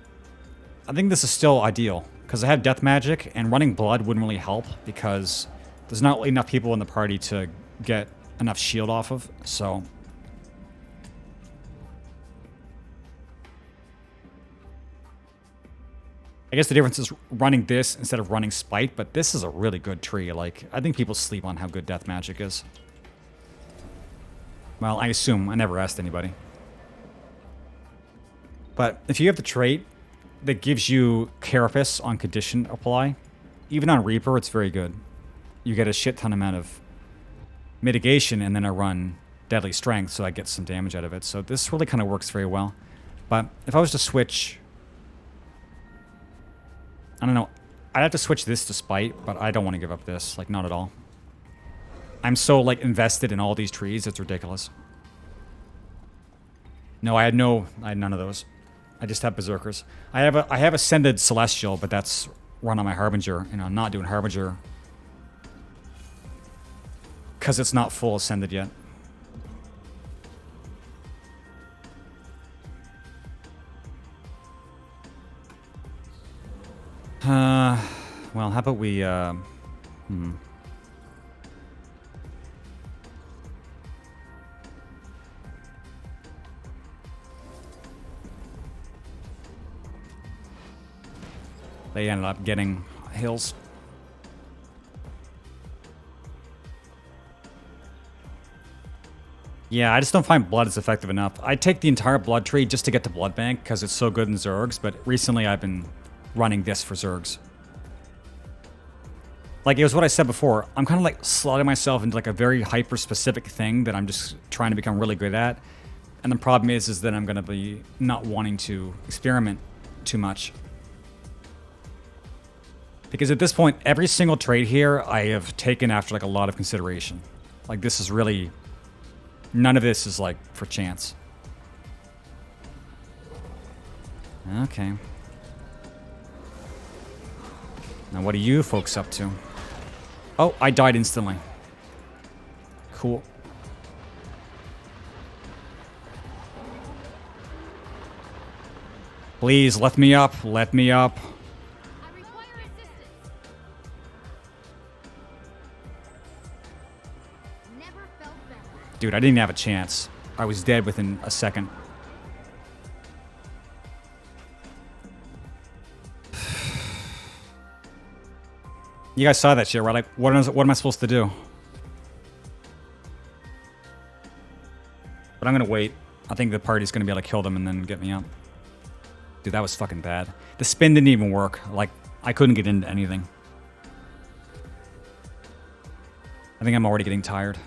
I think this is still ideal because I have Death Magic and running Blood wouldn't really help because there's not really enough people in the party to get enough shield off of, so... I guess the difference is running this instead of running Spite, but this is a really good tree. Like, I think people sleep on how good Death Magic is. Well, I assume. I never asked anybody. But if you have the trait that gives you Carapace on condition apply, even on Reaper, it's very good. You get a shit ton amount of mitigation, and then I run Deadly Strength, so I get some damage out of it. So this really kind of works very well. But if I was to switch... I don't know. I'd have to switch this to Spite, but I don't want to give up this. Like, not at all. I'm so, like, invested in all these trees, it's ridiculous. No, I had none of those. I just have Berserkers. I have Ascended Celestial, but that's run on my Harbinger, and I'm not doing Harbinger because it's not full Ascended yet. Well, how about we, They ended up getting hills. Yeah, I just don't find Blood as effective enough. I take the entire Blood tree just to get to Blood Bank because it's so good in Zergs, but recently I've been running this for Zergs. Like, it was what I said before. I'm kind of like slotting myself into like a very hyper-specific thing that I'm just trying to become really good at. And the problem is that I'm going to be not wanting to experiment too much. Because at this point, every single trait here I have taken after like a lot of consideration. Like, this is really... None of this is like for chance. Okay. Now what are you folks up to? Oh, I died instantly. Cool. Please, let me up. Let me up. I require assistance. Never felt better. Dude, I didn't have a chance. I was dead within a second. You guys saw that shit, right? Like, what am I supposed to do? But I'm gonna wait. I think the party's gonna be able to kill them and then get me up. Dude, that was fucking bad. The spin didn't even work. Like, I couldn't get into anything. I think I'm already getting tired.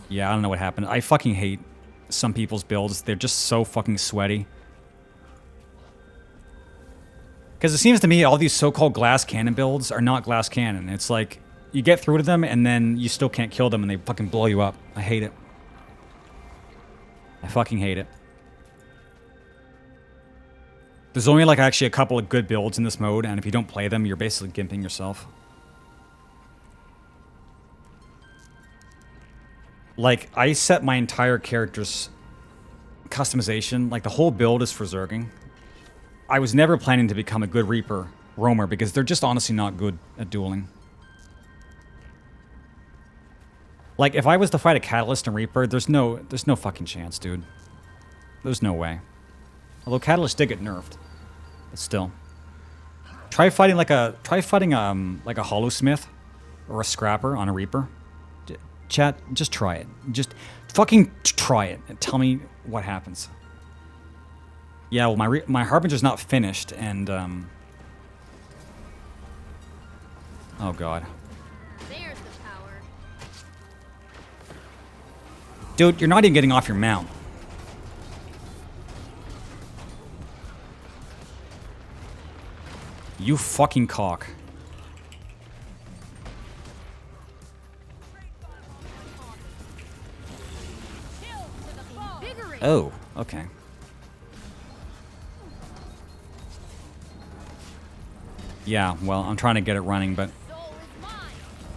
Yeah, I don't know what happened. I fucking hate some people's builds. They're just so fucking sweaty. Because it seems to me all these so-called glass cannon builds are not glass cannon. It's like, you get through to them and then you still can't kill them and they fucking blow you up. I hate it. I fucking hate it. There's only like actually a couple of good builds in this mode, and if you don't play them, you're basically gimping yourself. Like, I set my entire character's customization, like the whole build is for Zerging. I was never planning to become a good Reaper roamer because they're just honestly not good at dueling. Like, if I was to fight a Catalyst and Reaper, there's no fucking chance, dude. There's no way. Although Catalyst did get nerfed. But still. Try fighting like a Hollow Smith or a Scrapper on a Reaper. Chat, just try it. Just fucking try it and tell me what happens. Yeah, well, my Harbinger's not finished, and, oh, God. There's the power. Dude, you're not even getting off your mount. You fucking cock. Invigorate. Oh, okay. Yeah, well, I'm trying to get it running, but Soul is mine.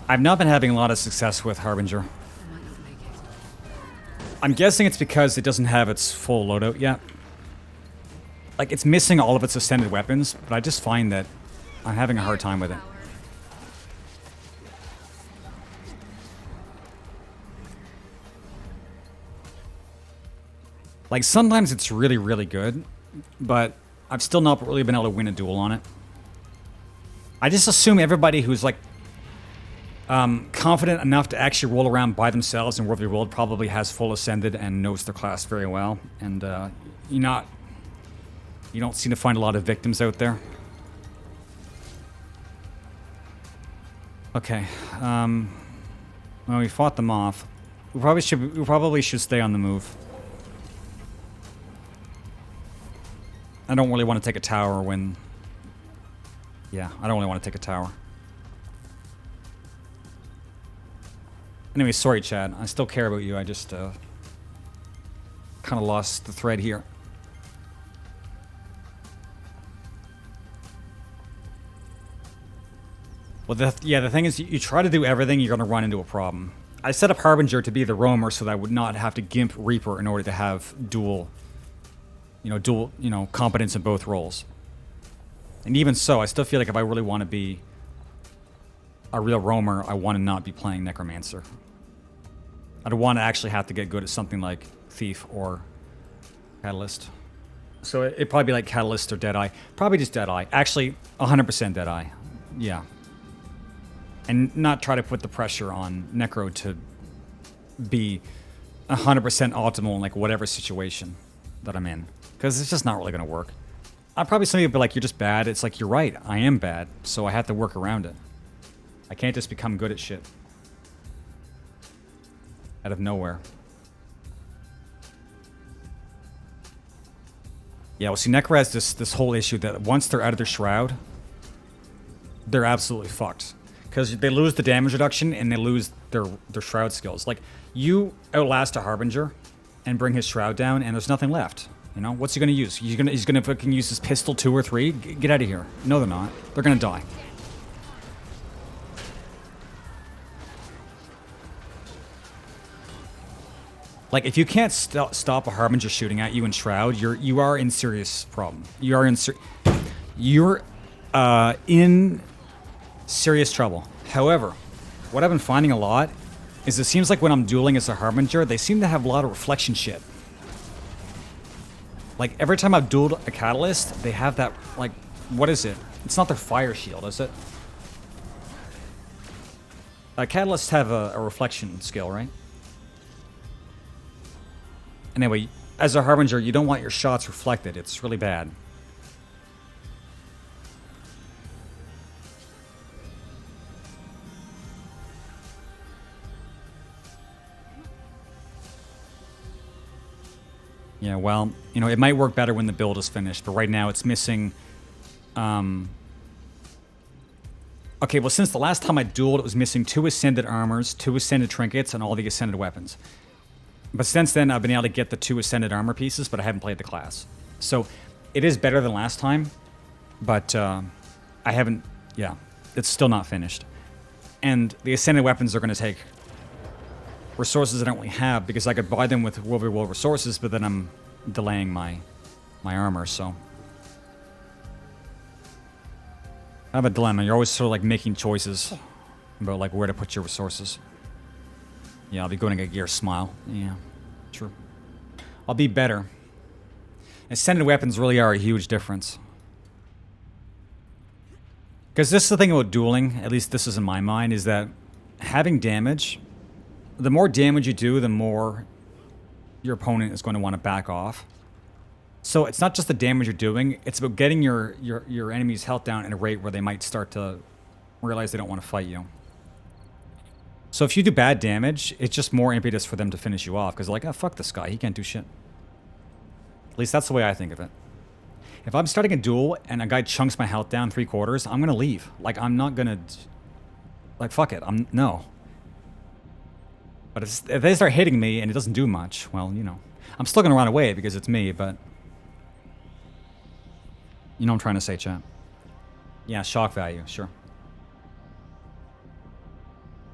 I've not been having a lot of success with Harbinger. I'm guessing it's because it doesn't have its full loadout yet. Like, it's missing all of its ascended weapons, but I just find that I'm having a hard time with it. Power. Like, sometimes it's really, really good, but I've still not really been able to win a duel on it. I just assume everybody who's, like, confident enough to actually roll around by themselves in World v. World probably has full ascended and knows their class very well. And you don't seem to find a lot of victims out there. Okay. Well, we fought them off. We probably should stay on the move. I don't really want to take a tower when... Yeah, I don't really want to take a tower. Anyway, sorry, Chad. I still care about you. I just kind of lost the thread here. Well, the thing is, you try to do everything, you're going to run into a problem. I set up Harbinger to be the roamer so that I would not have to gimp Reaper in order to have dual competence in both roles. And even so, I still feel like if I really want to be a real roamer, I want to not be playing Necromancer. I'd want to actually have to get good at something like Thief or Catalyst. So it'd probably be like Catalyst or Deadeye. Probably just Deadeye. Actually, 100% Deadeye. Yeah. And not try to put the pressure on Necro to be 100% optimal in like whatever situation that I'm in. Because it's just not really going to work. I'd probably somebody would be like, you're just bad. It's like, you're right. I am bad. So I have to work around it. I can't just become good at shit. Out of nowhere. Yeah, well, see, Necro has this whole issue that once they're out of their shroud, they're absolutely fucked. Because they lose the damage reduction and they lose their shroud skills. Like, you outlast a Harbinger and bring his shroud down and there's nothing left. You know, what's he gonna use? He's gonna fucking use his pistol 2 or 3? Get out of here. No, they're not. They're gonna die. Like, if you can't stop a Harbinger shooting at you in Shroud, you are in serious problem. You're in serious trouble. However, what I've been finding a lot is it seems like when I'm dueling as a Harbinger, they seem to have a lot of reflection shit. Like, every time I've dueled a Catalyst, they have that, like, what is it? It's not their fire shield, is it? Catalysts have a reflection skill, right? Anyway, as a Harbinger, you don't want your shots reflected. It's really bad. Yeah, well, you know, it might work better when the build is finished, but right now it's missing... Okay, well, since the last time I dueled, it was missing 2 Ascended Armors, 2 Ascended Trinkets, and all the Ascended Weapons. But since then, I've been able to get the 2 Ascended Armor pieces, but I haven't played the class. So, it is better than last time, but I haven't... Yeah, it's still not finished. And the Ascended Weapons are going to take resources I don't really have, because I could buy them with World v. World resources, but then I'm delaying my armor, so... I have a dilemma. You're always sort of like making choices about like where to put your resources. Yeah, I'll be going to get Gear Smile. Yeah, true. I'll be better. Ascended weapons really are a huge difference. Because this is the thing about dueling, at least this is in my mind, is that having damage the more damage you do, the more your opponent is going to want to back off. So it's not just the damage you're doing, it's about getting your enemy's health down at a rate where they might start to realize they don't want to fight you. So if you do bad damage, it's just more impetus for them to finish you off, because they're like, oh, fuck this guy, he can't do shit. At least that's the way I think of it. If I'm starting a duel and a guy chunks my health down 3/4, I'm gonna leave. Like, I'm not gonna... Like, fuck it, no. But if they start hitting me and it doesn't do much, well, you know. I'm still gonna run away because it's me, but... You know what I'm trying to say, chat. Yeah, shock value, sure.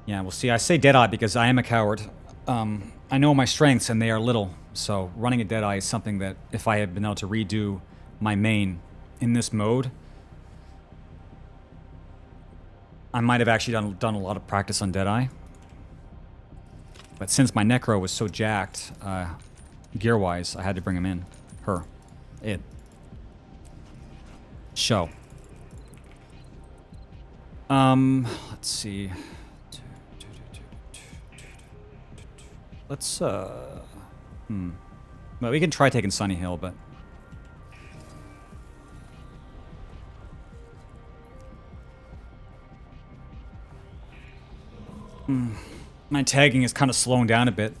Yeah, well, see, I say Deadeye because I am a coward. I know my strengths and they are little, so running a Deadeye is something that if I had been able to redo my main in this mode, I might have actually done a lot of practice on Deadeye. But since my Necro was so jacked, gear-wise, I had to bring him in. Her. It. Show. Let's see. Let's, well, we can try taking Sunny Hill, but... My tagging is kind of slowing down a bit.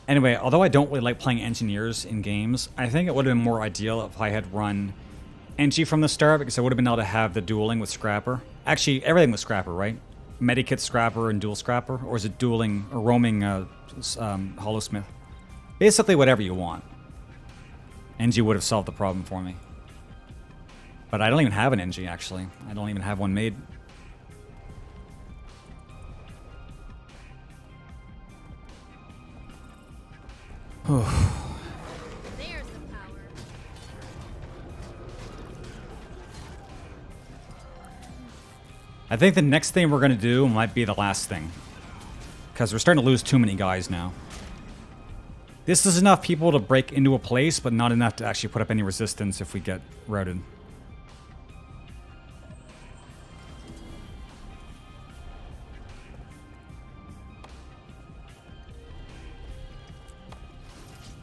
Anyway, although I don't really like playing engineers in games, I think it would have been more ideal if I had run Engi from the start, because I would have been able to have the dueling with Scrapper. Actually, everything with Scrapper, right? Medikit Scrapper and Dual Scrapper? Or is it dueling or roaming Holosmith? Basically, whatever you want. Engi would have solved the problem for me. But I don't even have an Engi, actually. I don't even have one made. There's the power. I think the next thing we're going to do might be the last thing. Because we're starting to lose too many guys now. This is enough people to break into a place, but not enough to actually put up any resistance if we get routed.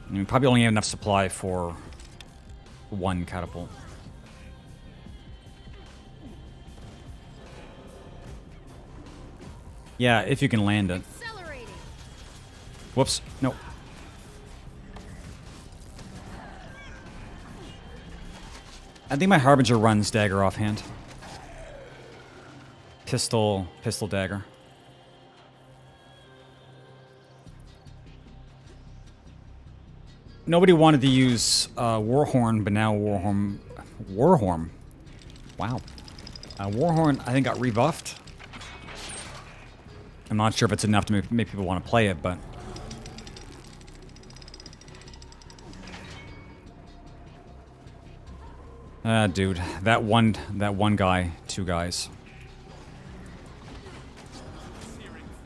And we probably only have enough supply for one catapult. Yeah, if you can land it. Accelerating. Whoops. No. I think my Harbinger runs dagger offhand. Pistol dagger. Nobody wanted to use Warhorn, but now Warhorn... Wow. Warhorn, I think, got rebuffed. I'm not sure if it's enough to make people want to play it, but... Dude. That one guy, two guys.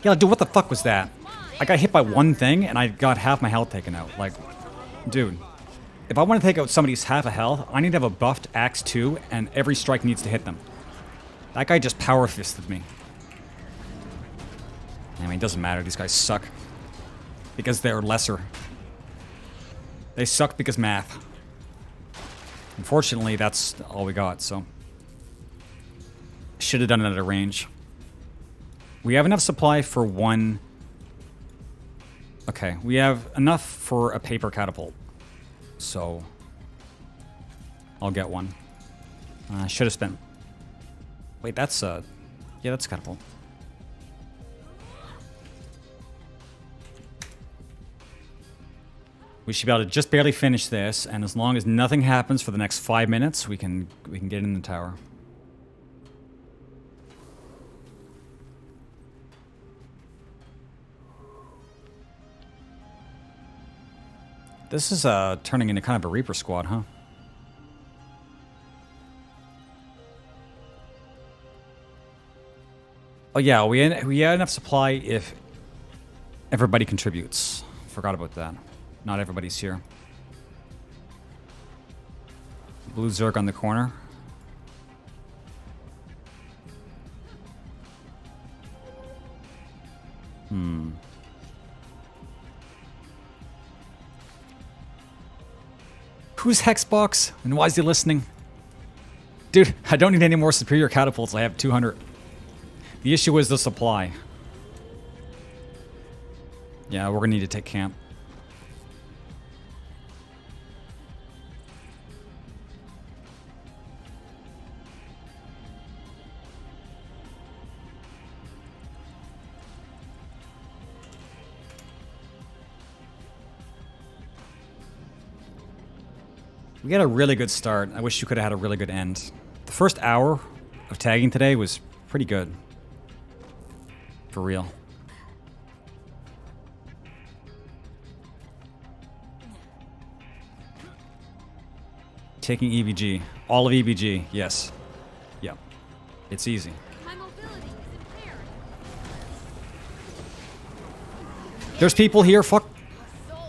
Yeah, dude, what the fuck was that? I got hit by one thing, and I got half my health taken out. Like... Dude, if I want to take out somebody's half a health, I need to have a buffed Axe 2, and every strike needs to hit them. That guy just power fisted me. I mean, it doesn't matter. These guys suck. Because they're lesser. They suck because math. Unfortunately, that's all we got, so... Should have done it at a range. We have enough supply for one... Okay, we have enough for a paper catapult. So... I'll get one. I should have spent... Wait, that's yeah, that's a catapult. We should be able to just barely finish this, and as long as nothing happens for the next 5 minutes, we can get in the tower. This is turning into kind of a Reaper squad, huh? Oh yeah, we had enough supply if everybody contributes. Forgot about that. Not everybody's here. Blue Zerg on the corner. Who's Hexbox? And why is he listening? Dude, I don't need any more superior catapults. I have 200. The issue is the supply. Yeah, we're gonna need to take camp. We got a really good start. I wish you could have had a really good end. The first hour of tagging today was pretty good. For real. Taking EVG. All of EVG, yes. Yep. It's easy. My mobility is impaired. There's people here, fuck.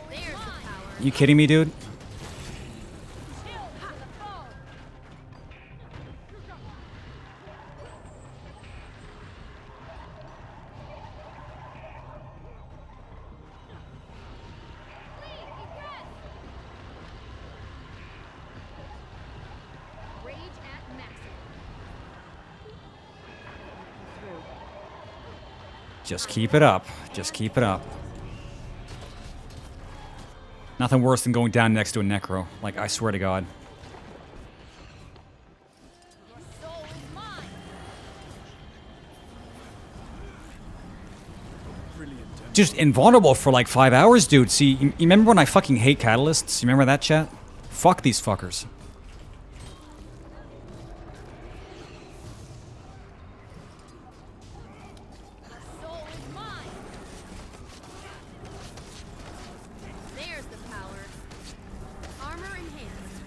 There's the power. You kidding me, dude? Rage at maximum. Just keep it up. Just keep it up. Nothing worse than going down next to a necro. Like, I swear to God. Your soul is mine. Just invulnerable for like 5 hours, dude. See, you remember when I fucking hate catalysts? You remember that, chat? Fuck these fuckers. Soul is mine. There's the power. Armor enhanced.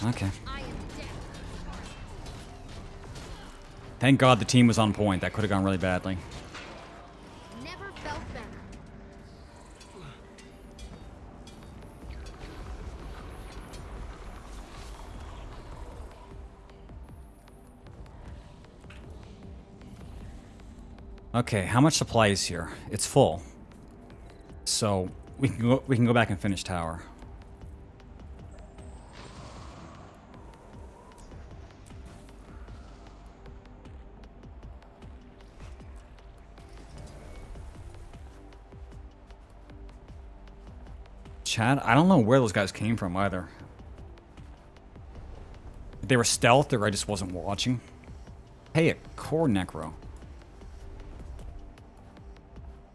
Okay. I am dead. Thank God the team was on point. That could have gone really badly. Never felt better. Okay, how much supply is here? It's full. So we can go back and finish tower. Chad, I don't know where those guys came from either. They were stealthed or I just wasn't watching. Hey, a core necro.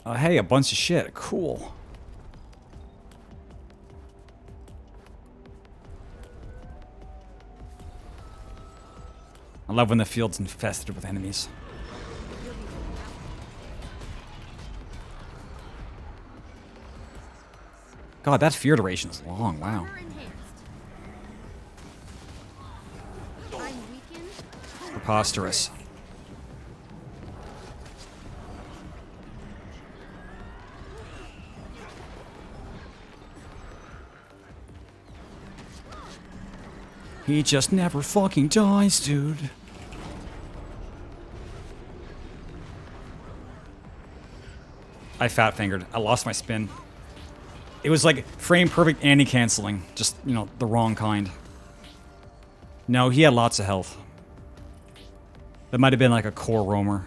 Oh, hey, a bunch of shit. Cool. I love when the field's infested with enemies. God, that fear duration is long. Wow. Armor enhanced. I'm weakened. Preposterous. He just never fucking dies, dude. I fat fingered. I lost my spin. It was like frame perfect anti-canceling. Just, you know, the wrong kind. No, he had lots of health. That might have been like a core roamer.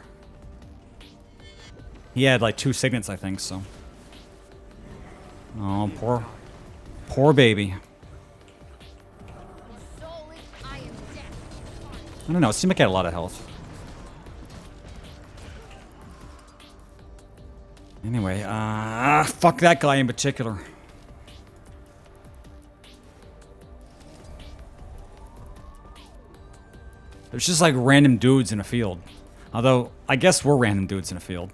He had like 2 signets, I think, so. Oh, poor baby. Soul is. I am dead. I don't know, it seemed like he had a lot of health. Anyway, fuck that guy in particular. There's just like random dudes in a field. Although, I guess we're random dudes in a field.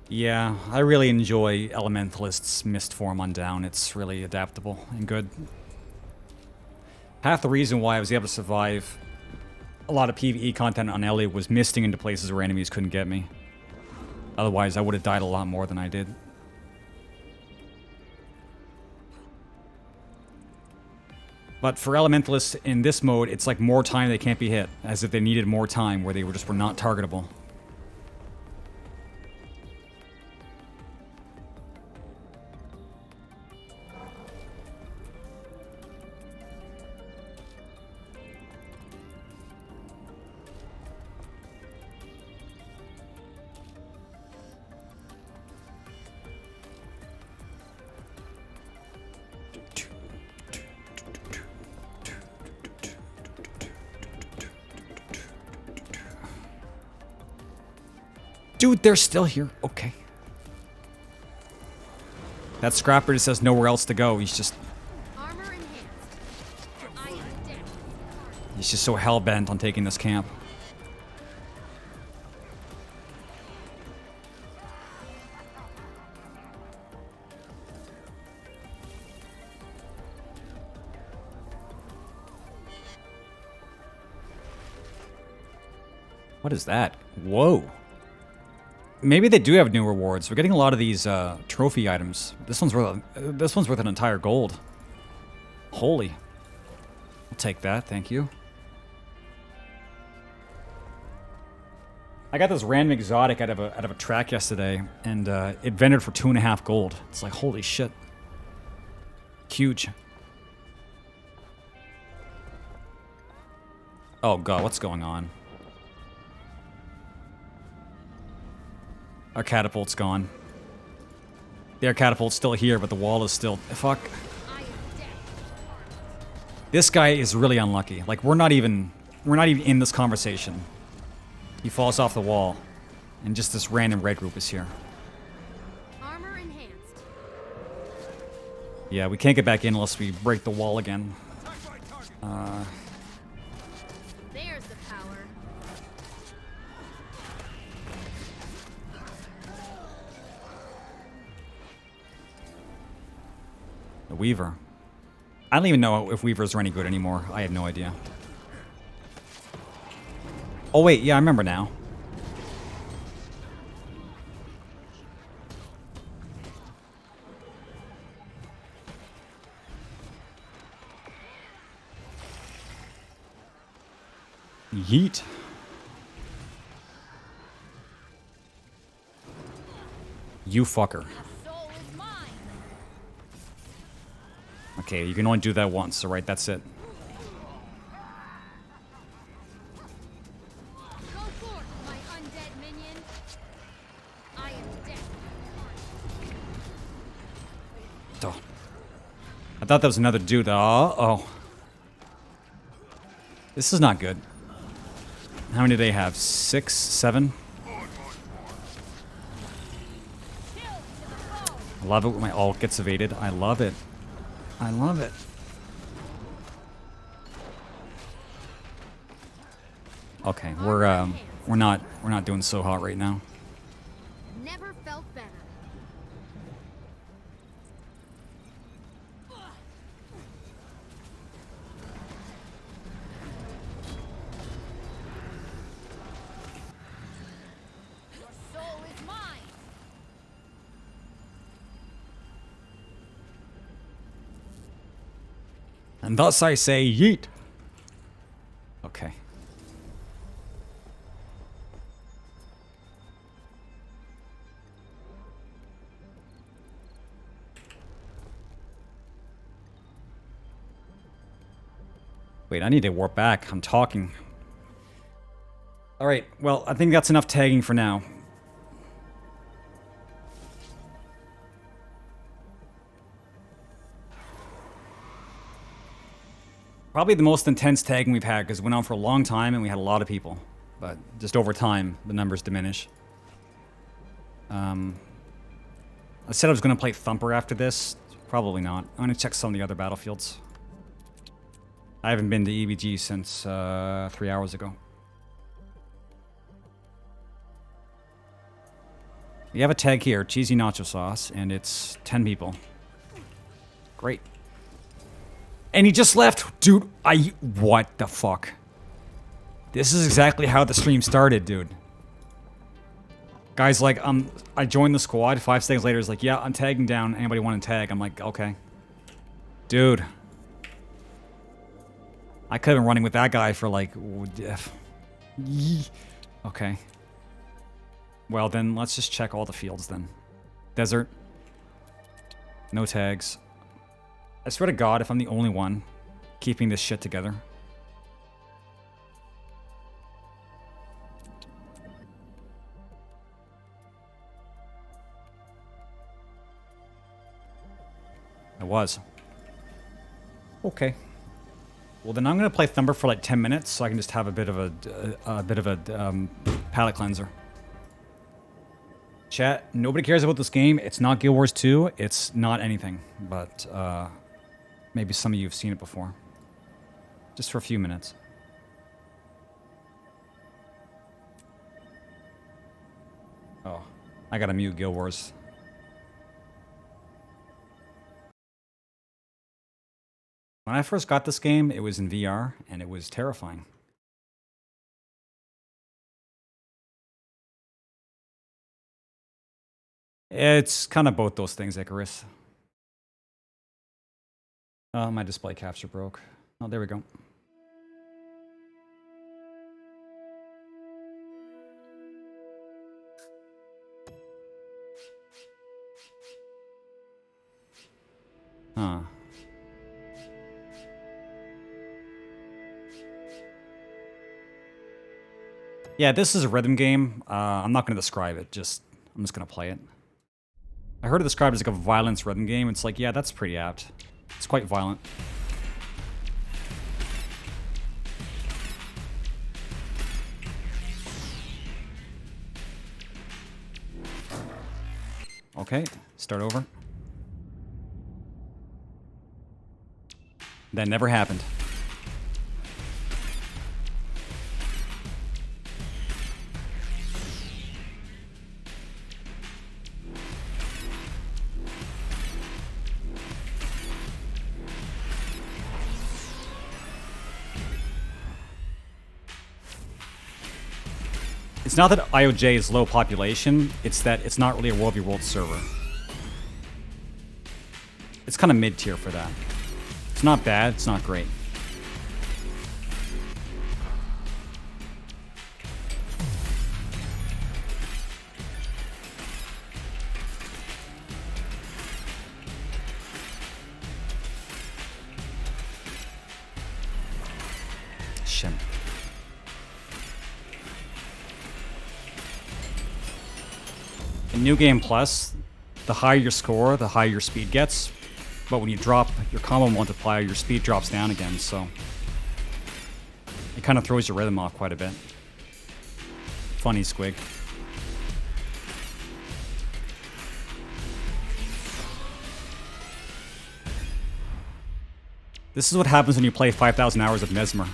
Yeah, I really enjoy Elementalist's Mist form on down. It's really adaptable and good. Half the reason why I was able to survive a lot of PvE content on Ellie was misting into places where enemies couldn't get me. Otherwise, I would have died a lot more than I did. But for Elementalists in this mode, it's like more time they can't be hit, as if they needed more time where they were not targetable. Dude, they're still here. Okay. That scrapper just has nowhere else to go. He's just Armor enhanced. I am dead. he's just so hell-bent on taking this camp. What is that? Whoa. Maybe they do have new rewards. We're getting a lot of these trophy items. This one's worth an entire gold. Holy. I'll take that, thank you. I got this random exotic out of a track yesterday, and it vended for 2.5 gold. It's like, holy shit. Huge. Oh god, what's going on? Our catapult's gone. The air catapult's still here, but the wall is still... Fuck. I am dead. This guy is really unlucky. Like, we're not even in this conversation. He falls off the wall, and just this random red group is here. Armor enhanced. Yeah, we can't get back in unless we break the wall again. There's the power. The Weaver. I don't even know if Weavers are any good anymore. I have no idea. Oh wait, yeah, I remember now. Yeet. You fucker. Soul is mine. Okay, you can only do that once, alright, that's it. Go forth, my undead minion. I am dead. Oh. I thought that was another dude. Oh. This is not good. How many do they have? 6, 7? I love it when my ult gets evaded. I love it. I love it. Okay, we're not doing so hot right now. Never felt better. Your soul is mine. And thus I say yeet. Okay. Wait, I need to warp back. I'm talking. Alright, well, I think that's enough tagging for now. Probably the most intense tagging we've had because it went on for a long time and we had a lot of people. But just over time, the numbers diminish. I said I was going to play Thumper after this. Probably not. I'm going to check some of the other battlefields. I haven't been to EBG since 3 hours ago. You have a tag here, cheesy nacho sauce, and it's 10 people. Great. And he just left. Dude, what the fuck? This is exactly how the stream started, dude. Guys, like, I joined the squad. 5 seconds later, it's like, yeah, I'm tagging down. Anybody want to tag? I'm like, okay. Dude. I could have been running with that guy for, like... Okay. Well, then, let's just check all the fields, then. Desert. No tags. I swear to God, if I'm the only one keeping this shit together... I was. Okay. Well, then I'm gonna play Thumper for like 10 minutes, so I can just have a bit of a palate cleanser. Chat. Nobody cares about this game. It's not Guild Wars 2. It's not anything. But maybe some of you have seen it before. Just for a few minutes. Oh, I gotta mute Guild Wars. When I first got this game, it was in VR, and it was terrifying. It's kind of both those things, Icarus. My display capture broke. Oh, there we go. Huh. Yeah, this is a rhythm game. I'm not going to describe it. I'm just going to play it. I heard it described as like a violence rhythm game. It's like, yeah, that's pretty apt. It's quite violent. Okay, start over. That never happened. It's not that IOJ is low population, it's that it's not really a World v World server. It's kind of mid-tier for that. It's not bad, it's not great. Shit. In New Game Plus, the higher your score, the higher your speed gets. But when you drop your combo multiplier, your speed drops down again, so... it kind of throws your rhythm off quite a bit. Funny squig. This is what happens when you play 5,000 hours of Mesmer.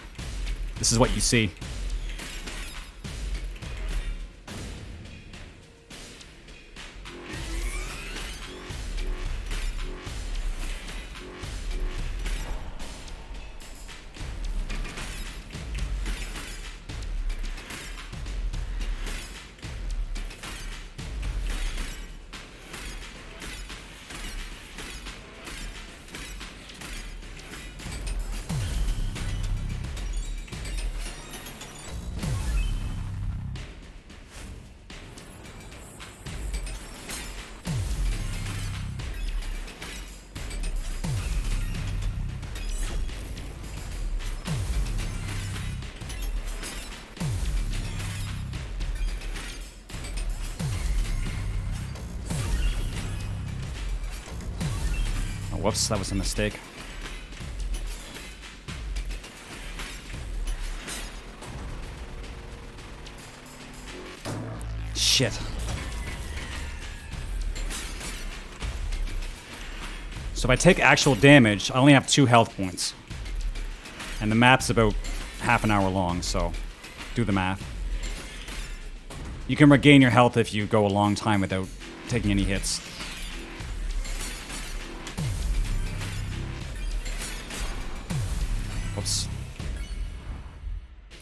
This is what you see. Whoops, that was a mistake. Shit. So if I take actual damage, I only have 2 health points. And the map's about half an hour long, so do the math. You can regain your health if you go a long time without taking any hits. Whoops.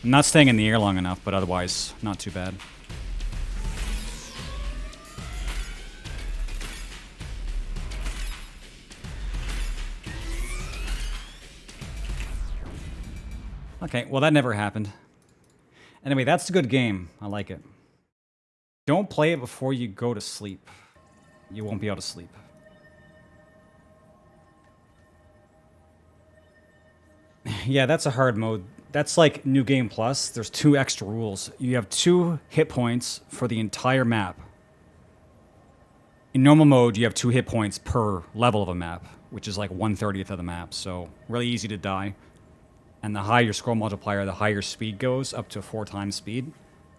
I'm not staying in the air long enough, but otherwise, not too bad. Okay, well that never happened. Anyway, that's a good game. I like it. Don't play it before you go to sleep. You won't be able to sleep. Yeah, that's a hard mode. That's like New Game Plus. There's 2 extra rules. You have 2 hit points for the entire map. In normal mode, you have 2 hit points per level of a map, which is like 1/30th of the map, so really easy to die. And the higher your scroll multiplier, the higher speed goes, up to 4 times speed.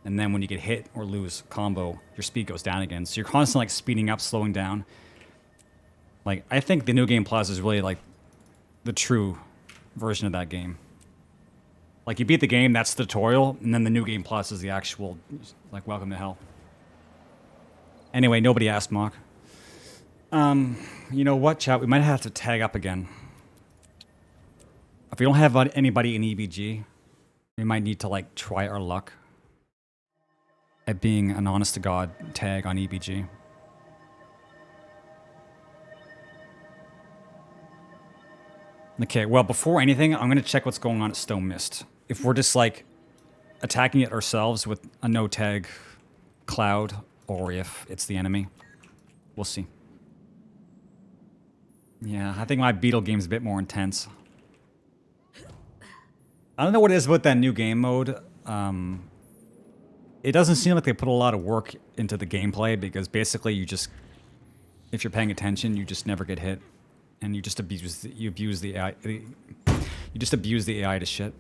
And then when you get hit or lose combo, your speed goes down again. So you're constantly like speeding up, slowing down. Like, I think the New Game Plus is really like the true version of that game. Like, you beat the game, that's the tutorial, and then the New Game Plus is the actual, like, welcome to hell. Anyway, nobody asked Mock. You know what, chat? We might have to tag up again. If we don't have anybody in EBG, we might need to, like, try our luck at being an honest-to-God tag on EBG. Okay, well, before anything, I'm going to check what's going on at Stone Mist. If we're just, like, attacking it ourselves with a no-tag cloud, or if it's the enemy. We'll see. Yeah, I think my Beetle game's a bit more intense. I don't know what it is about that new game mode. It doesn't seem like they put a lot of work into the gameplay, because basically you just, if you're paying attention, you just never get hit. And you just abuse the AI. You just abuse the AI to shit.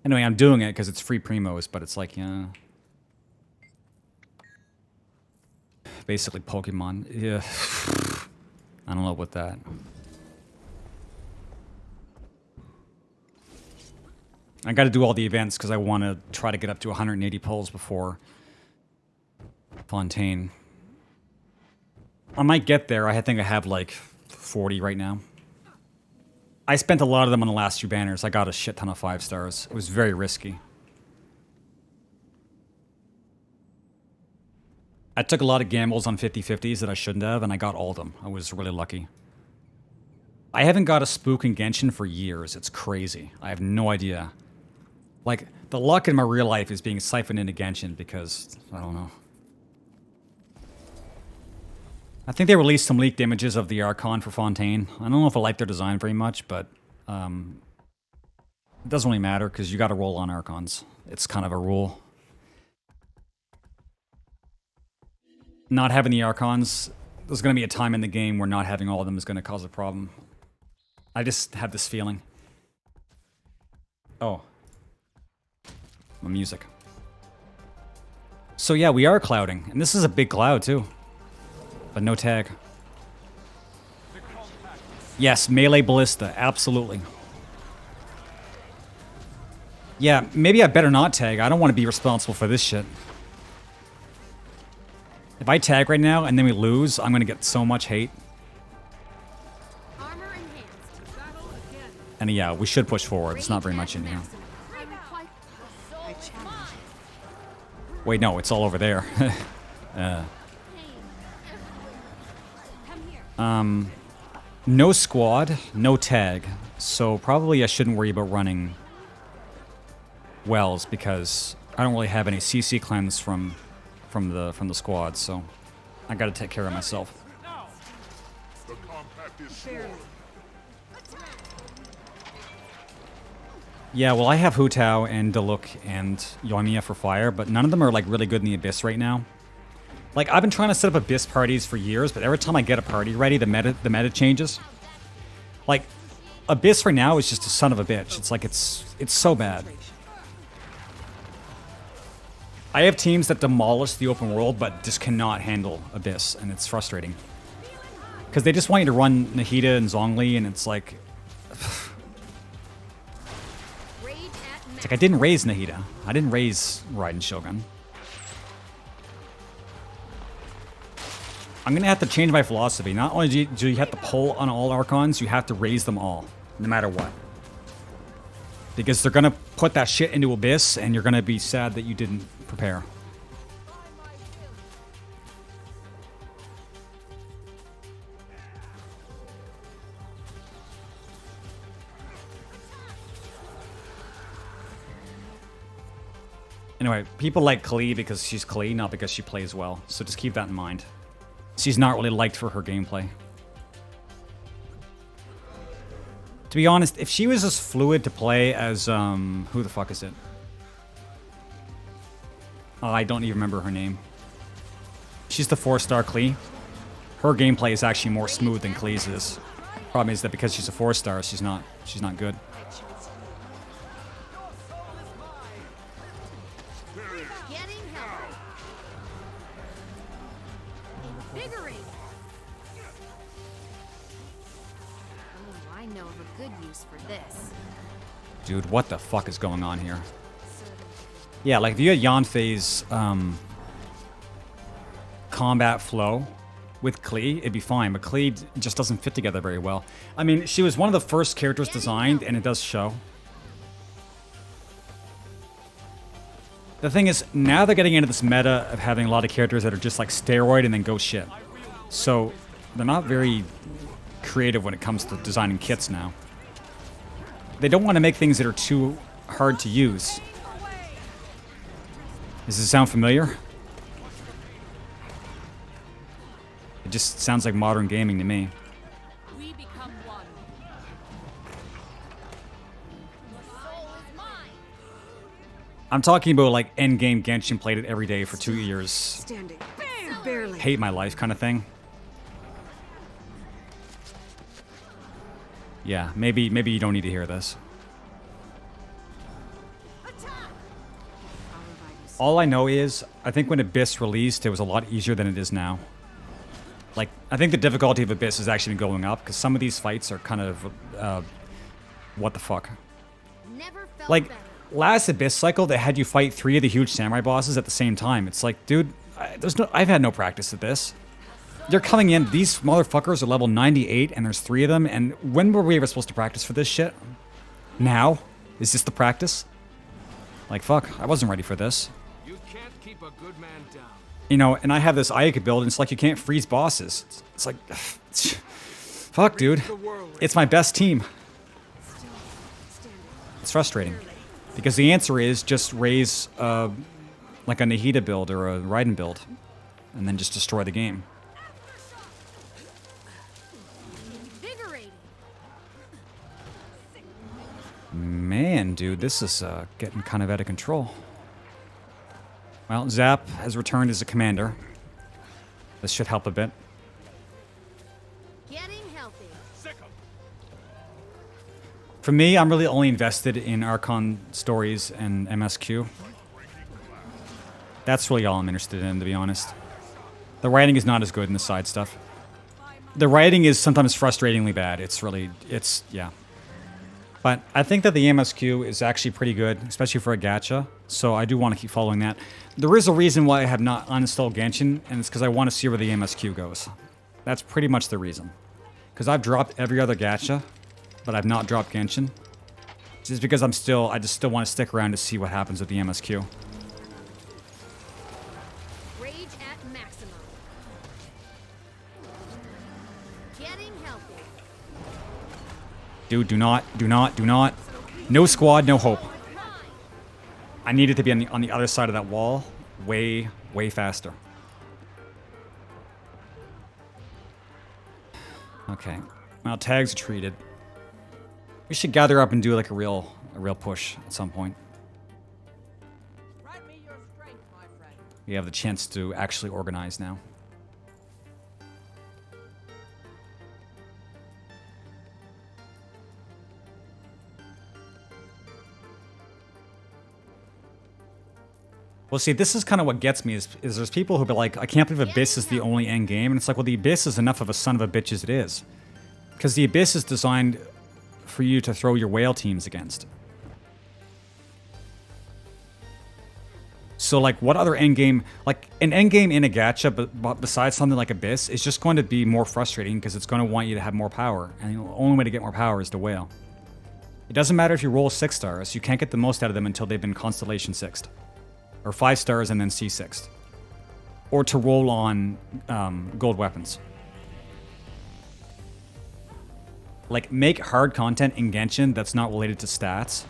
Anyway, I'm doing it because it's free primos, but it's like, yeah. Basically Pokemon. Yeah. I don't know about that. I got to do all the events because I want to try to get up to 180 pulls before Fontaine. I might get there. I think I have like 40 right now. I spent a lot of them on the last 2 banners. I got a shit ton of 5 stars. It was very risky. I took a lot of gambles on 50-50s that I shouldn't have, and I got all of them. I was really lucky. I haven't got a spook in Genshin for years. It's crazy. I have no idea. Like, the luck in my real life is being siphoned into Genshin because, I don't know. I think they released some leaked images of the Archon for Fontaine. I don't know if I like their design very much, but it doesn't really matter because you got to roll on Archons. It's kind of a rule. Not having the Archons, there's going to be a time in the game where not having all of them is going to cause a problem. I just have this feeling. Oh. My music. So yeah, we are clouding. And this is a big cloud too. But no tag. Yes, melee ballista, absolutely. Yeah, maybe I better not tag. I don't want to be responsible for this shit. If I tag right now and then we lose, I'm going to get so much hate. Armor enhanced. Battle again. And yeah, we should push forward. There's not very much in here. I'm quite so mine. Wait, no, it's all over there. Pain everywhere. Come here. No squad, no tag. So probably I shouldn't worry about running wells because I don't really have any CC cleanse from the squad, so I gotta take care of myself. Yeah, well I have Hu Tao and Diluc and Yoimiya for fire, but none of them are like really good in the Abyss right now. Like, I've been trying to set up Abyss parties for years, but every time I get a party ready, the meta changes. Like, Abyss right now is just a son of a bitch. It's like, it's so bad. I have teams that demolish the open world, but just cannot handle Abyss, and it's frustrating. Because they just want you to run Nahida and Zhongli, and it's like... Like, I didn't raise Nahida. I didn't raise Raiden Shogun. I'm going to have to change my philosophy. Not only do you have to pull on all Archons, you have to raise them all, no matter what. Because they're going to put that shit into Abyss, and you're going to be sad that you didn't prepare. Anyway, people like Klee because she's Klee, not because she plays well. So just keep that in mind. She's not really liked for her gameplay. To be honest, if she was as fluid to play as, who the fuck is it? Oh, I don't even remember her name. She's the 4-star Klee. Her gameplay is actually more smooth than Klee's is. Problem is that because she's a 4-star, she's not good. Getting help. Invigorating. Oh, I know of a good use for this. Dude, what the fuck is going on here? Yeah, like if you had Yanfei's combat flow with Klee, it'd be fine, but Klee just doesn't fit together very well. I mean, she was one of the first characters designed, and it does show. The thing is, now they're getting into this meta of having a lot of characters that are just like steroid and then go shit. So, they're not very creative when it comes to designing kits now. They don't want to make things that are too hard to use. Does this sound familiar? It just sounds like modern gaming to me. We become one. The soul is mine. I'm talking about like endgame Genshin, played it every day for 2 years. Standing. Barely. Hate my life kind of thing. Yeah, maybe you don't need to hear this. All I know is, I think when Abyss released, it was a lot easier than it is now. Like, I think the difficulty of Abyss has actually been going up, because some of these fights are kind of, what the fuck. Never felt Like, better. last Abyss cycle, they had you fight 3 of the huge samurai bosses at the same time. It's like, dude, I've had no practice at this. They're coming in, these motherfuckers are level 98, and there's 3 of them, and when were we ever supposed to practice for this shit? Now? Is this the practice? Like, fuck, I wasn't ready for this. You can't keep a good man down. You know, and I have this Ayaka build, and it's like you can't freeze bosses. It's like, fuck, dude. It's my best team. It's frustrating. Because the answer is just raise, like a Nahida build or a Raiden build, and then just destroy the game. Invigorating. Man, dude, this is getting kind of out of control. Well, Zap has returned as a commander. This should help a bit. Getting healthy. For me, I'm really only invested in Archon stories and MSQ. That's really all I'm interested in, to be honest. The writing is not as good in the side stuff. The writing is sometimes frustratingly bad. Yeah. But I think that the MSQ is actually pretty good, especially for a gacha. So I do want to keep following that. There is a reason why I have not uninstalled Genshin, and it's because I want to see where the MSQ goes. That's pretty much the reason. Because I've dropped every other gacha, but I've not dropped Genshin. Just because I just still want to stick around to see what happens with the MSQ. Rage at maximum. Getting healthy. Dude, do not. No squad, no hope. I need it to be on the other side of that wall way faster. Okay. Well, tags are treated. We should gather up and do like a real push at some point. Grant me your strength, my friend. We have the chance to actually organize now. Well, see, this is kind of what gets me, is there's people who be like, I can't believe Abyss is the only end game. And it's like, well, the Abyss is enough of a son of a bitch as it is. Because the Abyss is designed for you to throw your whale teams against. So like what other endgame, like an endgame in a gacha, but besides something like Abyss, is just going to be more frustrating because it's going to want you to have more power. And the only way to get more power is to whale. It doesn't matter if you roll 6 stars, you can't get the most out of them until they've been Constellation 6'd. Or 5 stars and then C6'd. Or to roll on gold weapons. Like, make hard content in Genshin that's not related to stats.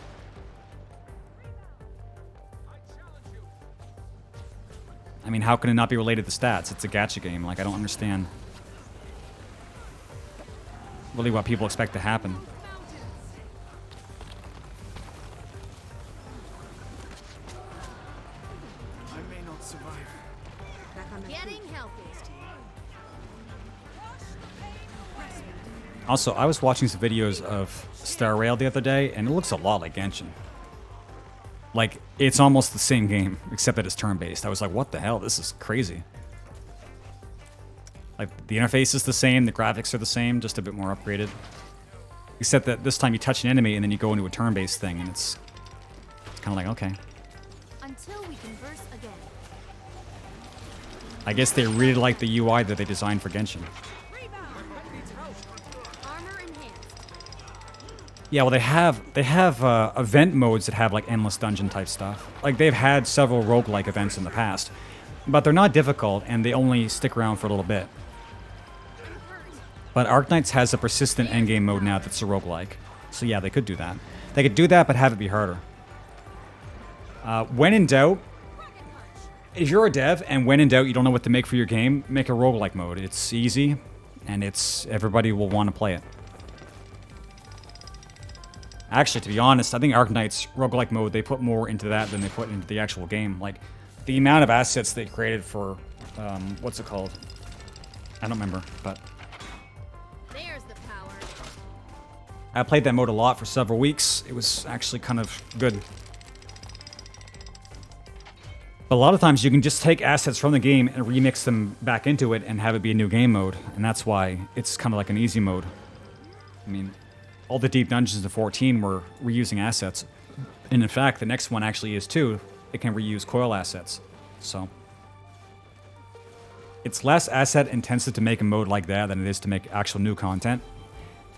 I mean, how can it not be related to stats? It's a gacha game. Like, I don't understand really what people expect to happen. I may not survive. Back on my Getting feet. healthy. Also, I was watching some videos of Star Rail the other day, and it looks a lot like Genshin. Like, it's almost the same game, except that it's turn-based. I was like, what the hell? This is crazy. Like, the interface is the same, the graphics are the same, just a bit more upgraded. Except that this time you touch an enemy, and then you go into a turn-based thing, and it's kind of like, okay. Until we converse again. I guess they really like the UI that they designed for Genshin. Armor enhanced. Yeah, well, they have event modes that have like endless dungeon type stuff. Like they've had several roguelike events in the past, but they're not difficult and they only stick around for a little bit. But Arknights has a persistent endgame mode now that's a roguelike. So yeah, they could do that. They could do that, but have it be harder. When in doubt, if you're a dev and when in doubt you don't know what to make for your game, make a roguelike mode. It's easy, and everybody will want to play it. Actually, to be honest, I think Arknights roguelike mode, they put more into that than they put into the actual game. Like, the amount of assets they created for, what's it called? I don't remember, but... There's the power. I played that mode a lot for several weeks. It was actually kind of good. But a lot of times you can just take assets from the game and remix them back into it and have it be a new game mode. And that's why it's kind of like an easy mode. I mean, all the deep dungeons in 14 were reusing assets. And in fact, the next one actually is too. It can reuse coil assets. So it's less asset intensive to make a mode like that than it is to make actual new content.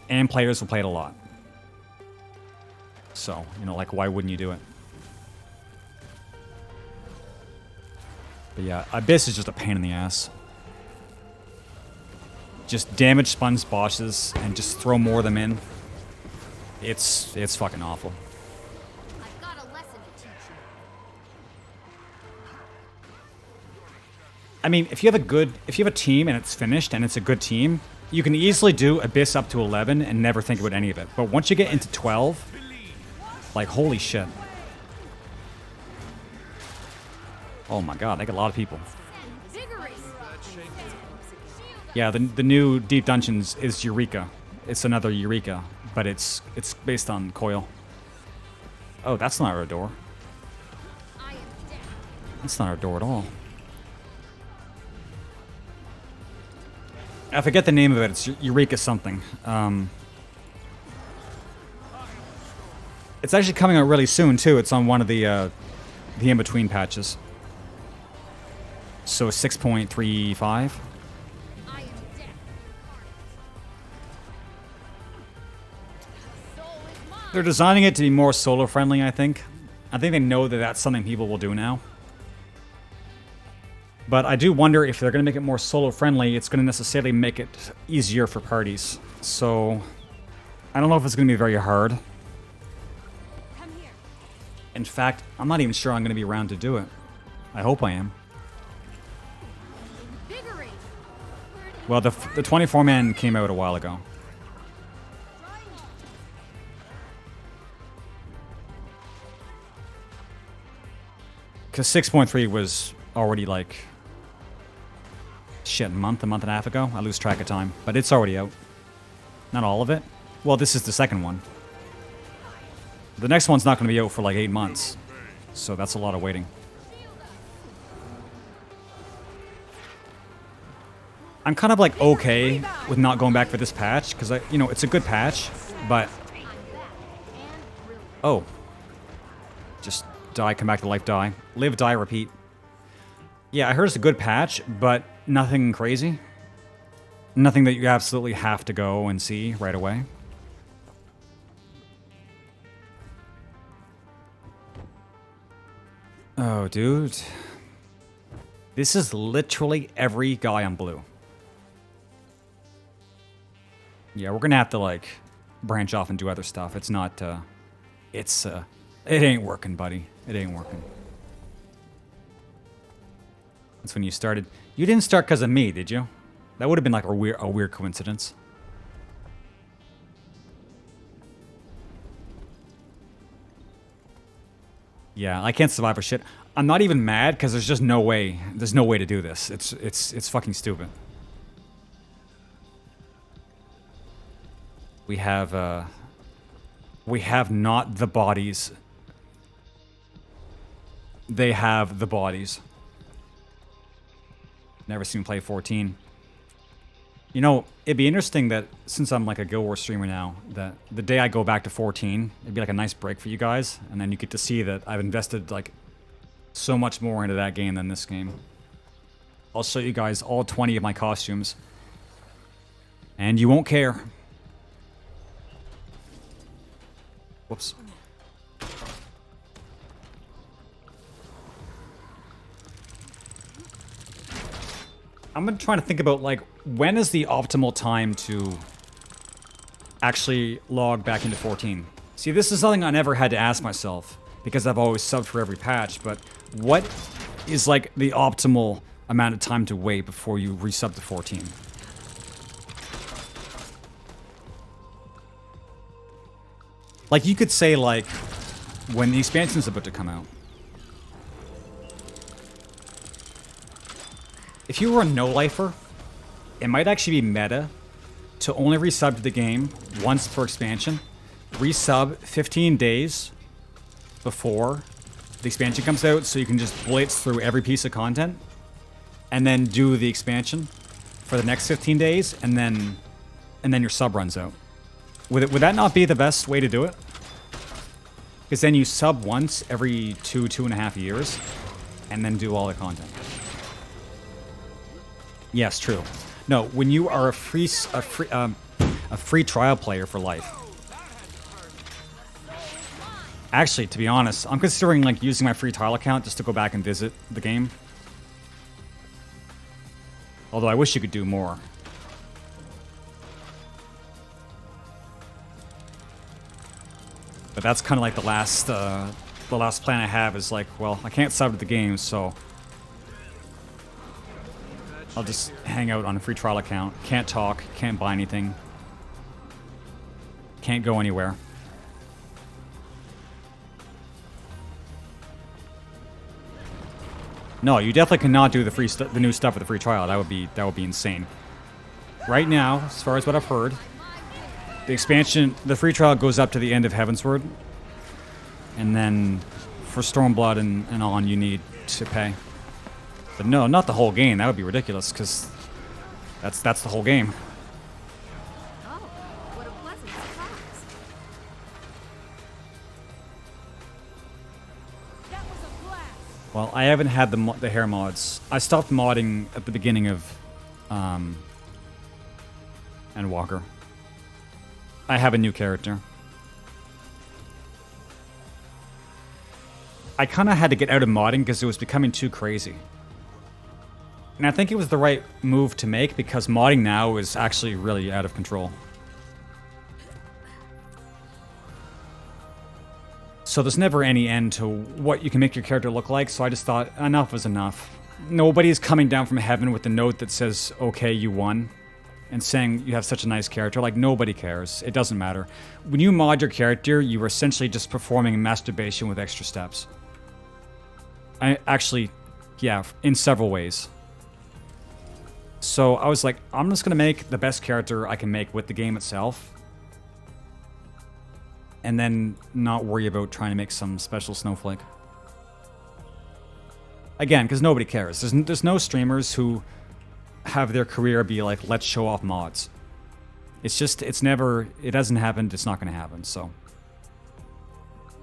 And players will play it a lot. So, you know, like, why wouldn't you do it? But yeah, Abyss is just a pain in the ass. Just damage sponge bosses and just throw more of them in. It's fucking awful. I've got a lesson to teach you. I mean, if you have a team and it's finished and it's a good team, you can easily do Abyss up to 11 and never think about any of it. But once you get into 12, like, holy shit. Oh my god, they got a lot of people. Vigorous. Yeah, the new Deep Dungeons is Eureka. It's another Eureka, but it's based on Coil. Oh, that's not our door. I am dead. That's not our door at all. I forget the name of it. It's Eureka something. It's actually coming out really soon too. It's on one of the in-between patches. So 6.35. I am dead. Soul is mine. They're designing it to be more solo friendly, I think. I think they know that that's something people will do now. But I do wonder if they're going to make it more solo friendly, it's going to necessarily make it easier for parties. So I don't know if it's going to be very hard. Come here. In fact, I'm not even sure I'm going to be around to do it. I hope I am. Invigorate. Well, the 24-man came out a while ago. Because 6.3 was already like... shit, a month and a half ago? I lose track of time. But it's already out. Not all of it. Well, this is the second one. The next one's not going to be out for like 8 months. So that's a lot of waiting. I'm kind of like okay with not going back for this patch because you know, it's a good patch, but oh, just die, come back to life, die. Live, die, repeat. Yeah, I heard it's a good patch, but nothing crazy. Nothing that you absolutely have to go and see right away. Oh, dude. This is literally every guy on blue. Yeah, we're gonna have to, like, branch off and do other stuff. It's not, it ain't working, buddy. It ain't working. That's when you started. You didn't start because of me, did you? That would have been like a weird coincidence. Yeah, I can't survive for shit. I'm not even mad because there's just no way. There's no way to do this. It's fucking stupid. We have not the bodies. They have the bodies. Never seen play 14. You know, it'd be interesting that, since I'm like a Guild Wars streamer now, that the day I go back to 14, it'd be like a nice break for you guys, and then you get to see that I've invested like so much more into that game than this game. I'll show you guys all 20 of my costumes, and you won't care. Whoops. I'm been trying to think about, like, when is the optimal time to actually log back into 14? See, this is something I never had to ask myself, because I've always subbed for every patch, but what is, like, the optimal amount of time to wait before you resub to 14? Like, you could say, like, when the expansion's about to come out. If you were a no-lifer, it might actually be meta to only resub to the game once per expansion. Resub 15 days before the expansion comes out, so you can just blitz through every piece of content, and then do the expansion for the next 15 days, and then your sub runs out. Would that not be the best way to do it? Because then you sub once every 2.5 years, and then do all the content. Yes, true. No, when you are a free trial player for life. Actually, to be honest, I'm considering like using my free trial account just to go back and visit the game. Although I wish you could do more. But that's kind of like the last plan I have is like, well, I can't sub to the game, so I'll just hang out on a free trial account. Can't talk, can't buy anything, can't go anywhere. No, you definitely cannot do the new stuff with the free trial. That would be insane. Right now, as far as what I've heard, the expansion, the free trial goes up to the end of Heavensward, and then for Stormblood and on, you need to pay. But no, not the whole game. That would be ridiculous, because that's the whole game. Oh, what a pleasant surprise. That was a blast. Well, I haven't had the hair mods. I stopped modding at the beginning of Endwalker. I have a new character. I kind of had to get out of modding because it was becoming too crazy. And I think it was the right move to make because modding now is actually really out of control. So there's never any end to what you can make your character look like, so I just thought enough is enough. Nobody's coming down from heaven with a note that says, okay, you won, and saying you have such a nice character. Like, nobody cares. It doesn't matter. When you mod your character, you are essentially just performing masturbation with extra steps. Yeah, in several ways. So I was like, I'm just going to make the best character I can make with the game itself. And then not worry about trying to make some special snowflake. Again, because nobody cares. There's no streamers who have their career be like, let's show off mods. It's just, it hasn't happened, it's not going to happen, so.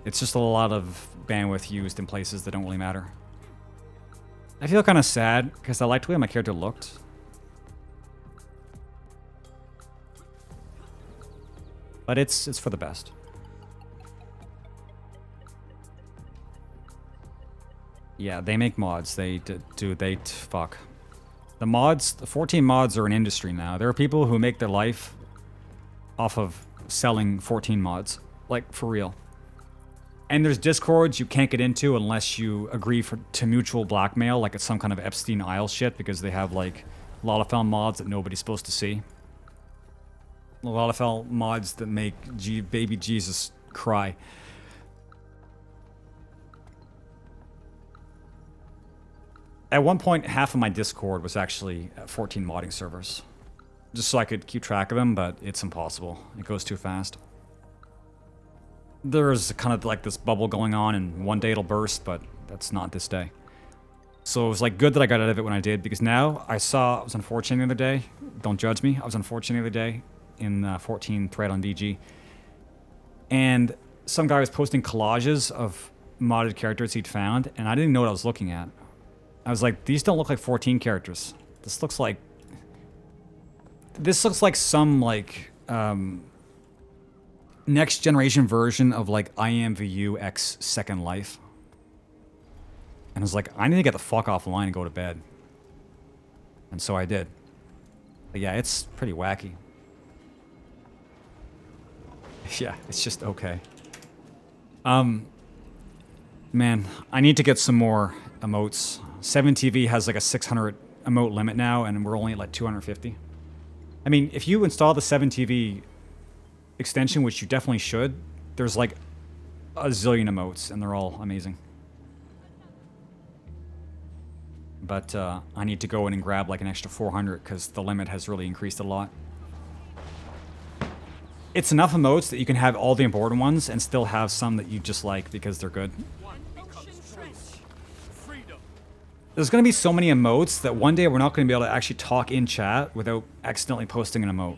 It's just a lot of bandwidth used in places that don't really matter. I feel kind of sad because I liked the way my character looked. But it's for the best. Yeah, they make mods. They do. Fuck. The mods, the 14 mods are an industry now. There are people who make their life off of selling 14 mods. Like, for real. And there's discords you can't get into unless you agree to mutual blackmail, like it's some kind of Epstein Isle shit, because they have, like, Lalafell mods that nobody's supposed to see. Lalafell mods that make baby Jesus cry. At one point, half of my Discord was actually 14 modding servers. Just so I could keep track of them, but it's impossible. It goes too fast. There's kind of like this bubble going on, and one day it'll burst, but that's not this day. So it was like good that I got out of it when I did, because now I was unfortunate the other day. Don't judge me. I was unfortunate the other day in 14 thread on VG. And some guy was posting collages of modded characters he'd found, and I didn't know what I was looking at. I was like, these don't look like 14 characters. This looks like some, like, next generation version of, like, IMVU X Second Life. And I was like, I need to get the fuck offline and go to bed. And so I did. But yeah, it's pretty wacky. Yeah, it's just okay. Man, I need to get some more emotes. 7TV has like a 600 emote limit now, and we're only at like 250. I mean, if you install the 7TV extension, which you definitely should, there's like a zillion emotes, and they're all amazing. But I need to go in and grab like an extra 400, because the limit has really increased a lot. It's enough emotes that you can have all the important ones and still have some that you just like because they're good. There's going to be so many emotes that one day we're not going to be able to actually talk in chat without accidentally posting an emote.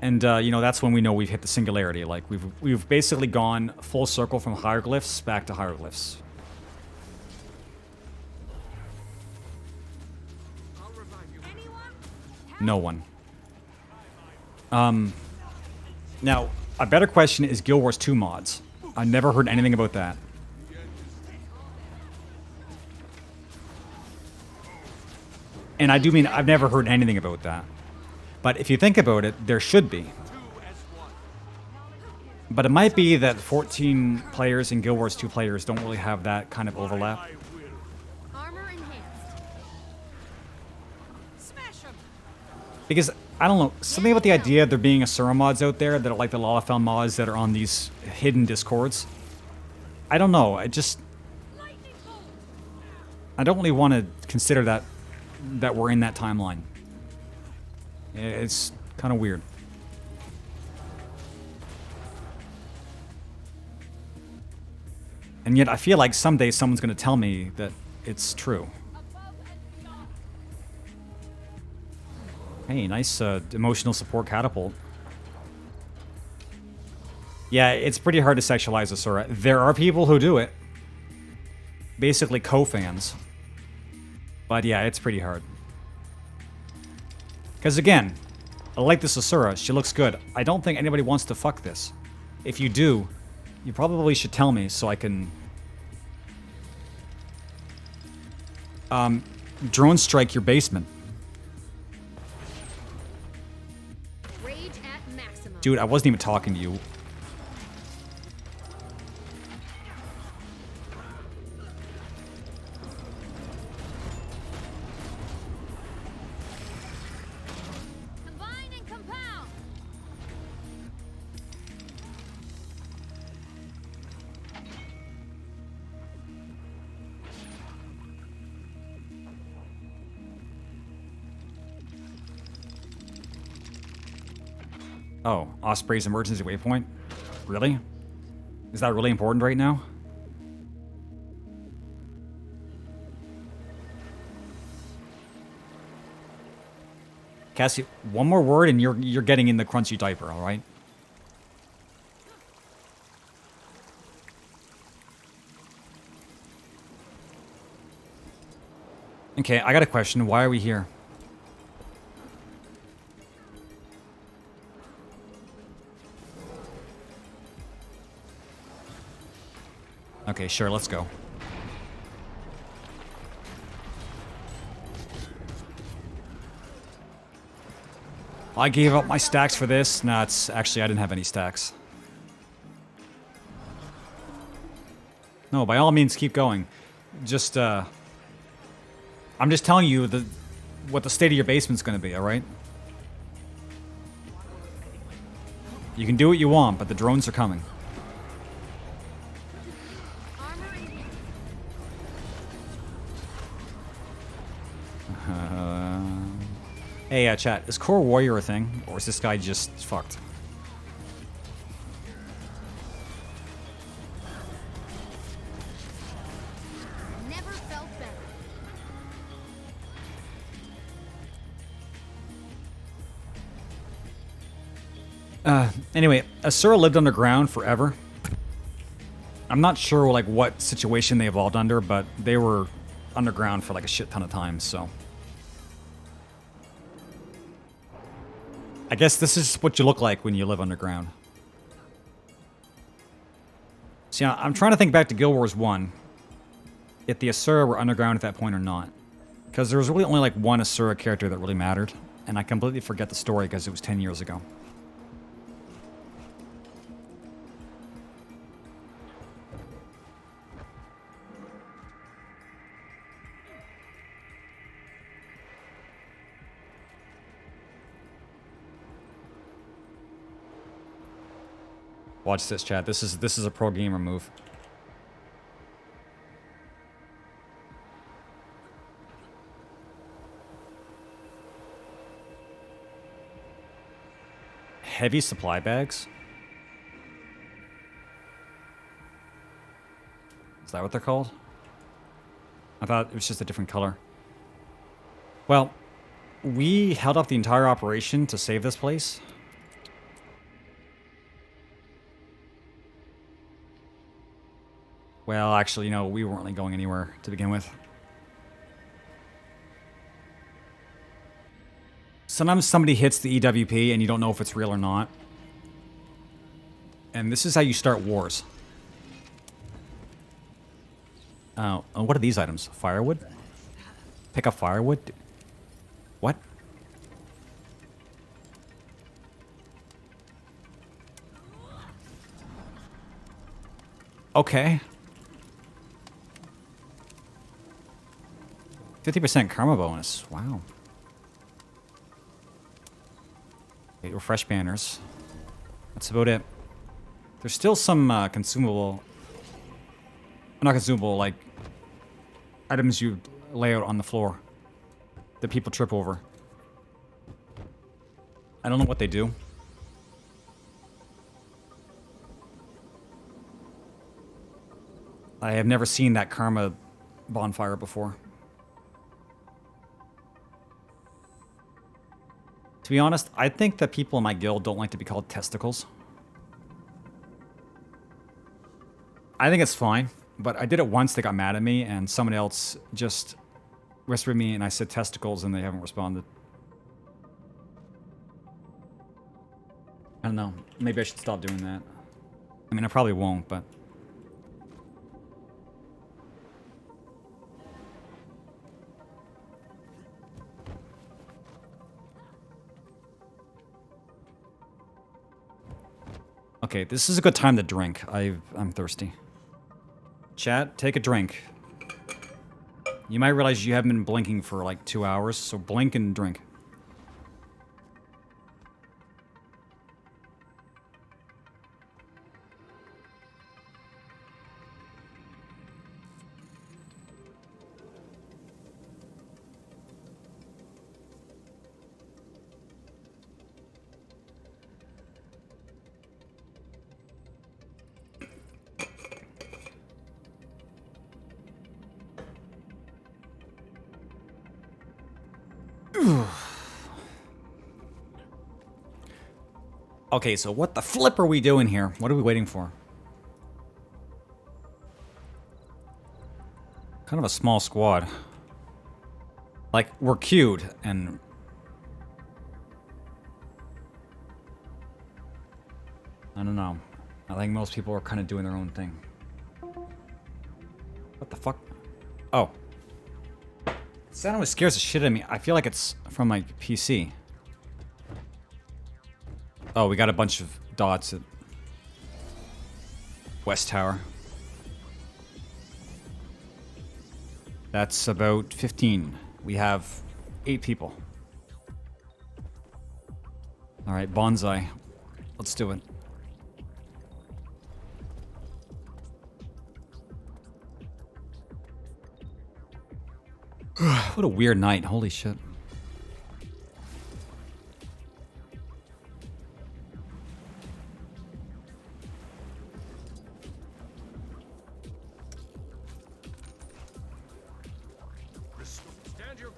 And, you know, that's when we know we've hit the singularity. Like, we've basically gone full circle from hieroglyphs back to hieroglyphs. No one. Now, a better question is Guild Wars 2 mods. I never heard anything about that. And I do mean I've never heard anything about that. But if you think about it, there should be. But it might be that 14 players and Guild Wars 2 players don't really have that kind of overlap. Armor enhanced. Smash him! Because, I don't know, something about the idea of there being Asura mods out there that are like the Lalafell mods that are on these hidden discords. I don't know, I don't really want to consider that we're in that timeline. It's kind of weird. And yet I feel like someday someone's going to tell me that it's true. Hey, nice emotional support catapult. Yeah, it's pretty hard to sexualize Asura. There are people who do it. Basically co-fans. But yeah, it's pretty hard. Because again, I like this Asura. She looks good. I don't think anybody wants to fuck this. If you do, you probably should tell me so I can... drone strike your basement. Rage at maximum. Dude, I wasn't even talking to you. Combine and compound. Oh, Osprey's emergency waypoint? Really? Is that really important right now? Cassie, one more word and you're getting in the crunchy diaper, all right? Okay, I got a question. Why are we here? Okay, sure, let's go. I gave up my stacks for this. Nah, it's actually I didn't have any stacks. No, by all means keep going. Just I'm just telling you what the state of your basement's gonna be, alright? You can do what you want, but the drones are coming. Hey, chat, is Core Warrior a thing? Or is this guy just fucked? Never felt better. Anyway, Asura lived underground forever. I'm not sure like what situation they evolved under, but they were underground for like a shit ton of times, so. I guess this is what you look like when you live underground. See, I'm trying to think back to Guild Wars 1. If the Asura were underground at that point or not. Because there was really only like one Asura character that really mattered. And I completely forget the story because it was 10 years ago. Watch this, chat. This is a pro gamer move. Heavy supply bags? Is that what they're called? I thought it was just a different color. Well, we held up the entire operation to save this place. Well, actually, you know, we weren't really going anywhere to begin with. Sometimes somebody hits the EWP and you don't know if it's real or not. And this is how you start wars. Oh, what are these items? Firewood? Pick up firewood? What? Okay. 50% karma bonus. Wow. Okay, refresh banners. That's about it. There's still some consumable... Not consumable, like... items you lay out on the floor. That people trip over. I don't know what they do. I have never seen that karma bonfire before. To be honest, I think that people in my guild don't like to be called testicles. I think it's fine, but I did it once, they got mad at me, and someone else just whispered me and I said testicles and they haven't responded. I don't know, maybe I should stop doing that. I mean, I probably won't, but... Okay, this is a good time to drink. I'm thirsty. Chat, take a drink. You might realize you haven't been blinking for like 2 hours, so blink and drink. Okay, so what the flip are we doing here? What are we waiting for? Kind of a small squad. Like, we're queued, and... I don't know. I think most people are kind of doing their own thing. What the fuck? Oh. Sound always scares the shit out of me. I feel like it's from my PC. Oh, we got a bunch of dots at West Tower. That's about 15. We have 8 people. Alright, bonsai. Let's do it. What a weird night. Holy shit.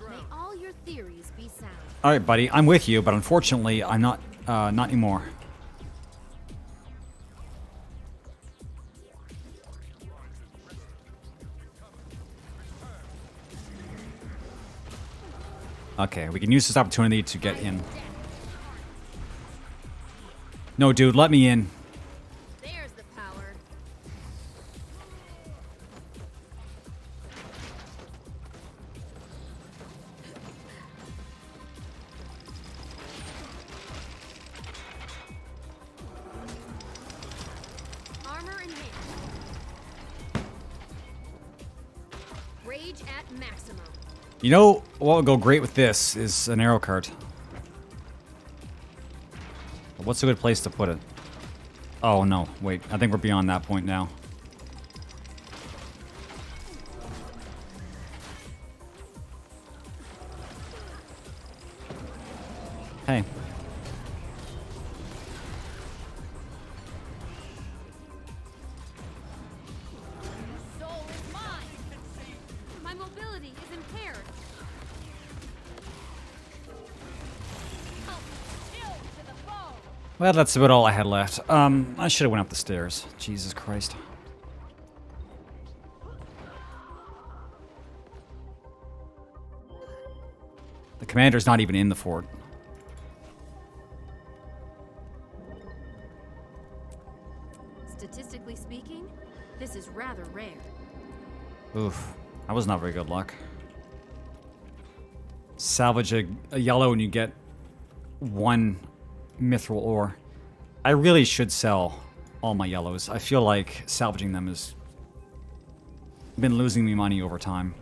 May all your theories be sound. All right, buddy. I'm with you, but unfortunately, I'm not anymore. Okay, we can use this opportunity to get in. No, dude, let me in. There's the power. Armor in hand. Rage at maximum. You know what would go great with this is an arrow cart. What's a good place to put it? Oh, no. Wait. I think we're beyond that point now. Hey. Soul is mine. My mobility is impaired. Oh, chill to the bone. Well, that's about all I had left. I should have went up the stairs. Jesus Christ. The commander's not even in the fort. Statistically speaking, this is rather rare. Oof. That was not very good luck. Salvage a yellow and you get 1 mithril ore. I really should sell all my yellows. I feel like salvaging them has been losing me money over time.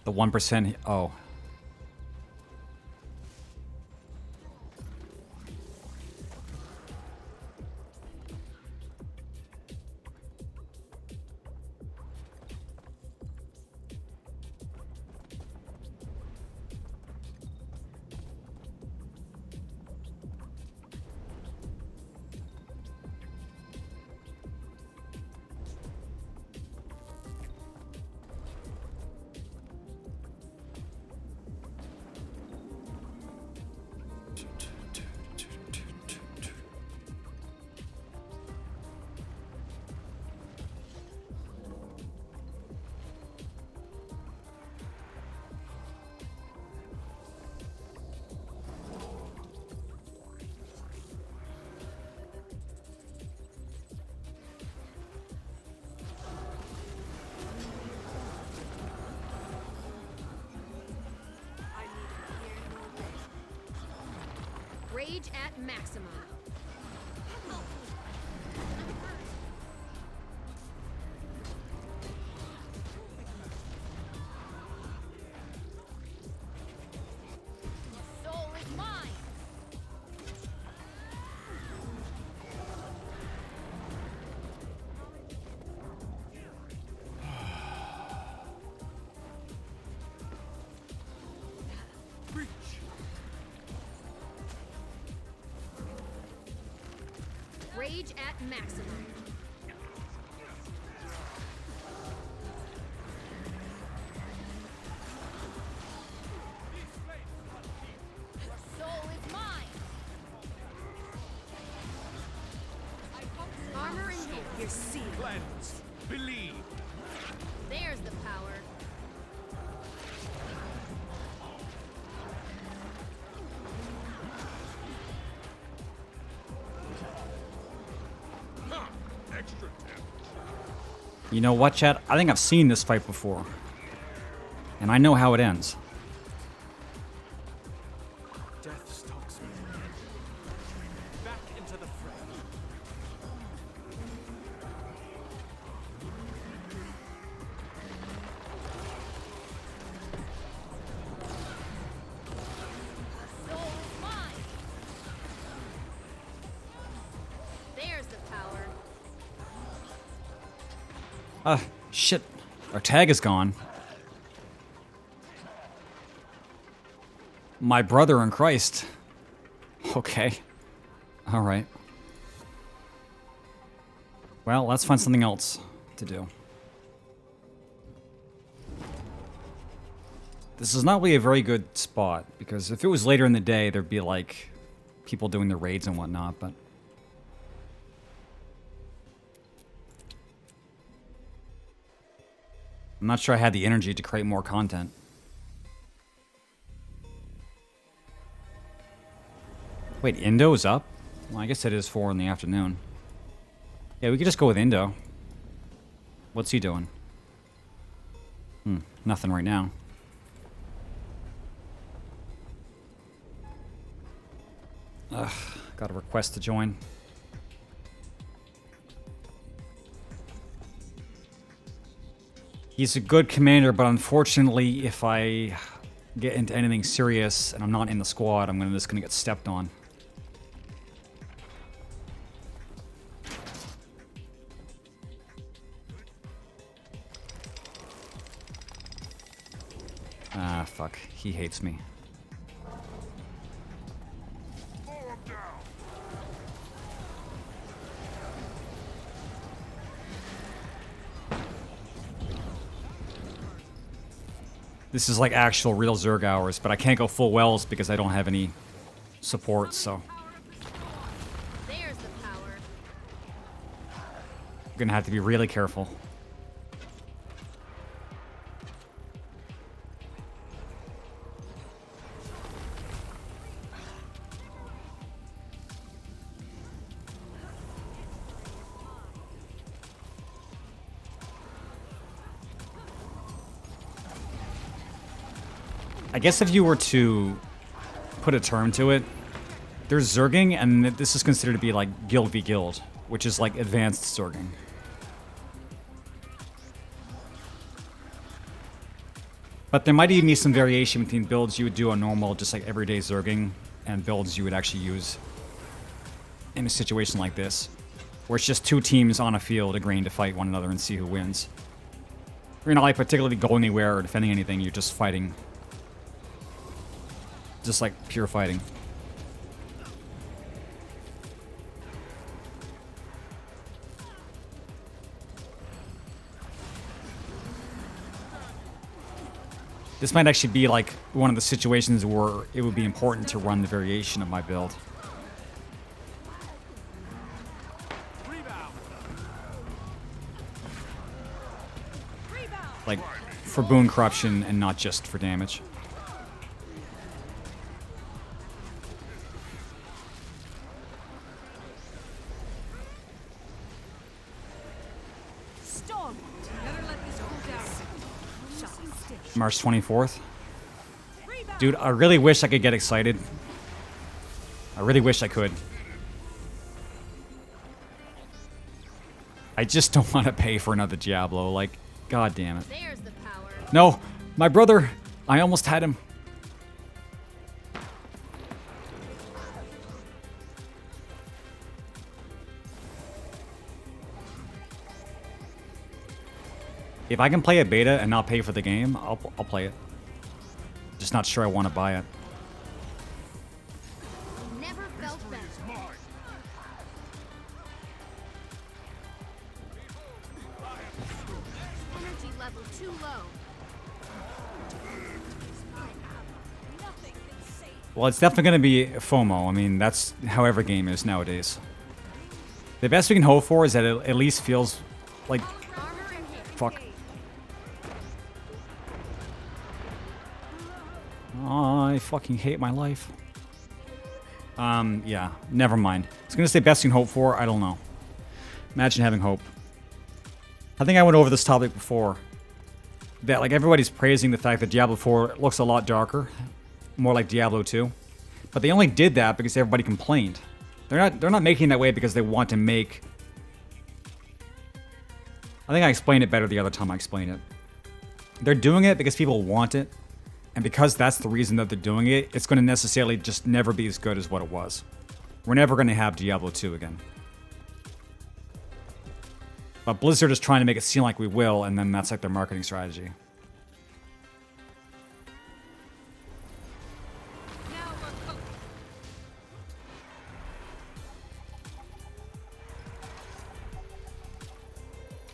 The 1%. Oh. Rage at maximum. Rage at maximum. Your soul is mine. Armor in hand. You're sealed. Cleanse. Believe. There's the power. Extra tip. You know what, chat? I think I've seen this fight before. And I know how it ends. Death stalks me. Back into the fray. Soul is mine. There's the power. Shit. Our tag is gone. My brother in Christ. Okay. Alright. Well, let's find something else to do. This is not really a very good spot, because if it was later in the day, there'd be, like, people doing the raids and whatnot, but... I'm not sure I had the energy to create more content. Wait, Indo's up? Well, I guess it is 4 in the afternoon. Yeah, we could just go with Indo. What's he doing? Nothing right now. Ugh, got a request to join. He's a good commander, but unfortunately, if I get into anything serious and I'm not in the squad, I'm just gonna get stepped on. Ah, fuck. He hates me. This is like actual real Zerg hours, but I can't go full wells because I don't have any support, so... There's the power. I'm gonna have to be really careful. I guess if you were to put a term to it, there's Zerging, and this is considered to be like guild v guild, which is like advanced Zerging. But there might even be some variation between builds you would do on normal, just like everyday Zerging, and builds you would actually use in a situation like this, where it's just two teams on a field agreeing to fight one another and see who wins. You're not like particularly going anywhere or defending anything, you're just fighting. Just like pure fighting. This might actually be like one of the situations where it would be important to run the variation of my build. Like for boon corruption and not just for damage. Storm. Never let this cool down. Shot stick. March 24th. Dude, I really wish I could get excited. I really wish I could. I just don't want to pay for another Diablo. Like, god damn it. There's the power. No! My brother! I almost had him. If I can play a beta and not pay for the game, I'll play it. Just not sure I want to buy it. Never felt better. too low. Well, it's definitely going to be FOMO. I mean, that's how every game is nowadays. The best we can hope for is that it at least feels like... Armor and hit. Fuck. Oh, I fucking hate my life. Yeah, never mind. I was going to say best we can hope for. I don't know. Imagine having hope. I think I went over this topic before. That, like, everybody's praising the fact that Diablo 4 looks a lot darker. More like Diablo 2. But they only did that because everybody complained. They're not making it that way because they want to make... I think I explained it better the other time I explained it. They're doing it because people want it. And because that's the reason that they're doing it, it's going to necessarily just never be as good as what it was. We're never going to have Diablo 2 again. But Blizzard is trying to make it seem like we will, and then that's like their marketing strategy.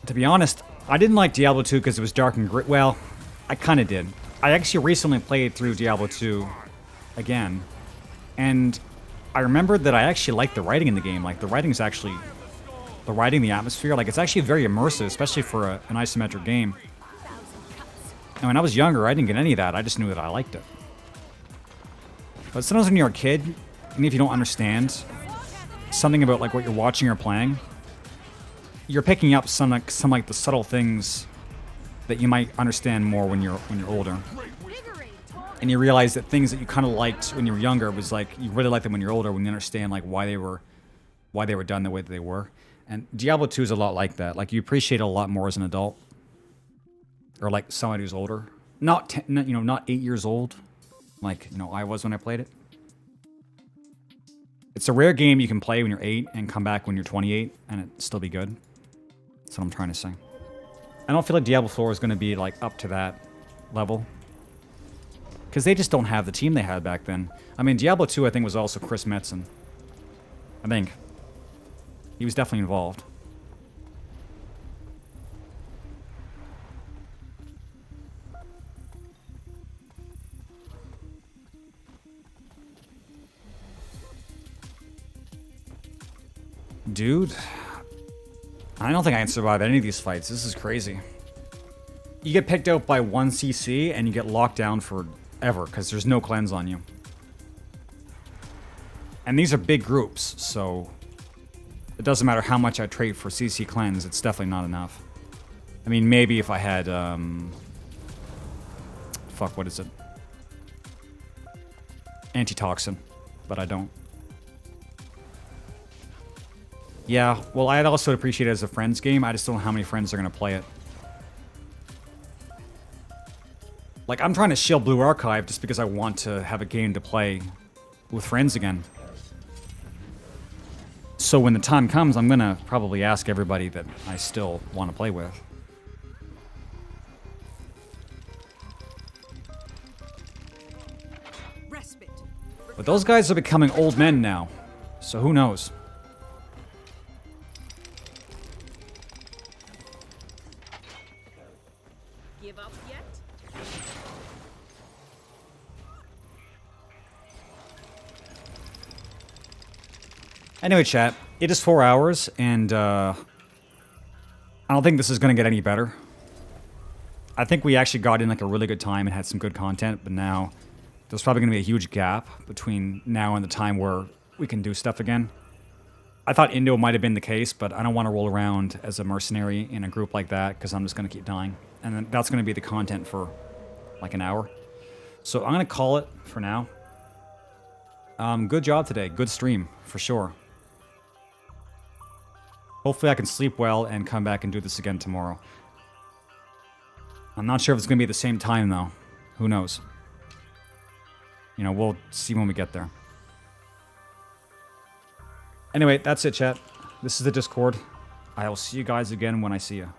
To be honest, I didn't like Diablo 2 because it was dark and grit. Well, I kind of did. I actually recently played through Diablo 2 again, and I remembered that I actually liked the writing in the game. Like, the writing's actually... The writing, the atmosphere, like, it's actually very immersive, especially for an isometric game. And when I was younger, I didn't get any of that. I just knew that I liked it. But sometimes when you're a kid, and if you don't understand something about, like, what you're watching or playing, you're picking up some like the subtle things that you might understand more when you're older. And you realize that things that you kind of liked when you were younger was like you really like them when you're older, when you understand like why they were done the way that they were. And Diablo 2 is a lot like that. Like, you appreciate it a lot more as an adult, or like somebody who's older, not 8 years old, like I was when I played it. It's a rare game you can play when you're 8 and come back when you're 28 and it still be good. That's what I'm trying to say. I don't feel like Diablo 4 is going to be like up to that level, because they just don't have the team they had back then. I mean, Diablo 2 I think was also Chris Metzen. I think. He was definitely involved. Dude, I don't think I can survive any of these fights. This is crazy. You get picked out by 1 CC and you get locked down forever because there's no cleanse on you. And these are big groups, so it doesn't matter how much I trade for CC cleanse, it's definitely not enough. I mean, maybe if I had, fuck, what is it? Antitoxin, but I don't. Yeah, well, I'd also appreciate it as a friends game. I just don't know how many friends are going to play it. Like, I'm trying to shield Blue Archive just because I want to have a game to play with friends again. So when the time comes, I'm going to probably ask everybody that I still want to play with. Respite. But those guys are becoming old men now, so who knows? Give up yet? Anyway, chat, it is 4 hours, and I don't think this is going to get any better. I think we actually got in like a really good time and had some good content, but now there's probably going to be a huge gap between now and the time where we can do stuff again. I thought Indo might have been the case, but I don't want to roll around as a mercenary in a group like that because I'm just going to keep dying. And then that's going to be the content for like an hour. So I'm going to call it for now. Good job today. Good stream, for sure. Hopefully I can sleep well and come back and do this again tomorrow. I'm not sure if it's going to be the same time, though. Who knows? You know, we'll see when we get there. Anyway, that's it, chat. This is the Discord. I will see you guys again when I see you.